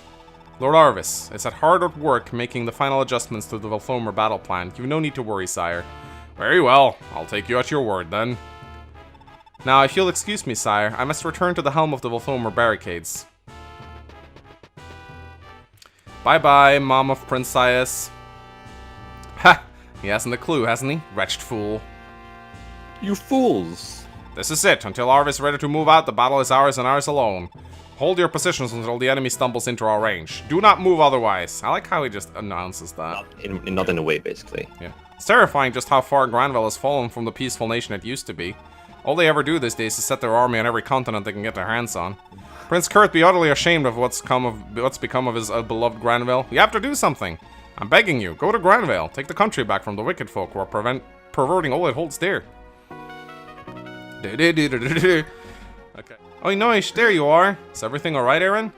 Lord Arvis is hard at work making the final adjustments to the Volthomer battle plan. You've no need to worry, sire. Very well, I'll take you at your word then. Now, if you'll excuse me, sire, I must return to the helm of the Volthomer barricades. Bye-bye, Mom of Prince Sias. Ha! He hasn't a clue, hasn't he? Wretched fool. You fools. This is it. Until Arvis is ready to move out, the battle is ours and ours alone. Hold your positions until the enemy stumbles into our range. Do not move otherwise. I like how he just announces that. Not in a way, basically. Yeah. It's terrifying just how far Granville has fallen from the peaceful nation it used to be. All they ever do these days is set their army on every continent they can get their hands on. Prince Kurt be utterly ashamed of what's become of his beloved Granville. You have to do something. I'm begging you, go to Granville. Take the country back from the wicked folk who are perverting all it holds dear. Okay. Oh, nice. There you are. Is everything alright, Aaron?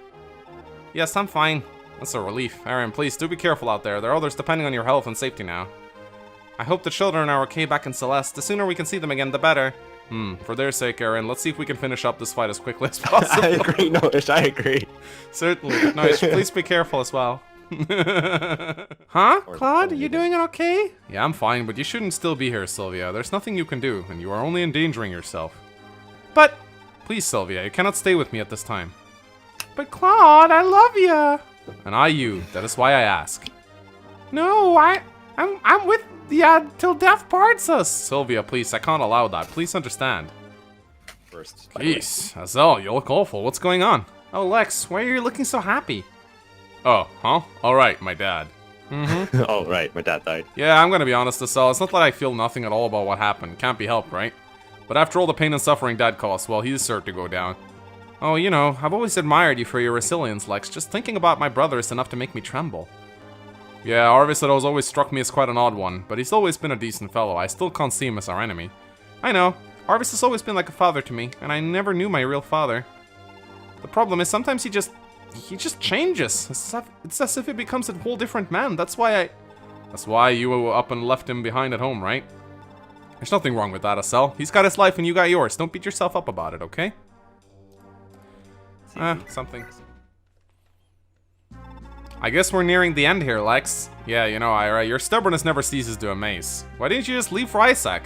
Yes, I'm fine. That's a relief. Aaron, please do be careful out there. There are others depending on your health and safety now. I hope the children are okay back in Celeste. The sooner we can see them again, the better. For their sake, Aaron, let's see if we can finish up this fight as quickly as possible. I agree, Noish, I agree. Certainly. Noish, please be careful as well. Huh? Claude, you doing okay? Yeah, I'm fine, but you shouldn't still be here, Sylvia. There's nothing you can do, and you are only endangering yourself. But, please, Sylvia, you cannot stay with me at this time. But Claude, I love you. And I you. That is why I ask. No, I'm with till death parts us. Sylvia, please, I can't allow that. Please understand. First. Jeez, Azel, you look awful. What's going on? Oh, Lex, why are you looking so happy? Oh, huh? Alright, my dad. Oh, right, my dad died. Yeah, I'm gonna be honest, Azel. It's not that I feel nothing at all about what happened. Can't be helped, right? But after all the pain and suffering Dad caused, well, he deserved to go down. Oh, you know, I've always admired you for your resilience, Lex. Just thinking about my brother is enough to make me tremble. Yeah, Arvis has always struck me as quite an odd one, but he's always been a decent fellow. I still can't see him as our enemy. I know, Arvis has always been like a father to me, and I never knew my real father. The problem is sometimes he just changes. It's as if he becomes a whole different man. That's why you up and left him behind at home, right? There's nothing wrong with that, Asel. He's got his life and you got yours. Don't beat yourself up about it, okay? Something. I guess we're nearing the end here, Lex. Yeah, you know, Ira, your stubbornness never ceases to amaze. Why didn't you just leave for Isaac?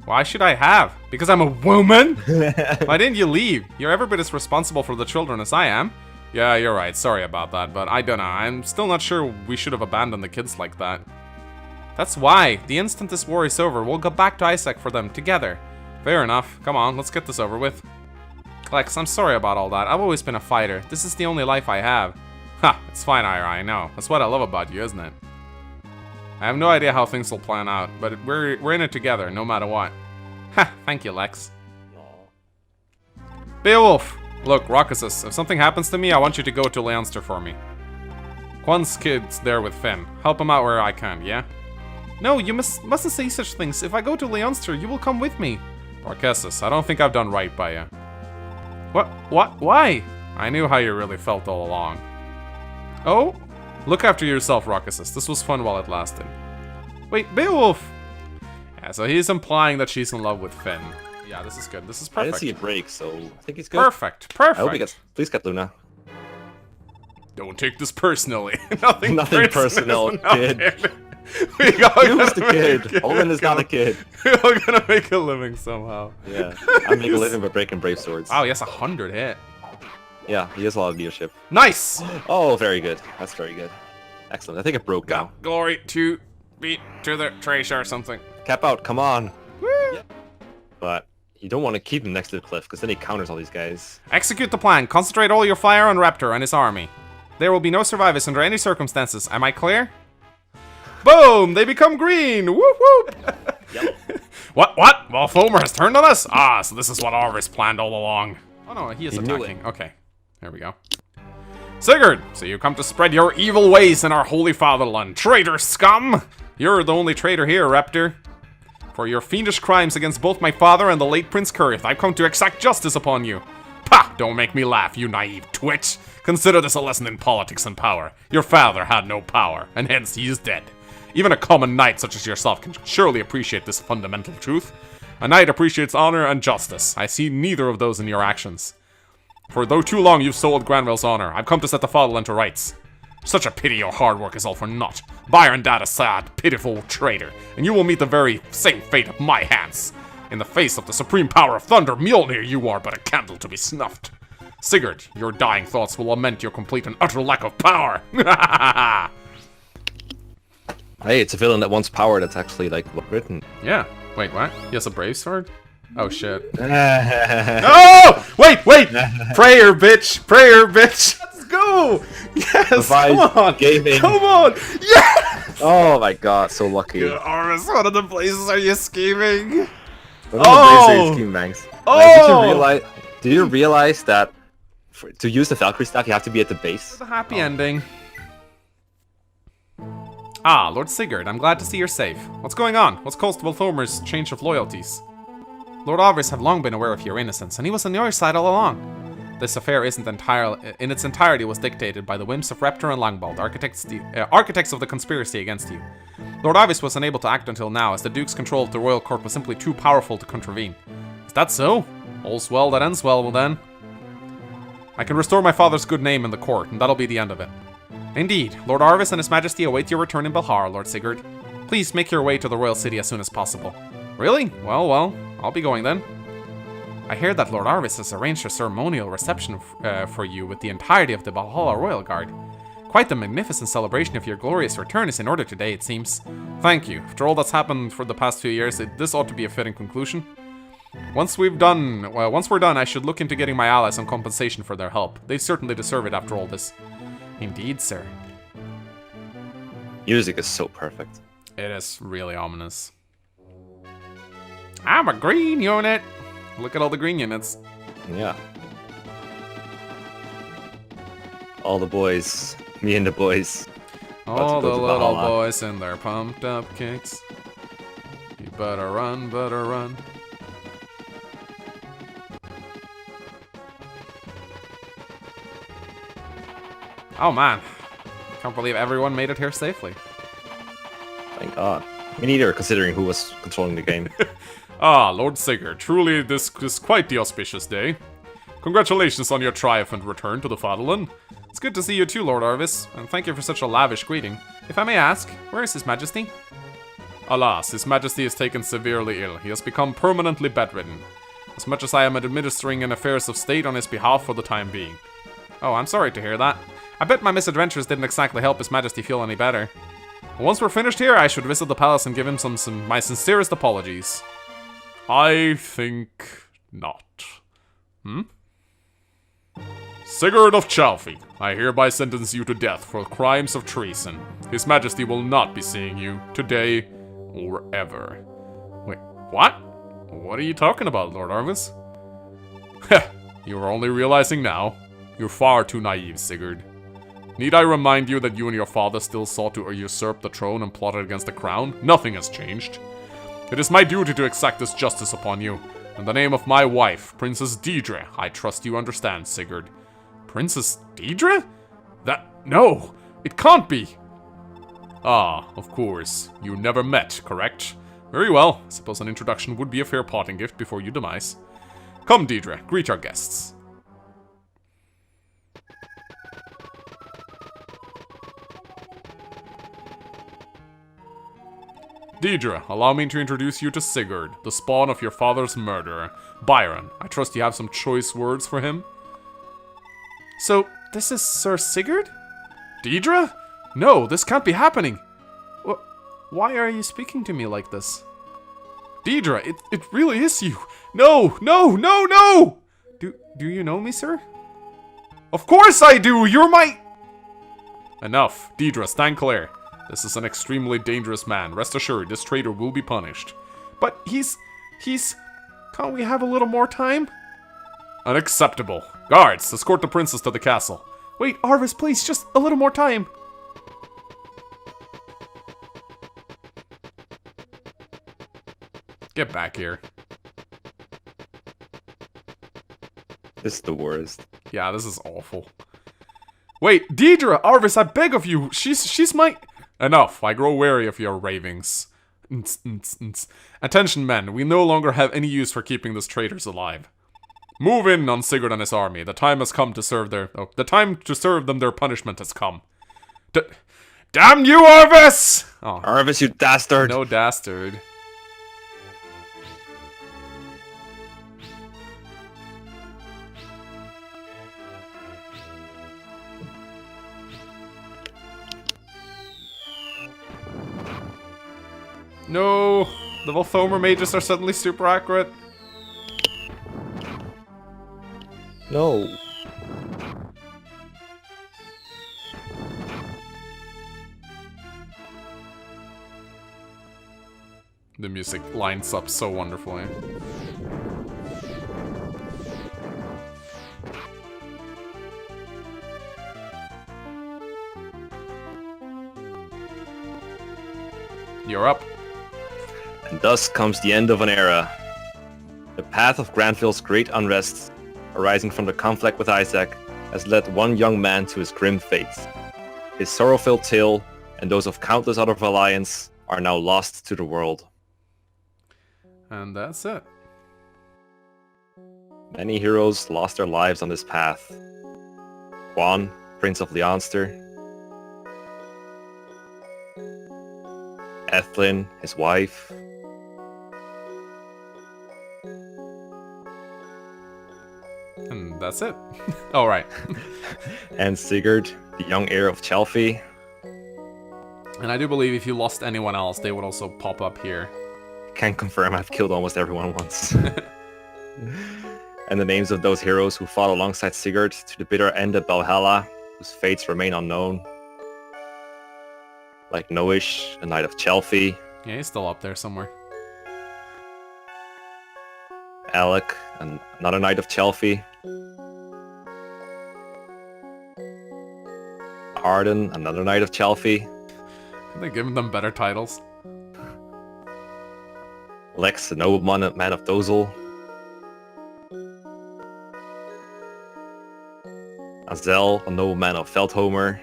Why should I have? Because I'm a woman? Why didn't you leave? You're every bit as responsible for the children as I am. Yeah, you're right. Sorry about that, but I don't know. I'm still not sure we should have abandoned the kids like that. That's why. The instant this war is over, we'll go back to Isaac for them, together. Fair enough. Come on, let's get this over with. Lex, I'm sorry about all that. I've always been a fighter. This is the only life I have. Ha, it's fine, Ira, I know. That's what I love about you, isn't it? I have no idea how things will plan out, but we're in it together, no matter what. Ha, thank you, Lex. Beowulf! Look, Rockassus, if something happens to me, I want you to go to Leonster for me. Quan's kid's there with Finn. Help him out where I can, yeah? No, you mustn't say such things. If I go to Leonster, you will come with me. Rockassus, I don't think I've done right by you. What? Why? I knew how you really felt all along. Oh? Look after yourself, Rockassus. This was fun while it lasted. Wait, Beowulf! Yeah, so he's implying that she's in love with Finn. Yeah, this is good. This is perfect. I didn't see a break, so I think he's good. Perfect. I hope he gets. Please get Luna. Don't take this personally. Nothing personal, kid. We Who's the kid? Olin is not a kid. We're gonna make a living somehow. Yeah, I make a living by breaking brave swords. Wow, he has 100 hit. Yeah, he has a lot of leadership. Nice! Oh, very good. That's very good. Excellent. I think it broke now. Glory to be to the treasure or something. Cap out, come on. Woo! Yeah. But you don't want to keep him next to the cliff, because then he counters all these guys. Execute the plan. Concentrate all your fire on Raptor and his army. There will be no survivors under any circumstances. Am I clear? Boom! They become green! Whoop whoop! Yellow. What? Well, Fomer has turned on us? Ah, so this is what Arvis planned all along. Oh no, he is attacking. Okay. There we go. Sigurd! So you come to spread your evil ways in our holy fatherland. Traitor scum! You're the only traitor here, Raptor. For your fiendish crimes against both my father and the late Prince Kurith, I've come to exact justice upon you. Pah! Don't make me laugh, you naive twitch. Consider this a lesson in politics and power. Your father had no power, and hence he is dead. Even a common knight such as yourself can surely appreciate this fundamental truth. A knight appreciates honor and justice. I see neither of those in your actions. For though too long you've soiled Granville's honor, I've come to set the fatherland to rights. Such a pity your hard work is all for naught. Byron Dad a sad, pitiful traitor, and you will meet the very same fate at my hands. In the face of the supreme power of thunder, Mjolnir, you are but a candle to be snuffed. Sigurd, your dying thoughts will lament your complete and utter lack of power. Hey, it's a villain that wants power that's actually, like, written. Yeah. Wait, what? He has a brave sword? Oh, shit. Oh! Wait! Prayer, bitch! Let's go! Yes, come on! Gaming. Come on! Yes! Oh my god, so lucky. Arvis, what other places are you scheming? Oh! Like, do you realize that to use the Valkyrie staff, you have to be at the base? The happy ending. Ah, Lord Sigurd, I'm glad to see you're safe. What's going on? What's caused Volthomer's change of loyalties? Lord Arvis have long been aware of your innocence, and he was on your side all along. This affair in its entirety was dictated by the whims of Raptor and Langbald, architects of the conspiracy against you. Lord Arvis was unable to act until now, as the Duke's control of the royal court was simply too powerful to contravene. Is that so? All's well that ends well, then. I can restore my father's good name in the court, and that'll be the end of it. Indeed, Lord Arvis and His Majesty await your return in Belhar, Lord Sigurd. Please make your way to the royal city as soon as possible. Really? Well, I'll be going then. I hear that Lord Arvis has arranged a ceremonial reception for you with the entirety of the Valhalla Royal Guard. Quite the magnificent celebration of your glorious return is in order today, it seems. Thank you. After all that's happened for the past few years, this ought to be a fitting conclusion. Once we're done, I should look into getting my allies some compensation for their help. They certainly deserve it after all this. Indeed, sir. Music is so perfect. It is really ominous. I'm a green unit! Look at all the green units. Yeah. All the boys. Me and the boys. All the little boys and their pumped up kicks. You better run, better run. Oh man. Can't believe everyone made it here safely. Thank God. Me neither, considering who was controlling the game. Ah, Lord Sigurd, truly this is quite the auspicious day. Congratulations on your triumphant return to the fatherland. It's good to see you too, Lord Arvis, and thank you for such a lavish greeting. If I may ask, where is His Majesty? Alas, His Majesty is taken severely ill. He has become permanently bedridden. As much as I am administering in affairs of state on his behalf for the time being. Oh, I'm sorry to hear that. I bet my misadventures didn't exactly help His Majesty feel any better. Once we're finished here, I should visit the palace and give him my sincerest apologies. I think not. Sigurd of Chalfie, I hereby sentence you to death for crimes of treason. His Majesty will not be seeing you today or ever. Wait, what? What are you talking about, Lord Arvis? Heh, you are only realizing now. You're far too naive, Sigurd. Need I remind you that you and your father still sought to usurp the throne and plotted against the crown? Nothing has changed. It is my duty to exact this justice upon you. In the name of my wife, Princess Deidre, I trust you understand, Sigurd. Princess Deidre? No, it can't be. Ah, of course. You never met, correct? Very well. I suppose an introduction would be a fair parting gift before your demise. Come, Deidre, greet our guests. Deidre, allow me to introduce you to Sigurd, the spawn of your father's murderer. Byron, I trust you have some choice words for him? So, this is Sir Sigurd? Deidre? No, this can't be happening. Why are you speaking to me like this? Deidre, it really is you. No! Do you know me, sir? Of course I do! You're my... Enough. Deidre, stand clear. This is an extremely dangerous man. Rest assured, this traitor will be punished. But he's... Can't we have a little more time? Unacceptable. Guards, escort the princess to the castle. Wait, Arvis, please, just a little more time. Get back here. This is the worst. Yeah, this is awful. Wait, Deidre, Arvis, I beg of you. She's my... Enough, I grow weary of your ravings. Attention, men, we no longer have any use for keeping these traitors alive. Move in on Sigurd and his army. The time has come to serve them their punishment has come. Damn you, Arvis! Oh. Arvis, you dastard! No dastard. No, the Volthomer mages are suddenly super accurate. No. The music lines up so wonderfully. You're up. And thus comes the end of an era. The path of Granville's great unrest, arising from the conflict with Isaac, has led one young man to his grim fate. His sorrow-filled tale, and those of countless other Valiants, are now lost to the world. And that's it. Many heroes lost their lives on this path. Juan, Prince of Leonster. Ethlyn, his wife. And that's it. Oh, right. And Sigurd, the young heir of Chalfie. And I do believe if you lost anyone else, they would also pop up here. Can confirm I've killed almost everyone once. And the names of those heroes who fought alongside Sigurd to the bitter end of Valhalla, whose fates remain unknown. Like Noish, a knight of Chalfie. Yeah, he's still up there somewhere. Alec, another knight of Chalfie. Arden, another knight of Chalfie. They're giving them better titles. Lex, a nobleman, man of Dozel. Azel, a nobleman of Feldhomer.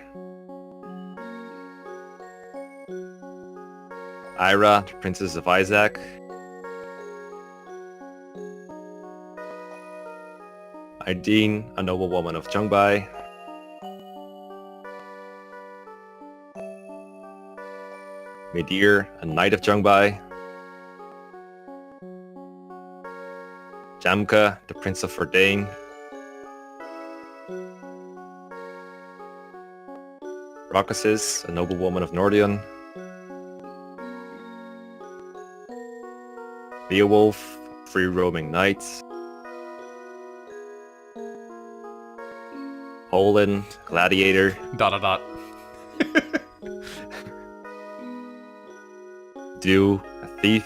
Ira, the princess of Isaac. Ideen, a noblewoman of Jumba. Midir, a knight of Jumba. Jamka, the prince of Verdane. Rocasis, a noblewoman of Nordion. Beowulf, free roaming knight. Olin, gladiator. Dot dot dot. Dew, a thief.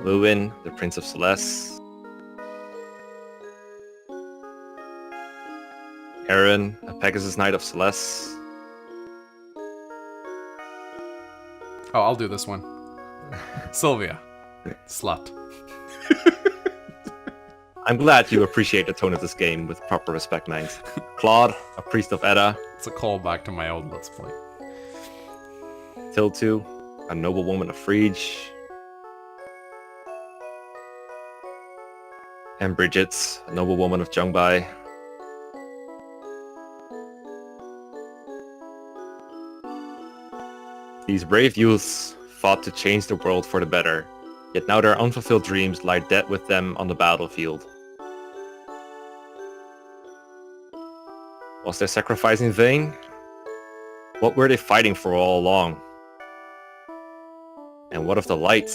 Lewin, the Prince of Celeste. Aaron, a Pegasus Knight of Celeste. Oh, I'll do this one. Sylvia. Slut. I'm glad you appreciate the tone of this game with proper respect, Mangs. Claude, a Priest of Edda. It's a callback to my old Let's Play. Tiltu, a noblewoman of Frege. And Bridget, a noblewoman of Jungbai. These brave youths fought to change the world for the better, yet now their unfulfilled dreams lie dead with them on the battlefield. Was their sacrifice in vain? What were they fighting for all along? And what of the light